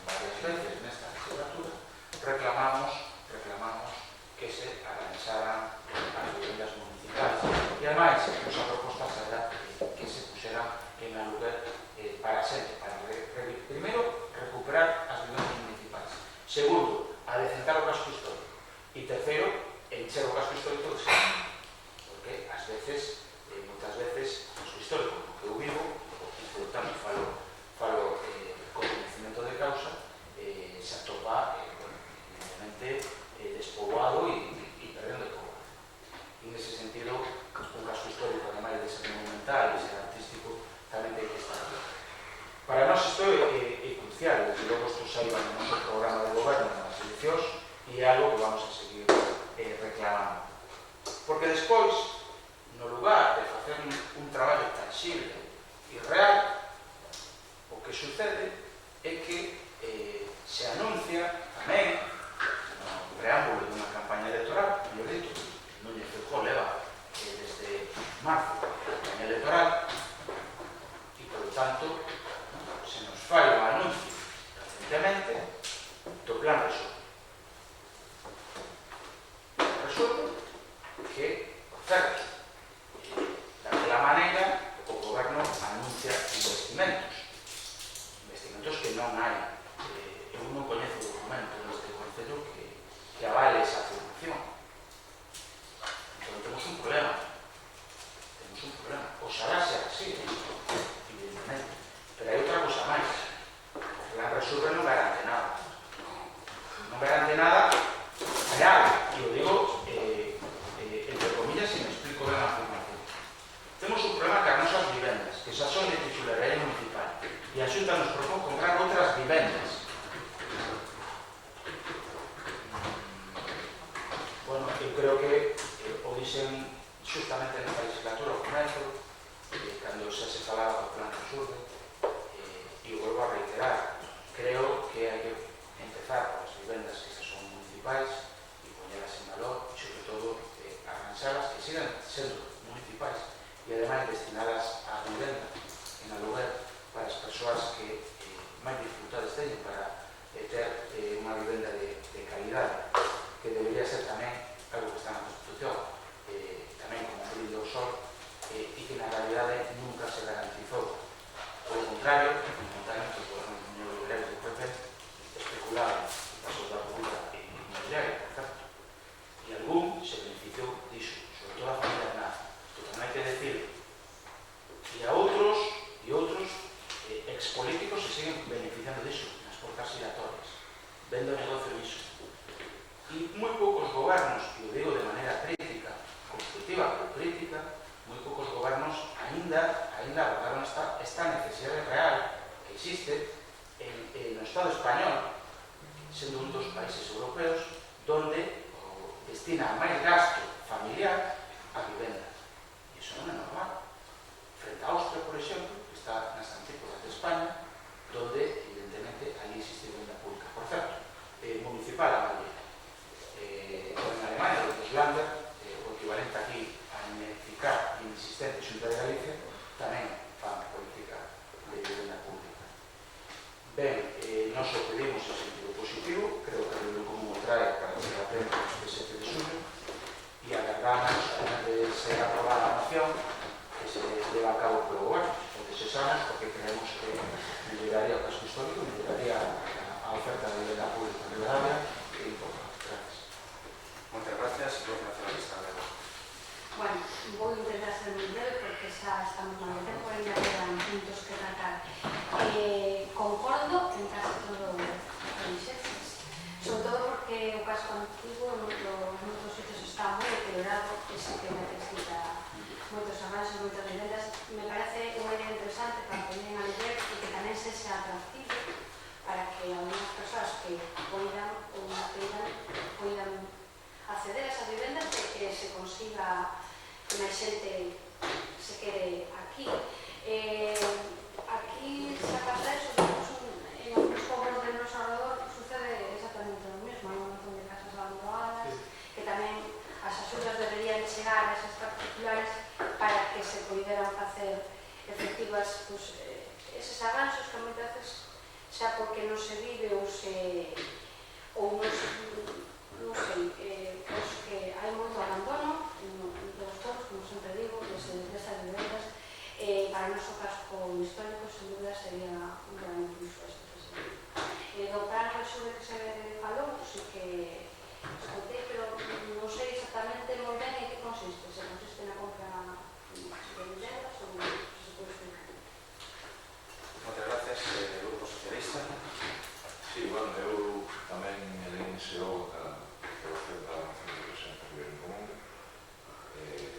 varias veces nesta legislatura, reclamamos que se arranxaran as vivendas municipais. E, ademais, a nosa proposta será que se puxeran en aluguer para sempre, para primeiro, recuperar as vivendas municipais. Segundo, adecentar o casco histórico. E terceiro, encher o casco histórico de xente. Porque, ás veces, moitas veces, o casco histórico, que eu vivo, e por tanto falo iba no noso programa de goberno nas eleccións e é algo que vamos a seguir reclamando. Porque despois, no lugar de facer un traballo tangible e real, o que sucede é que se anuncia tamén no preámbulo dunha campaña electoral, e eu dito, Núñez Feijóo leva desde marzo a campaña electoral e, por tanto, se nos fai un anuncio recentemente do plan Resolve. Resolve que, por certo, daquela maneira o goberno anuncia investimentos que non hai. Eu non coñezo o documento deste Concello que avale esa afirmación. Entón temos un problema. Oxalá sea así, evidentemente. Pero hai outra cosa máis. O plan Resolve non garante nada. Non garante nada real. E o digo entre comillas se me explico ben a afirmación. Temos un problema que as nosas vivendas, que xa son de titularidade municipal, e a Xunta nos propón comprar outras vivendas. Bueno, eu creo que o dixen justamente nesta legislatura, ao comezo, cando xa se falaba do plan Resolve, e o volvo a reiterar, creo que hai que empezar por as vivendas que xa son municipais e poñelas en valor, e sobre todo arranxalas que sigan sendo municipais e ademais destinadas a vivenda en aluguer para as persoas que máis dificultades teñen para ter unha vivenda de calidade, que debería ser tamén algo que está na Constitución, tamén como un brinde ao sol, e que na realidade nunca se garantizou. Por contrario, fundamentalmente o goberno neoliberal do PP especulaba en casos da pública inmobiliaria, por tanto, e algún se beneficiou disso, sobre todo a familia Aznar. Pero tamén hai que decir que a outros expolíticos se siguen beneficiando disso, nas portas giratorias, vendo negocio disso. E moi poucos gobernos, e o digo de maneira crítica, constructiva ou crítica, moi poucos gobernos aínda abordaron esta necesidade real que existe no Estado español, sendo un dos países europeos donde destina máis gasto familiar a vivenda. E iso non é normal. Frente a Austria, por exemplo, que está nas antípodas de España, donde, evidentemente, ali existe vivenda pública. Por certo, municipal a Madrid. En Alemania, o Islanda, o equivalente aquí a ineficaz e inexistente Xunta de Galicia, tamén fan política de vivenda pública. Ben, nós o pedimos en sentido positivo, creo que o común o trae para que se aprenda este 7 de xulio, e agardamos, antes de ser aprobada a moción, que se lleva a cabo polo goberno, o que se sabe, porque creemos que melloraría o casco histórico, melloraría a oferta de vivenda pública en Rivadavia e importante. Gracias. Moitas gracias, Bloque Nacionalista. Bueno, vou intentar ser moi breve porque xa estamos no tempo e ainda quedan puntos que tratar. Concordo en casi todo o que dixetes, sobre todo porque o casco antigo nos noutros sitios está moi deteriorado e se que necesita moitos arranxos, moitas vivendas. Me parece unha idea interesante para poner a ler e que tamén sexa atractivo para que algunas persoas que poidan ou non poidan acceder a esas vivendas e que se consiga que máis xente se quede aquí. Aquí se pasa eso, en algunos pobres de noso alrededor sucede exactamente o mesmo, hai un montón de casas abandonadas que tamén as axudas deberían chegar a esas particulares para que se poideran facer efectivas eses arranxos que moitas veces xa porque non se vive ou non sei, pois que hai moito abandono dos todos, como sempre digo, destas vivendas. Para o noso casco histórico, sen dúbida, sería un gran impulso este. Do plan Resolve que se falou, sí que escutei, pero non sei exactamente moi ben en que consiste. Se consiste na compra de vivendas ou se pode explicar. Moitas gracias, Grupo Socialista. Sí, bueno, eu tamén me leí ese o da aprobación da moción de presente a nivel en común,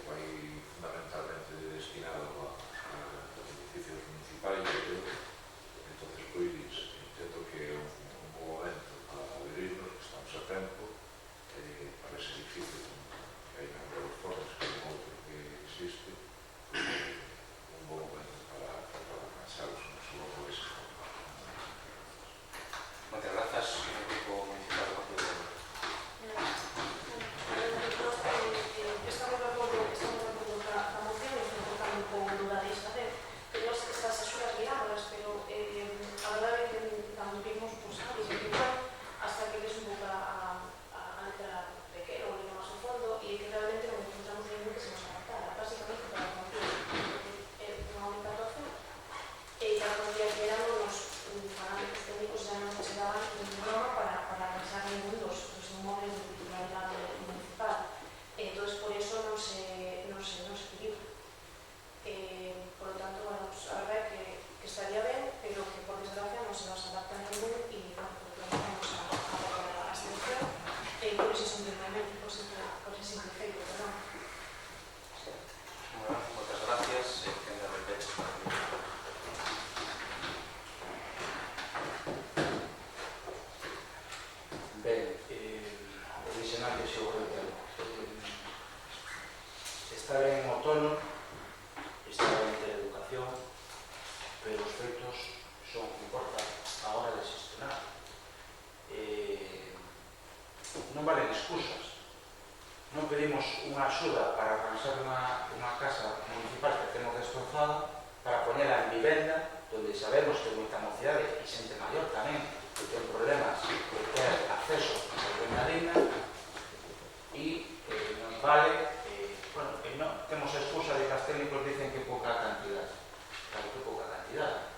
vai fundamentalmente destinado a edificios municipais, entonces, pois, non valen excusas. Non pedimos unha axuda para arranxar unha casa municipal que temos destrozada para poñela en vivenda, onde sabemos que moita mocidade e xente maior tamén que ten problemas de ter acceso a vivienda digna, e nos vale, non temos a excusa de que os técnicos dicen que pouca cantidad. Claro que pouca cantidad.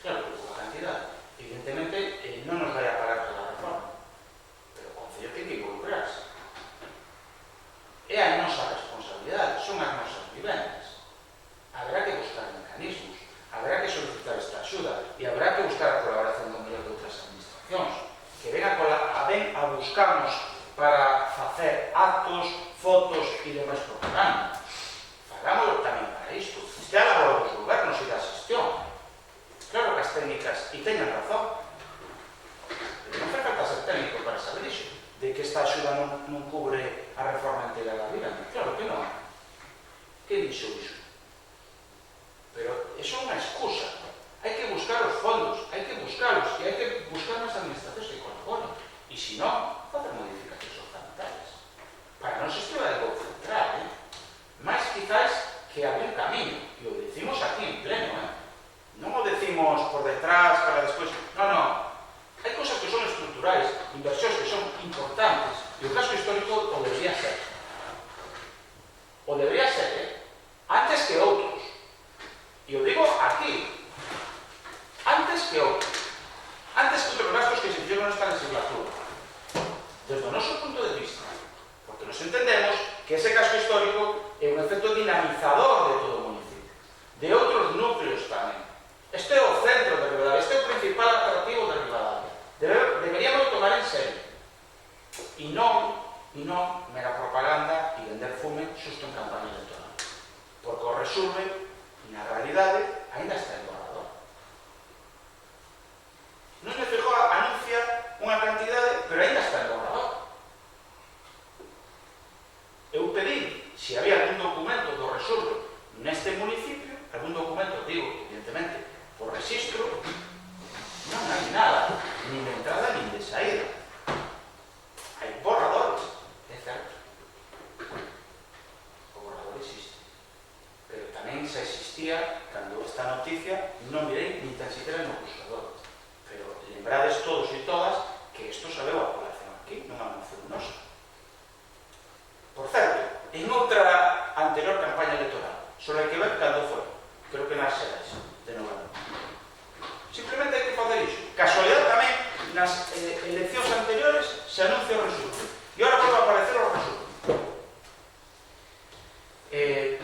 Claro que pouca cantidad. Evidentemente non nos vai a pagar toda a reforma, pero o Concello ten que involucrarse. É a nosa responsabilidade, son as nosas vivendas. Haberá que buscar mecanismos, haberá que solicitar esta axuda e haberá que buscar a colaboración con mellor de outras administracións que ven a buscarnos para facer actos, fotos e demais propaganda. Fagámoslo tamén para isto. Este é a labor dos gobernos e da xestión. Claro que as técnicas, e teñan razón, non fai falta ser técnico para saber iso, de que esta axuda non cubre a reforma inteira da vida. Claro que non. Que dixo iso? Pero iso é unha excusa. Hai que buscar os fondos, hai que buscarlos, e hai que buscar nas administracións que colaboren. E se non, facer modificacións orzamentarias. Para non se estuda algo central, máis quizás que había un camiño, e o decimos aquí en pleno, non o decimos por detrás para despois. Non. Hai cosas que son estruturais, inversións que son importantes, e o casco histórico o debería ser. O debería ser, antes que outros. E o digo aquí, antes que outros. Antes que outros gastos que se fixeron nesta legislatura. Desde o noso punto de vista. Porque nos entendemos que ese casco histórico é un efecto dinamizador de todo o municipio. De outros núcleos tamén. Este é o centro de Ribadavia, este é o principal atractivo de Ribadavia. Deberíamos tomar en serio. E non mera propaganda e vender fume xusto en campaña electoral. Porque o resurbe, na realidade, ainda está en borrador. Non me fijou anuncia unha cantidade, pero ainda está en borrador. Eu pedí se había algún documento do resurbe neste municipio, algún documento, digo, evidentemente, por registro, non hai nada, nin de entrada nin de saída. Hai borradores, é certo. O borrador existe. Pero tamén xa existía, cando esta noticia, non mirei nin tan siquiera no buscador. Pero lembrades todos e todas que isto sabeu a población aquí, non a moción nosa. Por certo, en outra anterior campaña electoral, só hai que ver cando foi, creo que nas xerais de novembro. Simplemente hai que facer iso. Casualidade tamén, nas eleccións anteriores se anuncia o resurbe. E agora volve a aparecer o resurbe.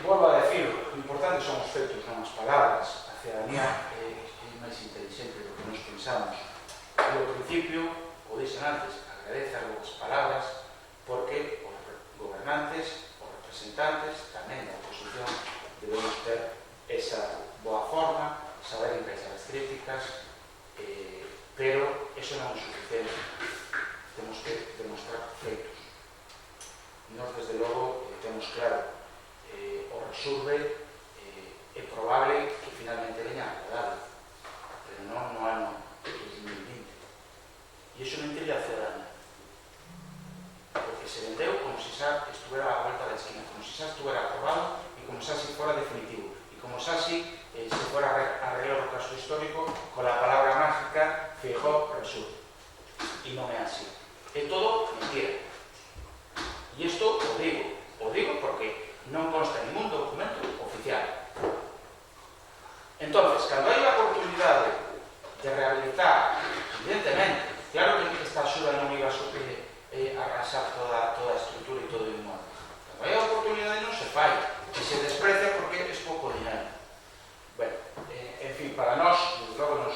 Volvo a decir, o importante son os feitos, non as palabras. A ciudadanía é máis inteligente do que nos pensamos. E ao principio, o dixen antes, agradece as palabras porque os gobernantes, os representantes, tamén da oposición, debemos ter esa boa forma, saber encaixar as críticas, pero eso non é suficiente. Temos que demostrar feitos. Nós, desde logo, temos claro, o resurbe é probable que finalmente veña a verdade, pero non no ano 2020. E iso non interesa a ciudadanía, porque se vendeu como se xa estuvera a volta da esquina, como se xa estuvera aprobado e como xa se fora definitivo, e como xa se fuera a arreglar o caso histórico con la palabra mágica Feijóo resurbe. E non é así. É todo mentira. E isto o digo porque non consta ningún documento oficial. Entonces, cando hai a oportunidade de rehabilitar, evidentemente, claro que esta axuda non iba a arrasar toda a estrutura e todo o inmueble. Cando hai a oportunidade non se fai, e se desprecia porque é pouco dinero. Bueno, en fin, para nós, logo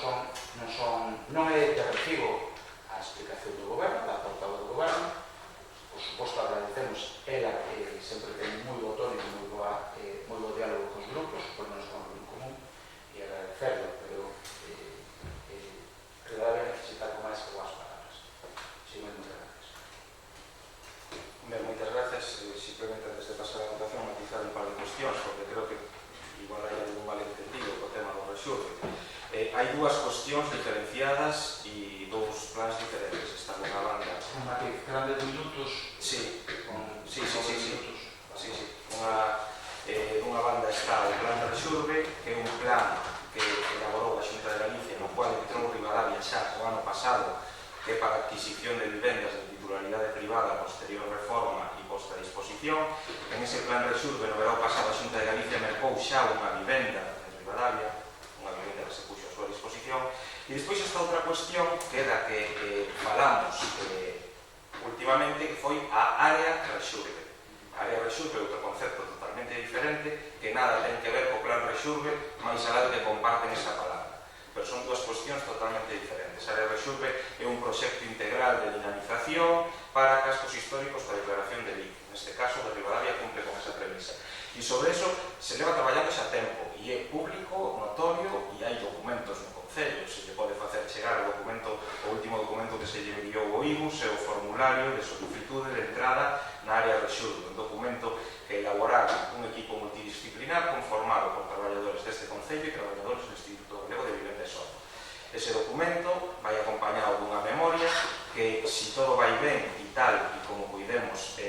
non é de recibo a explicación do goberno, da portavoz do goberno. Por suposto, agradecemos ela que sempre ten moi bo tono e moi bo diálogo cos grupos, por nos con un común, e agradecerlo, pero Ribadavia necesita algo máis que boas palabras. Sí, moitas gracias. Moitas gracias. Simplemente antes de pasar a votación, matizar un par de cuestións, porque creo que igual hai algún malentendido co tema do resurbe. Hai dúas cuestións diferenciadas diferenciadas e dous plans diferentes. Está unha banda... Un matiz, eran 10 minutos. Sí, Con sí. minutos. Unha banda está o plan de Rexurbe, que é un plan que elaborou a Xunta de Galicia, no cual entrou Ribadavia xa o ano pasado, que é para adquisición de vivendas de titularidade privada a posterior reforma e posta a disposición. En ese plan de Rexurbe, no verão pasado, a Xunta de Galicia mercou xa unha vivenda en Ribadavia, unha vivenda que se puxo a súa disposición. E despois esta outra cuestión, que é da que falamos últimamente, que foi a área Rexurbe. A área Rexurbe é outro concepto totalmente diferente, que nada ten que ver co plan Rexurbe, máis alá de que comparten esa palabra. Pero son dúas cuestións totalmente diferentes. A área Rexurbe é un proxecto integral de dinamización para cascos históricos coa declaración de LIC. Neste caso, de Ribadavia cumple con esa premisa. E sobre eso se leva traballando xa tempo, e é público, notorio, e hai documentos no Concello. Se lle pode facer chegar o documento, o último documento que se lle enviou o IBUS é o formulario de solicitude de entrada na área Rexurbe, un documento que elaborara un equipo multidisciplinar conformado por traballadores deste Concello e traballadores do Instituto Galego de Vivenda e Solo. Ese documento vai acompañado dunha memoria que, se todo vai ben e tal, e como cuidemos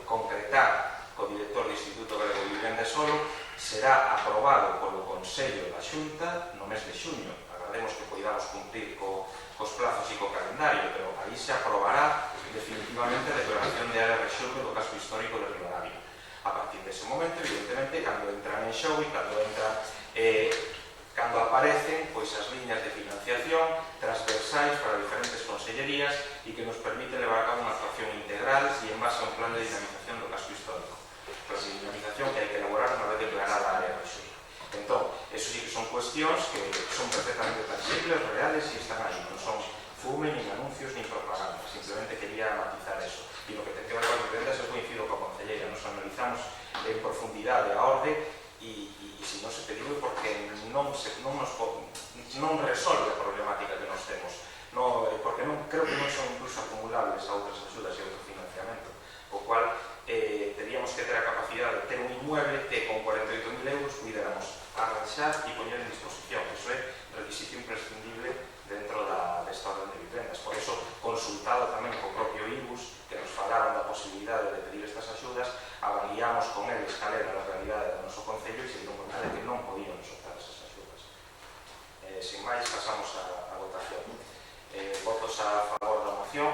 concretar co director do Instituto Galego de Vivenda e Solo, será aprobado polo Consello da Xunta no mes de xuño. Agardemos que poidamos cumprir cos plazos e co calendario, pero aí se aprobará definitivamente a declaración de área Rexurbe do casco histórico de Ribadavia. A partir dese momento, evidentemente, cando entran en xogo e cando aparecen as liñas de financiación transversais para diferentes consellerías e que nos permite levar a cabo unha actuación integral e en base a un plan de dinamización do casco histórico. Plan de dinamización que hai que elaborar unha vez declarada a área Rexurbe. Entón, eso sí que son cuestións que son perfectamente tangibles, reales e están aí, non son fume, nin anuncios, nin propaganda. Simplemente quería matizar eso. E lo que ten que ver con as vivendas, eu coincido coa concelleira, nos analizamos en profundidade a orde e se non se pediu porque non resolve a problemática que nos temos. Porque creo que non son incluso acumulables a outras axudas e outro financiamento, o cual teríamos que ter a capacidade de ter un inmueble que con 48.000 euros puidéramos arranxar e poñer en disposición. Eso é requisito imprescindible dentro desta orden de vivendas. Por eso, consultado tamén co propio IBUS, que nos falaron da posibilidade de pedir estas axudas, avaliamos con eles cal era a realidade do noso Concello e se dieron conta de que non podíamos optar esas axudas. Sin máis, pasamos a votación. Votos a favor da moción,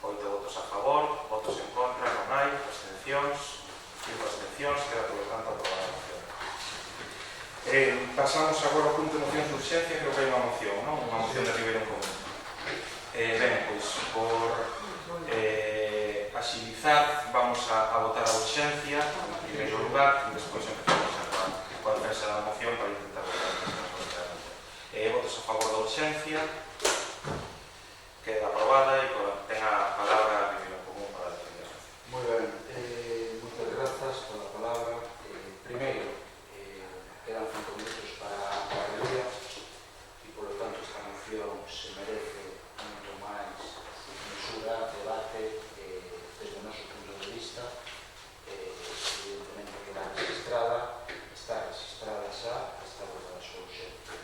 8 votos a favor, votos en contra, non hai, abstencións, 5 abstencións, queda por lo tanto aprobada a moción. Pasamos agora ao punto de mocións de urxencia, creo que hai unha moción, non? Unha moción de Ribeirón Común. Ben, pois, por agilizar, vamos a votar a urxencia, en primeiro lugar, e despois empezamos coa defensa da moción para intentar votar a votos a favor da urxencia, queda aprobada e ten a palabra a Ribeirón Común para defender a moción. Moi ben, moitas grazas pola palabra. Primeiro, quedan 5 minutos para a reunión e, polo tanto, esta moción se merece moito máis mesura, debate, desde o noso punto de vista. Evidentemente queda registrada, está registrada xa, está votada a súa urxencia.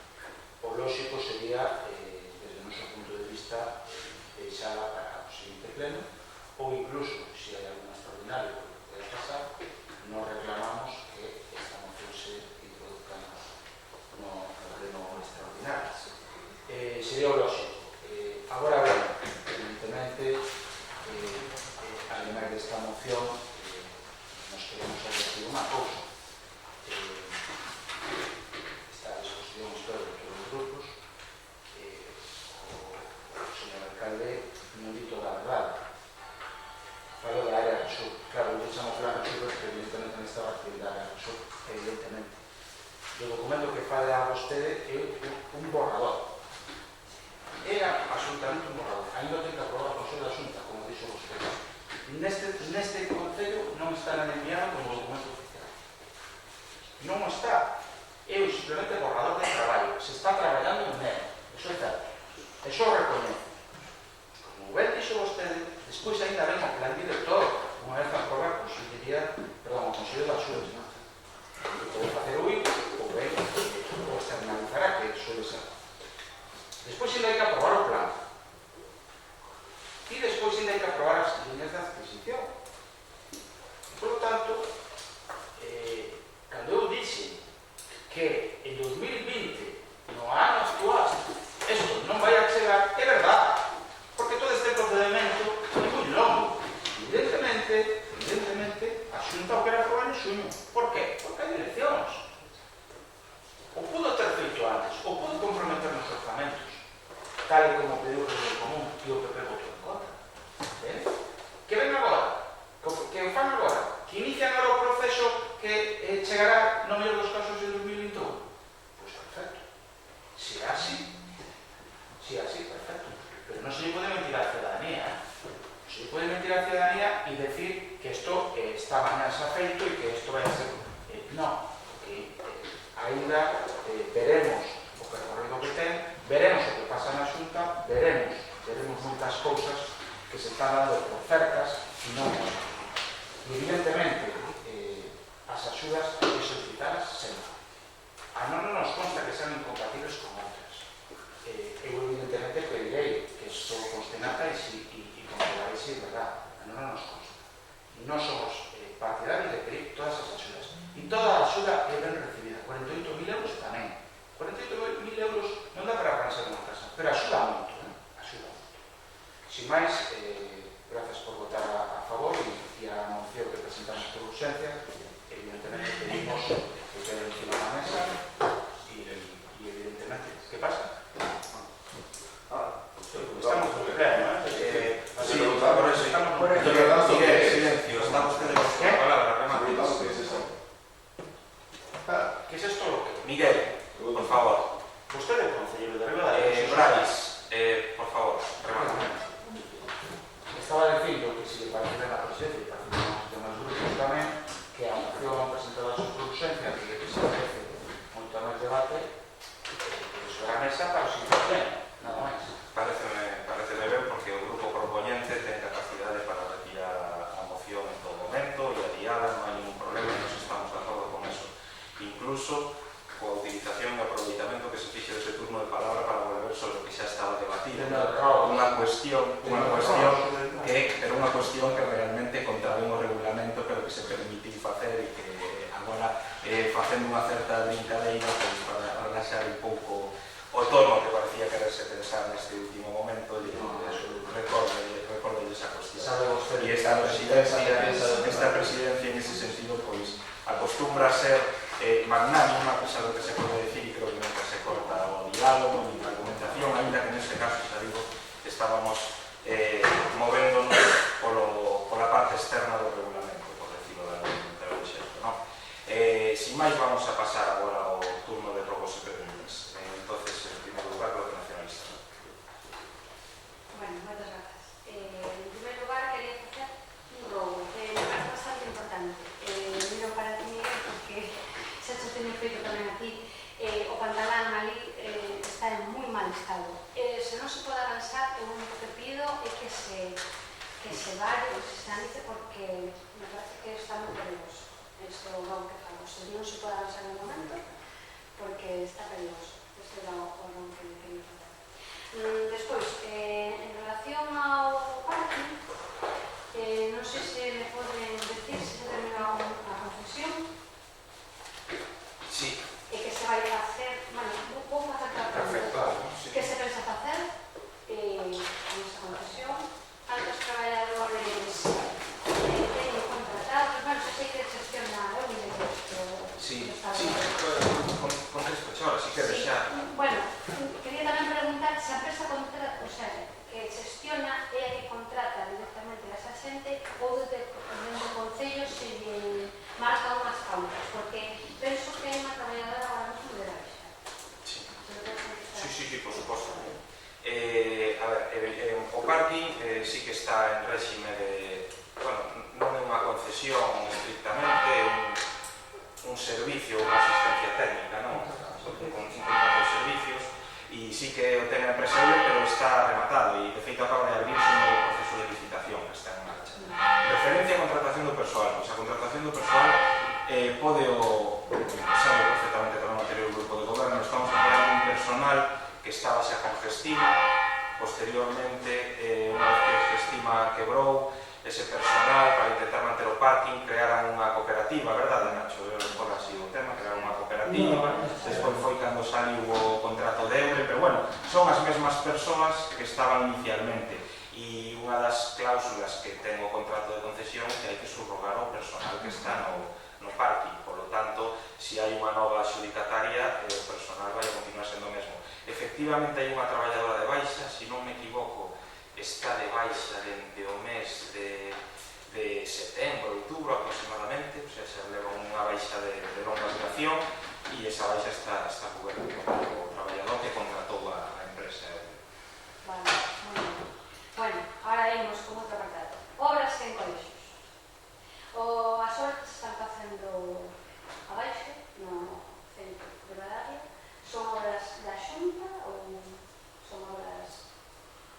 O lóxico sería, desde o noso punto de vista, deixala para o seguinte pleno, ou incluso, se hai algún extraordinario que pode pasar, nos reclamamos que esta moción se introduzca no pleno extraordinario. Sería o lóxico. Agora ben, evidentemente, ademais desta moción, nos queremos advertir unha cousa. Está a disposición histórica de todos os grupos. O señor alcalde non di toda a verdade. Falo da área do sur. Claro, eu chamo plan do sur porque evidentemente non estaba actividade do sur, evidentemente. O documento que fala a vostede é un borrador. Era absolutamente un borrador. Ainda ten que aprobar o Consello da Xunta, como dixo vostede. Neste Concello non está nada enviado como documento oficial. Non está. É simplemente borrador de traballo. Se está traballando en él. Eso é certo. Eso o recoñece. Como ben dixo vostede, despois ainda ven o plan director, unha vez aprobar o Consello da Xunta. Pode facer o IBU, ou ben, o externalizará, que suele ser. Despois ainda hai que aprobar o plan. E despois ainda hai que aprobar as líneas de adquisición. Por lo tanto, cando eu dixe que en 2020, no ano actual, isto non vai a chegar, é verdade, porque todo este procedimento é moi longo. Evidentemente, a Xunta o quere aprobar en xuño. Por qué? Porque hai eleccións. O pudo ter feito antes, o pudo comprometer nos orzamentos, tal e como pediu o Partido Común e o PP votou en contra. Que ven agora? Que o fan agora? Que inician agora o proceso que chegará no mellor dos casos en 2021? Pois perfecto. Se é así, perfecto. Pero non se lle pode mentir á ciudadanía. Se lle pode mentir á ciudadanía e decir que isto está mañana xa feito e que isto vai a ser... Non, porque ainda veremos o percorrido que ten, veremos o que pasa na Xunta, veremos moitas cousas que se están dando por certas e non por certas. E evidentemente, as axudas hai que solicitadas sempre. A non nos consta que sean incompatibles con outras. Eu evidentemente pedirei que isto conste na tais e comprobarei se é verdade. A non nos consta. E non somos partidarios de pedir todas as axudas. E toda a axuda é ben recibida. 48.000 euros tamén. 48.000 euros non dá para arranxar unha casa, pero axuda moito, axuda moito. Sin máis, grazas por votar a favor e a moción que presentamos por urxencia, evidentemente pedimos que quede encima da mesa e evidentemente, que pasa? Estamos en pleno, Sí, por eso, silencio, está usted con la palabra, remate. Que es esto lo que... Miguel, por favor. Usted é o concelleiro de Ribadeo. Bravis, por favor, remate. Estaba dicindo que se le parece a presidencia e parece que demás grupos tamén que a moción presentada por urxencia que se merece moito máis debate sobre a mesa para o siguiente pleno, nada máis. Pareceme ben porque o grupo proponente ten capacidade para retirar a moción en todo momento e adiada, non hai ningún problema, nos estamos de acordo con eso. Incluso coa utilización e aproveitamento que se fixe dese turno de palabra para volver sobre o que xa estaba debatido. Unha cuestión que realmente contravén o regulamento, pero que se permitiu facer e que agora facendo unha certa brincadeira para relaxar un pouco o tono que parecía quererse pensar neste último momento e recorde esa cuestión. E esta presidencia en ese sentido pois acostumbra a ser magnánima, a pesar do que se pode decir, e creo que nunca se corta o diálogo ni a argumentación, ainda que neste caso, xa digo, estábamos movéndonos pola parte externa do regulamento, por decirlo de algún xeito, non? Sin máis, vamos a pasar agora ao turno de robos e preguntas. Entonces, en primer lugar, Bloque Nacionalista. Bueno, moitas grazas. En primer lugar, quería facer un robo, que me parece bastante importante. Miro para ti, Miguel, porque xa te teño feito tamén a ti. O pantalán ali está en moi mal estado. Se non se pode avanzar, o único que pido é que se vare, que se analice, porque me parece que está moi peligroso. Isto é o que famos. Non se pode avanzar no momento, porque está peligroso. Isto é o que quería facer. Despois, en relación ao parking, non sei se me poden decir se se terminou a concesión. Sí. E que se vai facer, bueno, vou facer para preguntar. Que se pensa facer con esa concesión? Cantos traballadores teñen contratados? Bueno, se sei que gestiona o nivel Sí, contesto, ahora si queres xa. Bueno, quería tamén preguntar se a empresa contrata, o sea, que gestiona é a que contrata directamente a esa xente ou desde o Concello se lle marca unhas pautas, porque penso que hai unha traballadora agora mesmo de baixa. Sí, por suposto. A ver, o parking sí que está en réxime de... Bueno, non é unha concesión estrictamente, é un servicio, unha asistencia técnica, non? Con servicios, e sí que o ten a empresa, pero está rematado e de feito acaba de abrirse un novo proceso de licitación que está en marcha. Referencia a contratación do persoal, pois a contratación do persoal pode o sabe perfectamente tamén o anterior grupo de goberno, estamos a falar un personal que estaba xa con Gestima. Posteriormente, unha vez que Gestima quebrou, ese personal, para intentar manter o parking, crearan unha cooperativa, verdade, Nacho? Por así o tema, crearan unha cooperativa. Despois foi cando saliu o contrato de Eure, pero bueno, son as mesmas persoas que estaban inicialmente. E unha das cláusulas que ten o contrato de concesión é que hai que subrogar o personal que está no parking. Por lo tanto, se hai unha nova adxudicataria, o personal vai a continuar sendo o mesmo. Efectivamente, hai unha traballadora de baixa, se non me equivoco, está de baixa dende o mes de setembro, outubro aproximadamente, o sea, se leva unha baixa de longa duración e esa baixa está coberta polo traballador que contratou a empresa. Vale, moi ben. Bueno, ahora imos con outro apartado. Obras en colexios. As obras que se están facendo abaixo, no centro de Badalia, son obras da Xunta ou son obras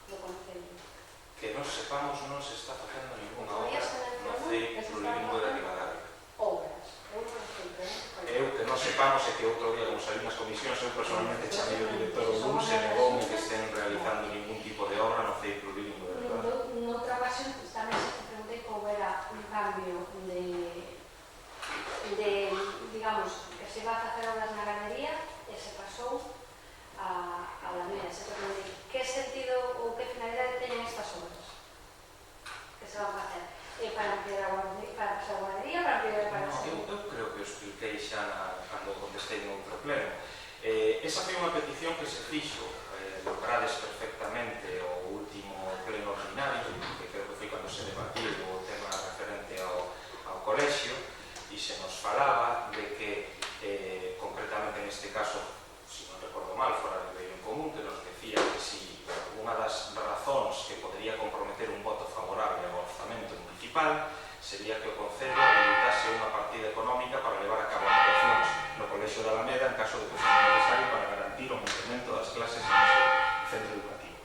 do Concello? Que nos sepamos non se está facendo ninguna obra no CEI plurilingüe de Ribadavia. Obras. Eu non sei, Eu que non sepamos é que outro día, como salí nas comisións, eu personalmente chamei o director do LUN, se negoume que estén realizando ningún tipo de obra no CEI plurilingüe de Ribadavia. Noutra ocasión tamén se preguntei como era un cambio de digamos, que se iba a facer obras na ganadería e se pasou a Alameda. Se preguntei que sentido ou que finalidade teñen estas obras que se van a facer. Para ampliar a guardería, para pasar a guardería, para ampliar para o Eu creo que o expliquei xa cando contestei no outro pleno. Esa foi unha petición que se fixo, logrades perfectamente o último pleno ordinario, que creo que foi cando se debatiu o tema referente ao colexio, e se nos falaba de que, concretamente neste caso, se non recordo mal, fora de Beiro en Común, que nos decía que si unha das razóns que podría comprometer un voto favorable ao orzamento municipal sería que o Concello habilitase unha partida económica para levar a cabo actuacións no Colexio de Alameda en caso de que seja necesario para garantir o mantemento das clases no seu centro educativo.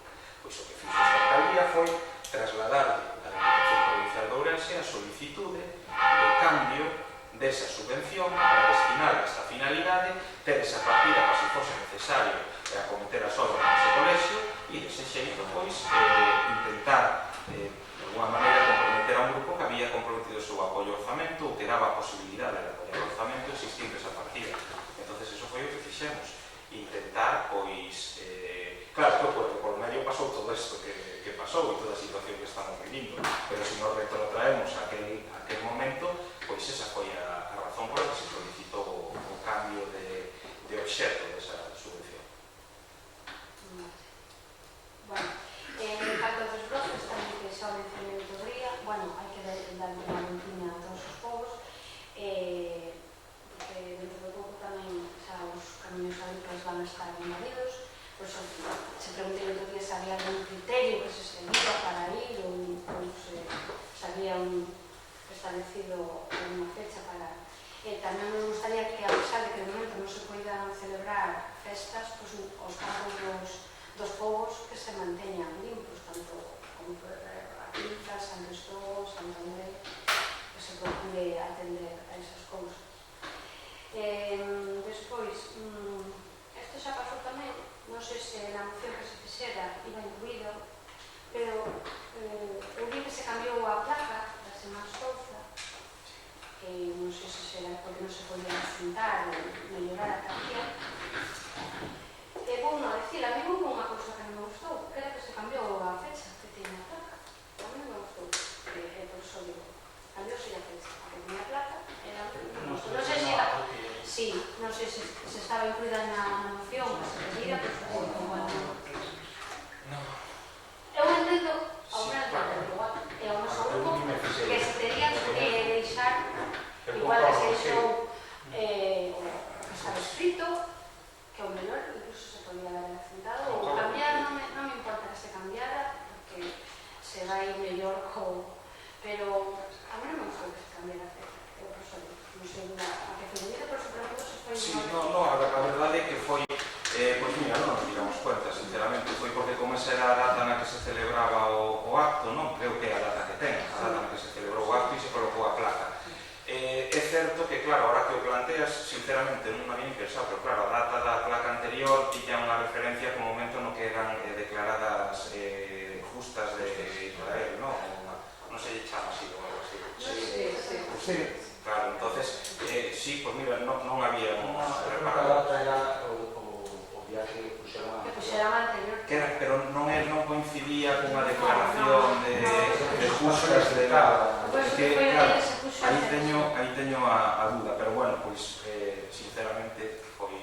Pois o que fixo esta alcaldía foi trasladar a Diputación Provincial de Ourense a solicitude de cambio desa subvención para destinar a esta finalidade, ter esa partida para se fose necesario acometer as obras nese colexio e dese xeito, pois, intentar de alguma maneira comprometer a un grupo que había comprometido o seu apoio ao orzamento ou que daba a posibilidade de apoiar o orzamento existindo esa partida. Entonces, eso foi o que fixemos, intentar, pois, claro, que por medio pasou todo isto que pasou e toda a situación que estamos vivindo, pero se nos retrotraemos a aquel momento, pois esa foi a razón por a que se solicitou o cambio de obxecto desa subvención. Bueno, en canto aos desbrozos, tamén que xa mencionei outro día, bueno, hai que dar unha ventiña a todos os povos, porque dentro de pouco tamén xa os camiños agrícolas van a estar invadidos, por eso se preguntei outro día se había algún criterio que se seguía para ir ou se había establecido unha fecha para... Tamén me gustaría que, a pesar de que de momento non se poidan celebrar festas, pues, os campos dos povos que se manteñan limpos, tanto como a Quinta, San Cristóbal, Santo André, que se procure atender a esas cousas. Despois, isto xa pasou tamén, non sei se na moción que se fixera iba incluído, pero eu vi que se cambiou a placa da Semana Souza, que non sei se será porque non se podía asuntar ou mellorar a cantidad. Vou non decir, a mí houve unha cousa que non me gustou, que era que se cambiou a fecha que tiña a placa. A mí non me gustou, por iso digo, cambióse a fecha, a que tiña a placa, era non sei se era... Sí, non sei se estaba incluída na moción, que se pedira, pero igual non. Eu entendo, é o noso grupo, que se tería que deixar, igual que se deixou o que estaba escrito, que o mellor incluso se podía haber acentado ou cambiar, non me importa que se cambiara porque se vai mellor pero a mí non me gustou que se cambiara a fecha, eu non sei a que finaliza, pero se pregunto se foi... Sí, a verdade é que foi, pois mira, non nos digamos cuenta, sinceramente, foi porque como esa era a data na que se celebraba o acto, non creo que é a data que ten, a data na que se celebrou o acto e se colocou a placa. É certo que, claro, ahora que o planteo, planteas, sinceramente, non me había interesado, pero claro, a data da placa anterior tiña unha referencia como momento no que eran declaradas justas de Israel, non? Non se lle chama así ou algo así. Sí. Claro, entonces, sí, pues mira, non había un A reparado. data era o viaje que puxeron Que puxeran anterior. Que era, pero non coincidía cunha declaración de justas de la... Pois que, foi claro, aí que se puxo aí teño a duda, pero bueno, pois, sinceramente, foi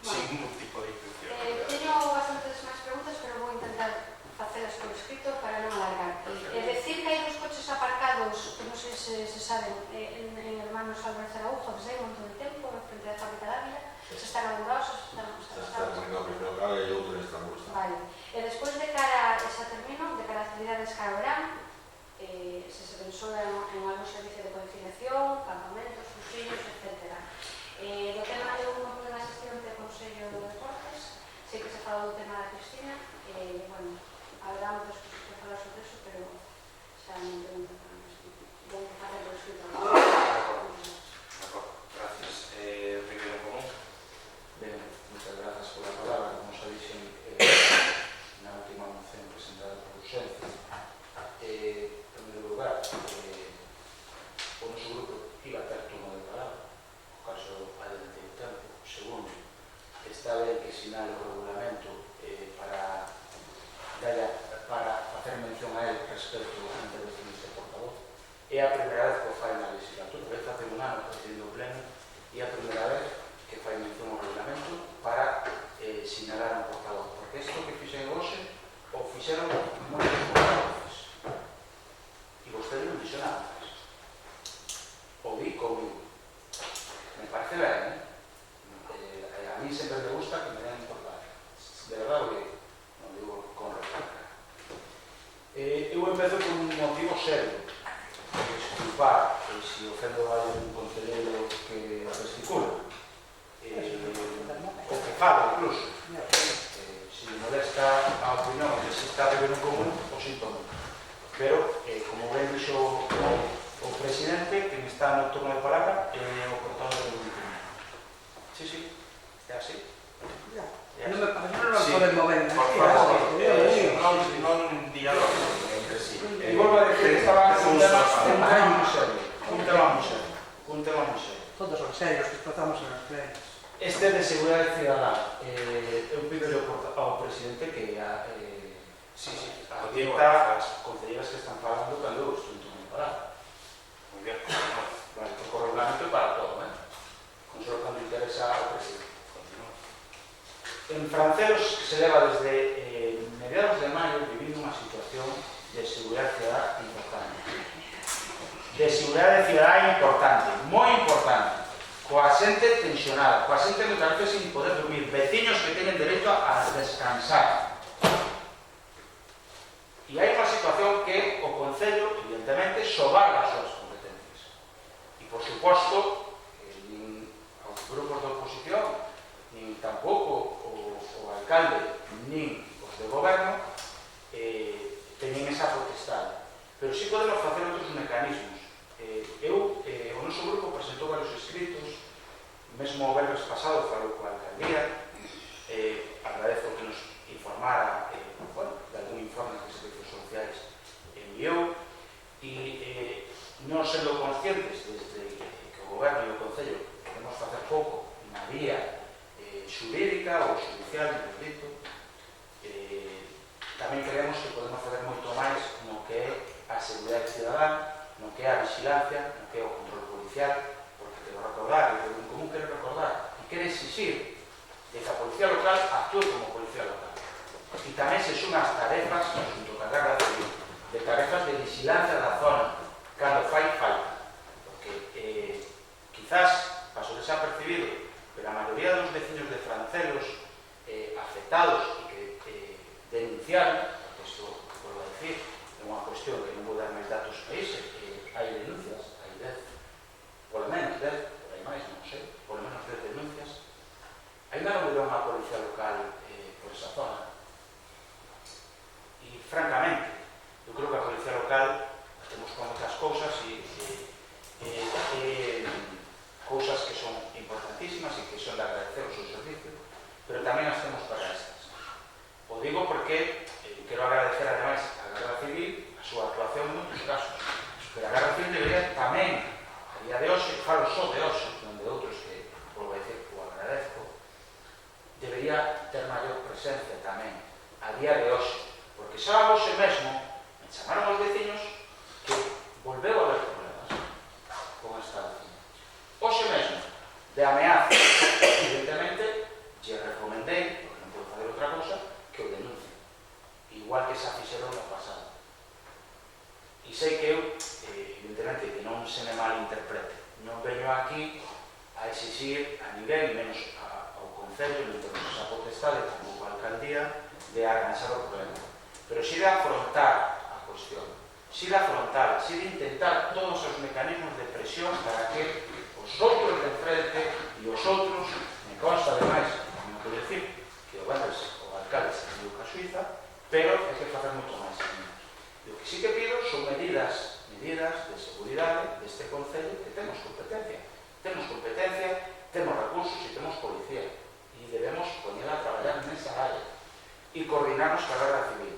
sin ningún tipo de intención. Teño bastantes máis preguntas, pero vou intentar facelas por escrito para non alargar. Decir que hai dos coches aparcados, que non sei se saben, en Hermanos Álvarez Araujo, desde hai un montón de tempo, frente da fábrica de Ávila, se están alugados, Está terminado primero que e outro en Estambul. Vale. E despois de cara, xa termino, de cara a actividades cara ao verán, se pensou en algún servicio de conciliación, campamentos, fusillos, etc. Do tema de unha asistente ao Consello de Deportes, sei que se falou do tema da Cristina, bueno, habrá moitas cosas que falar sobre eso, pero xa non tengo que falar máis. Vou facer por escrito. De acordo, gracias. Ribeiro Común. Ben, moitas grazas pola palabra. Como xa dixen na última moción presentada por urxencia, en primeiro lugar, o noso grupo iba a ter turno de palabra, o caso adiante o tempo. Segundo, está ben que sinale o regulamento para facer mención a él respecto á intervención deste portavoz. É a primeira vez que o fai na legislatura, vai facer un ano presidindo o pleno, e a primeira vez que fai mención ao regulamento para sinalar un portavoz, porque isto que fixen hoxe o fixeron moitos portavoces e vostede non dixo nada máis. O vi comigo, me parece ben, a mí sempre me gusta que me den por dar, de verdade que non digo con recarga. Eu empezo con un motivo serio, disculpar se ofendo a un concelleiro que gesticula, o que fala incluso, se me molesta a opinión que se está de ben común, o sinto moito. Pero, como ben dixo o presidente, que me está no turno de palabra, o portavoz do grupo. Sí, é así. Non me poden mover. Por favor, non dialoguen entre sí. E volvo a decir que estaba un tema moi serio. Un tema moi serio. Todos son serios que tratamos en os plenos. Este de seguridade cidadá, eu pido ao presidente que atienda as concelleras que están falando cando eu estou en turno de palabra. Muy bien. Vale, porque o regulamento é para todo, con solo cando interesa ao presidente. En Francelos se leva desde mediados de maio vivindo unha situación de seguridade cidadá importante. De seguridade cidadá importante, moi importante. Coa xente tensionada, coa xente moitas veces sin poder dormir, veciños que teñen dereito a descansar. E hai unha situación que o Concello, evidentemente, sobarga as súas competencias. E, por suposto, nin aos grupos de oposición, nin tampouco o alcalde, nin os de goberno, teñen esa potestade. Pero sí podemos facer outros mecanismos. O noso grupo presentou varios escritos, mesmo o venres pasado falou coa alcaldía, agradezo que nos informara de algún informe que Servicios Sociais enviou, e non sendo conscientes desde que o goberno e o Concello podemos facer pouco na vía xurídica ou judicial, dito, tamén creemos que podemos facer moito máis no que é a seguridade cidadá, no que é a vigilancia, no que é o control policial, porque quero recordar, e o común quere recordar, e quere exigir de que a policía local actúe como policía local. E tamén se suman as tarefas, junto con a Garda Civil, de tarefas de vigilancia da zona, cando fai falta. Porque quizás pasou desapercibido, pero a maioría dos veciños de Francelos afectados e que denunciaron, porque isto, volvo a decir, é unha cuestión que non vou dar máis datos a iso, hai denuncias, hai 10, polo menos 10, por aí máis, non sei, polo menos 10 denuncias. Ainda non verón a policía local por esa zona. E, francamente, eu creo que a policía local temos con outras cousas e cousas que son importantísimas e que son de agradecer o seu servicio, pero tamén as temos para estas. O digo porque quero agradecer ademais a Garda Civil a súa actuación en moitos casos, pero a Garda Civil debería tamén, a día de hoxe, falo só de hoxe, non de outros que, volvo a decir, o agradezco, debería ter maior presencia tamén a día de hoxe, porque xa hoxe mesmo me chamaron os veciños que volveu a haber problemas con esta vecina. Hoxe mesmo, de ameaza, evidentemente, lle recomendei, porque non podo fazer outra cosa, que o denuncie, igual que xa fixeron no pasado. E sei que eu, evidentemente, que non se me malinterprete, non veño aquí a exixir a ninguén, menos ao Concello, non temos esa potestade, tampouco a Alcaldía, de arranxar o problema. Pero si de afrontar a cuestión, si de afrontar, si de intentar todos os mecanismos de presión para que os outros de frente e os outros, me consta ademais, non quero dicir que o Venres o alcalde se viu ca Suiza, pero hai que facer moito máis. E o que sí que pido son medidas de seguridade deste Concello que temos competencia. Temos competencia, temos recursos e temos policía. E debemos poñela a traballar nesa área e coordinarnos ca Garda Civil.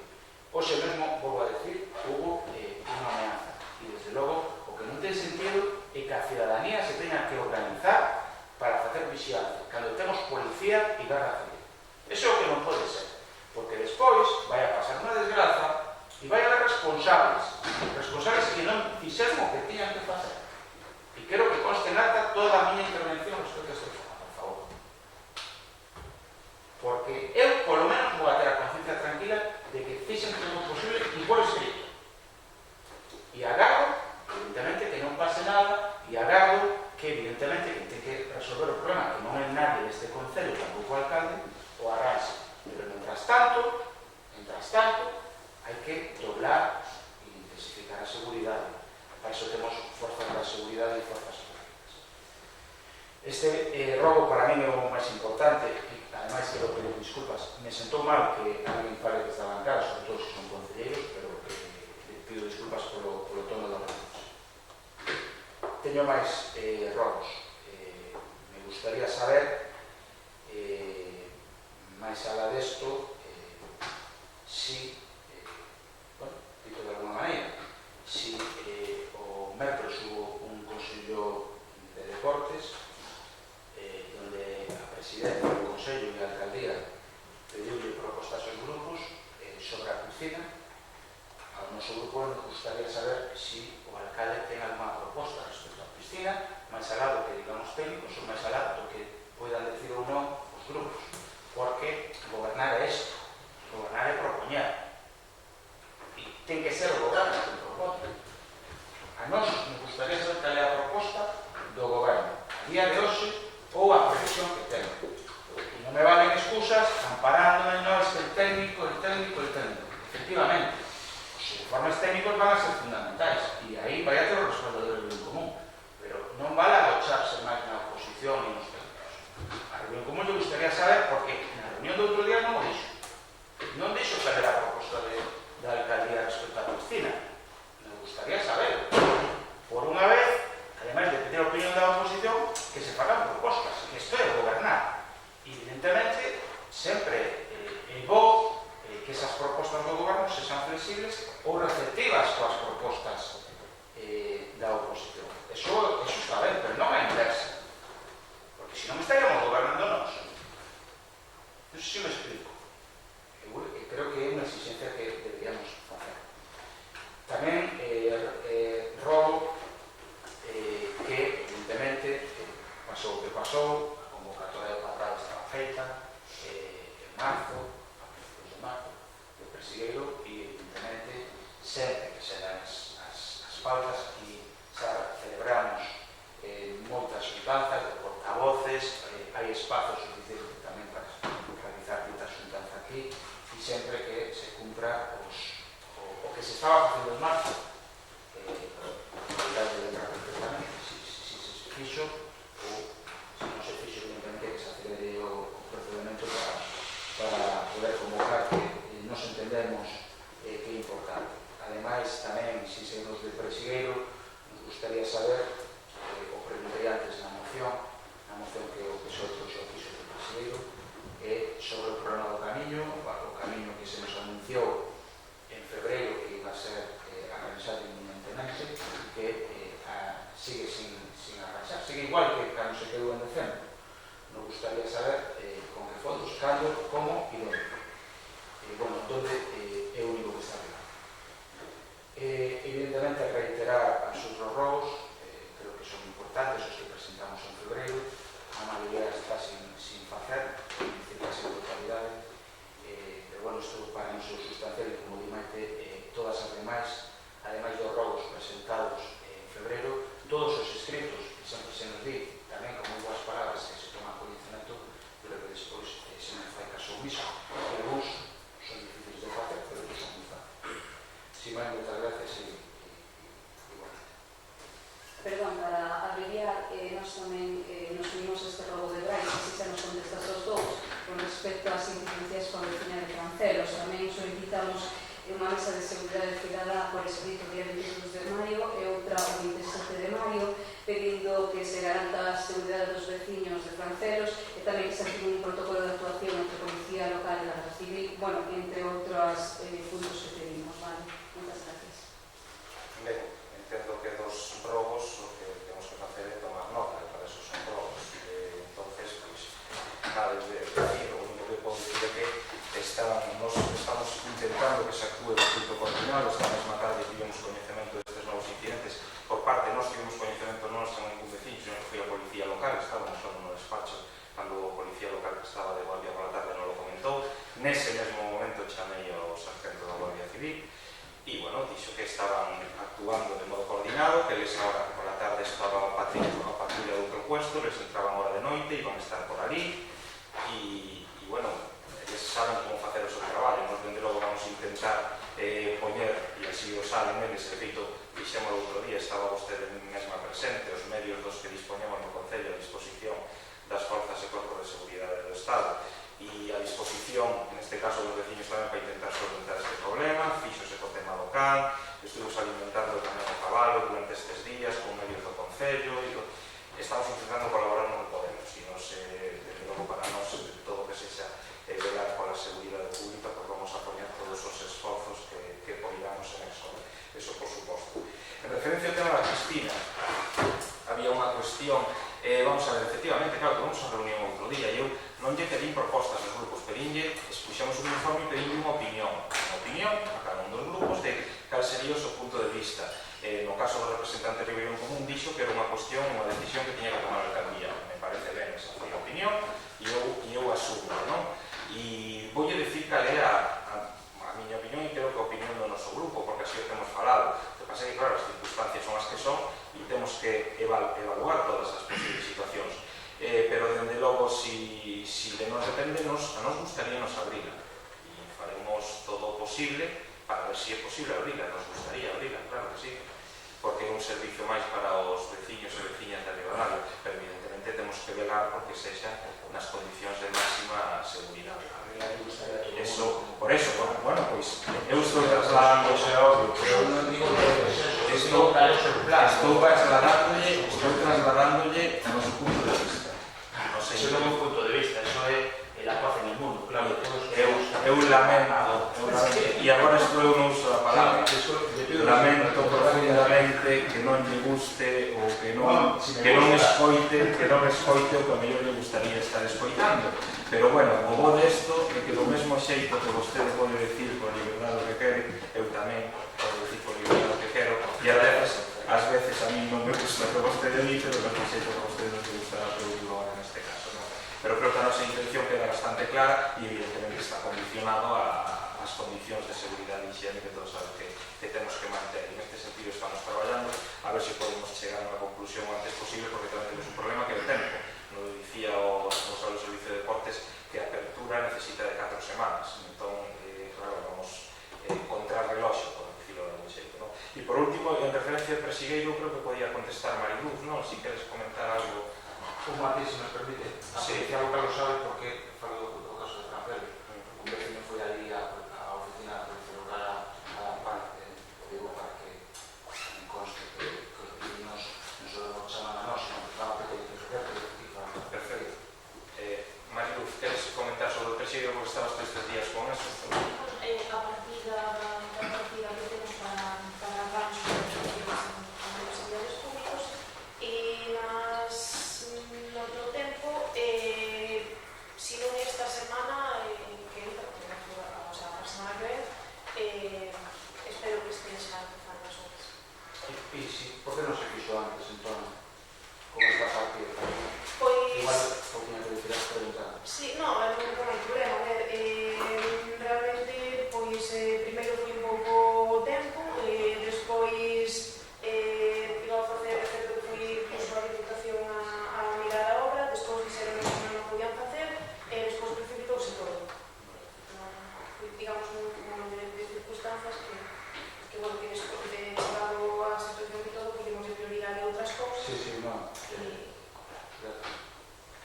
Hoxe mesmo, volvo a decir, hubo unha ameaza. E, desde logo, o que non ten sentido é que a ciudadanía se teña que organizar para facer vixilancia, cando temos policía e Garda Civil. Eso é o que non pode ser, porque despois vai a pasar unha desgraza e vai a haber responsables que non fixeron o que tiñan que facer. E quero que conste en acta toda a miña intervención respecto a este tema, por favor. Porque eu, polo menos, vou a ter a conciencia tranquila de que fixen todo o posible e por escrito. E agardo, evidentemente, que non pase nada, e agardo que, evidentemente, que ten que resolver o problema, que non é nadie deste Concello, tampouco o alcalde, o arranxe. Pero, mentras tanto, hai que doblar e intensificar a seguridade. Para iso temos forzas da seguridade e forzas públicas. Este robo para mí é o máis importante, e ademais quero pedir disculpas. Me sentou mal que alguén fale desde a bancada, sobre todo se son concelleiros, pero pido disculpas polo tono da reunión. Teño máis robos. Me gustaría saber, máis alá desto, si, dito de alguna maneira, si o mércoles hubo un Consello de Deportes onde a Presidencia do Consello e a Alcaldía pediulle propostas aos grupos sobre a piscina. Ao noso grupo nos gustaría saber si o alcalde ten alguna proposta respecto á piscina, máis alá do que digamos técnicos ou máis alá do que poidan decir ou non os grupos, porque gobernar é isto, gobernar é propoñer, e ten que ser o goberno que propone. A nós nos gustaría saber cal é a proposta do goberno a día de hoxe ou a previsión que ten. E non me valen excusas amparándome no el técnico. Efectivamente, os informes técnicos van a ser fundamentais e aí vai a ter o respaldo do bien común, pero non vale agocharse máis na oposición e nos técnicos. A reunión común lle gustaría saber, porque na reunión do outro día non o dixo. Non dixo cal era a proposta da alcaldía respecto á piscina. Nos gustaría saber, por unha vez, ademais de pedir a opinión da oposición, que se fagan propostas, que isto é gobernar. E, evidentemente, sempre é bo que esas propostas do goberno sexan flexibles ou receptivas coas propostas da oposición. Eso está ben, pero non é inversa. Porque senón estaríamos gobernando nós. Non sei se me explico. Creo que é unha exigencia que deberíamos facer. Tamén robo que, evidentemente, pasou o que pasou, a convocatoria de patrada estaba feita en marzo, a principios de marzo, de Persigueiro, e, evidentemente, sempre que se dan as pautas, e xa celebramos moitas xuntanzas de portavoces, hai espazo suficiente tamén para realizar moitas xuntanzas aquí, e sempre que se cumpra o que se estaba facendo en marzo, si se fixo ou se non se fixo, evidentemente que se acelere o procedimento para poder convocar, que nos entendemos que é importante. Ademais, tamén, si seguimos de Persigueiro, nos gustaría saber, o preguntaría antes na moción, anunciou en febreiro que iba a ser arranxado inminentemente e que sigue sin arranxar. Sigue igual que cando se quedou en decembro. Nos gustaría saber con que fondos, cando, como e donde. Bueno, donde é o único que está claro. Evidentemente, reiterar as outros robos, creo que son importantes os que presentamos en febreiro. A maioría está sin facer, en casi totalidade. Pero bueno, isto para non ser sustancial, como di Maite, todas as demais, ademais dos robos presentados en febreiro, todos os escritos, que sempre se nos di, tamén con moi boas palabras que se toman coñecemento, pero que despois se non fai caso omiso. Algúns son difíciles de facer, pero que son moi fáciles. Sin máis, moitas gracias e bueno. Perdón, para abreviar, nós tamén nos unimos a este robo de Brais, así xa nos contestas os dous, con respecto ás incidencias con a vecina de Francelos. Tamén solicitamos unha mesa de seguridade cidadá por escrito día 22 de maio e outra o 27 de maio, pedindo que se garanta a seguridade dos veciños de Francelos e tamén que se active un protocolo de actuación entre Policía Local e Garda Civil, bueno, entre outros puntos que pedimos, vale? Moitas gracias. Ben, entendo que dos robos o que temos que facer é tomar nota, e para eso son robos. Entonces, pois, nada de decir, o único que podo dicir é que nos estamos intentando que se actúe de punto coordinado. Esta mesma tarde tivemos coñecemento destes novos incidentes por parte, nós tivemos coñecemento non sen ningún vecino, sino que foi a Policía Local, estábamos no despacho cando o Policía Local que estaba de guardia pola tarde non lo comentou. Nese mesmo momento chamei ao sargento da Guardia Civil e, bueno, dixo que estaban actuando de modo coordinado, que eles agora pola tarde estaba a patrulla de outro puesto, les entraban hora de noite, iban a estar por ali e bueno, eles saben como facer o seu traballo. Nos dende logo vamos a intentar poñer, e así o saben eles, de feito, fixemos o outro día, estaba vostede mesma presente, os medios dos que dispoñemos no Concello a disposición das forzas e corpos de seguridade do Estado e a disposición, neste caso, dos veciños tamén para intentar solventar este problema. Fíxose co tema do can, estuvimos alimentando tamén o cabalo durante estes días con medios do Concello e estamos intentando colaborar no que podemos e nos, desde logo para nós, todo o que sexa velar pola seguridade pública, pues vamos a poñer todos os esforzos que poidamos en eso por suposto. En referencia ao tema da Cristina, había unha cuestión, vamos a ver, efectivamente, claro, tuvemos a reunión outro día e eu non lle pedín propostas aos grupos, pedínlle, expuxamos un informe e pedínlle unha opinión a cada un dos grupos de cal sería o seu punto de vista. No caso do representante Ribeirón Común dixo que era unha cuestión, unha decisión que tiña que tomar a alcaldía. Me parece ben esa foi a opinión e eu asumo, non? E voulle dicir cal é a miña opinión e creo que a opinión do noso grupo, porque así o temos falado. O que pasa é que, claro, as circunstancias son as que son e temos que evaluar todas as posibles situacións. Pero, dende logo, si de nos depende, a nos gustaríanos abrila e faremos todo o posible para ver se é posible abrila. Nos gustaría abrila, claro que sí, porque é un servicio máis para os veciños e veciñas de Ribadavia, pero evidentemente temos que velar porque sexa nas condicións de máxima seguridade. Eso, por eso, bueno, pois eu estou trasladando estou trasladándolle o noso punto de vista. No sei, Eso é un punto de vista, eso é la paz en el mundo, claro. Eu lamento, e agora estou eu non uso a palabra, lamento profundamente que non lle guste ou que non escoite o que a mellor lle gustaría estar escoitando. Pero, bueno, o bo desto é que do mesmo xeito que vostede pode decir por liberdade o que quere, eu tamén podo decir por liberdade o que quero, e ás veces a mí non me gusta que vostede dice, pero non sei que a vostede non lle gustará producirlo agora neste caso, non? Pero creo que a nosa intención queda bastante clara e evidentemente está condicionado ás condicións de seguridade e higiene que todos saben que temos que manter. E neste sentido estamos traballando a ver se podemos chegar a unha conclusión o antes posible, porque tamén temos un problema que é o tempo. Nos dicía o responsable do Servicio de Deportes que a apertura necesita de 4 semanas. Entón, claro, vamos contra el reloxo, por decirlo de algún xeito, non? E por último, en referencia ao Persigueiro, creo que podía contestar Mariluz, non? Si queres comentar algo. Un matiz, se me permite. A Policía Local lo sabe porque falo do caso de Francelos. Un vecino foi ali á oficina da Policía Local a la PAN, digo, para que conste que os vecinos non só nos chaman a nós, sino que claro que teñen que ofrecer, que Perfecto. Mariluz, queres comentar sobre o Persigueiro porque estabas estes días con eso? A estamos nunha de circunstancias que bueno, que despois de dado a situación de todo, podemos de prioridade a outras cousas. Sí, no.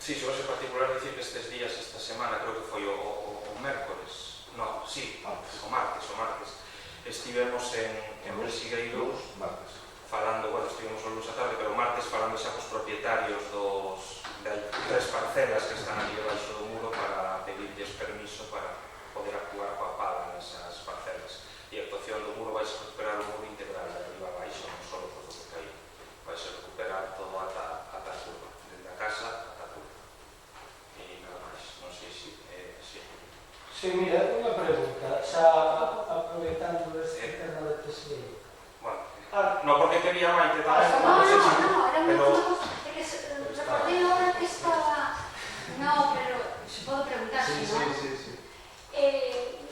Sí, se vos en particular dicir que estes días, esta semana, creo que foi o mércores, no, sí, o martes, estivemos en Bresigueiro falando, bueno, estivemos o lunes a tarde, pero o martes falando xa cos propietarios de 3 parcelas que están ali debaixo do muro para pedirles permiso para poder actuar coa pala nesas parcelas. E a actuación do muro vai se recuperar o muro integral de arriba abaixo, non só por do que caí, vai se recuperar todo ata a curva, desde a casa ata a curva. E nada máis, non sei se... Sí, mira, unha pregunta, xa aproveitando este tema de Bresigueiro. Bueno, no, porque quería Maite tamén, No, sei se... era pero... unha cosa, é que recordei ahora que estaba... No, pero se podo preguntar, Sí.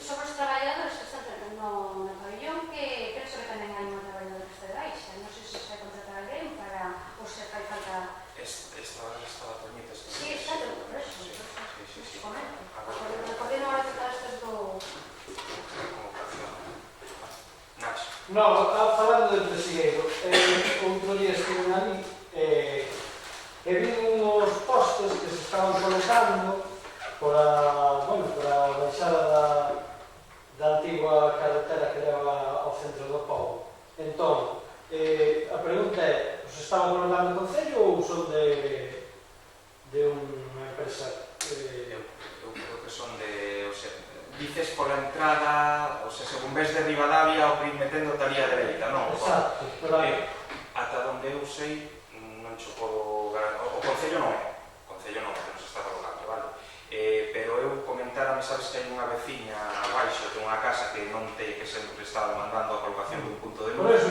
sobre os traballadores que están no pabellón, que creo que tamén hai unha traballadora que está de baixa, non sei se se vai contratar alguén para, ou se fai falta... Estaba Toñita. Sí, está, por eso. Sí. Comento. Recordei ahora que todas estas do... Nacho. No, falando de Bresigueiro, outro día estiven ali e vi uns postes que se estaban colocando por a baixada da antigua carretera que leva ao centro do pobo. Entón, a pregunta é, os estaban colocando o Concello ou son de unha empresa? Eu creo que son de... O sea, dices pola entrada, o sea, según ves de Ribadavia o metendo talía a dereita, non? Exacto, pero ata onde eu sei, non cho podo garantir. O Concello non é, que non se está colocando, vale? Pero eu comentárame, sabes que hai unha veciña abaixo de unha casa que non ten, que sempre está demandando a colocación dun punto de luz,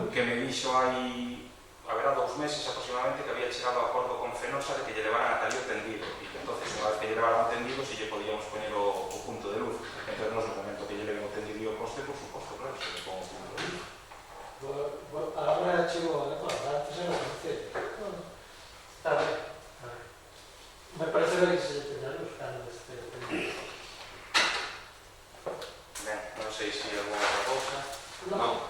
que me dixo hai, haberá 2 meses aproximadamente, que había chegado a acordo con Fenosa de que lle levaran ata ali o tendido, e que entonces unha vez que lle levaran o tendido, si lle podíamos poner o punto de luz. Entonces, no momento que lle leven o tendido e o poste, por suposto, claro, se le pon o punto de luz. Agora chegou a antes era o Concello. Está ben. Me parece ben que se lle teña luz cando este tendido. Ben, non sei se hai alguna outra cousa. Non.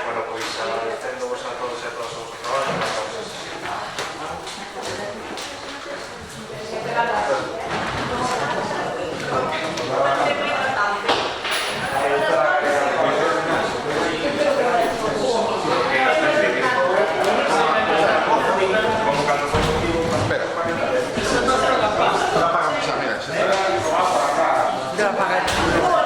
Bueno, pois agradecendo vos a todos e a todas o vosso traballo. Espera. Ya apagamos, amigas.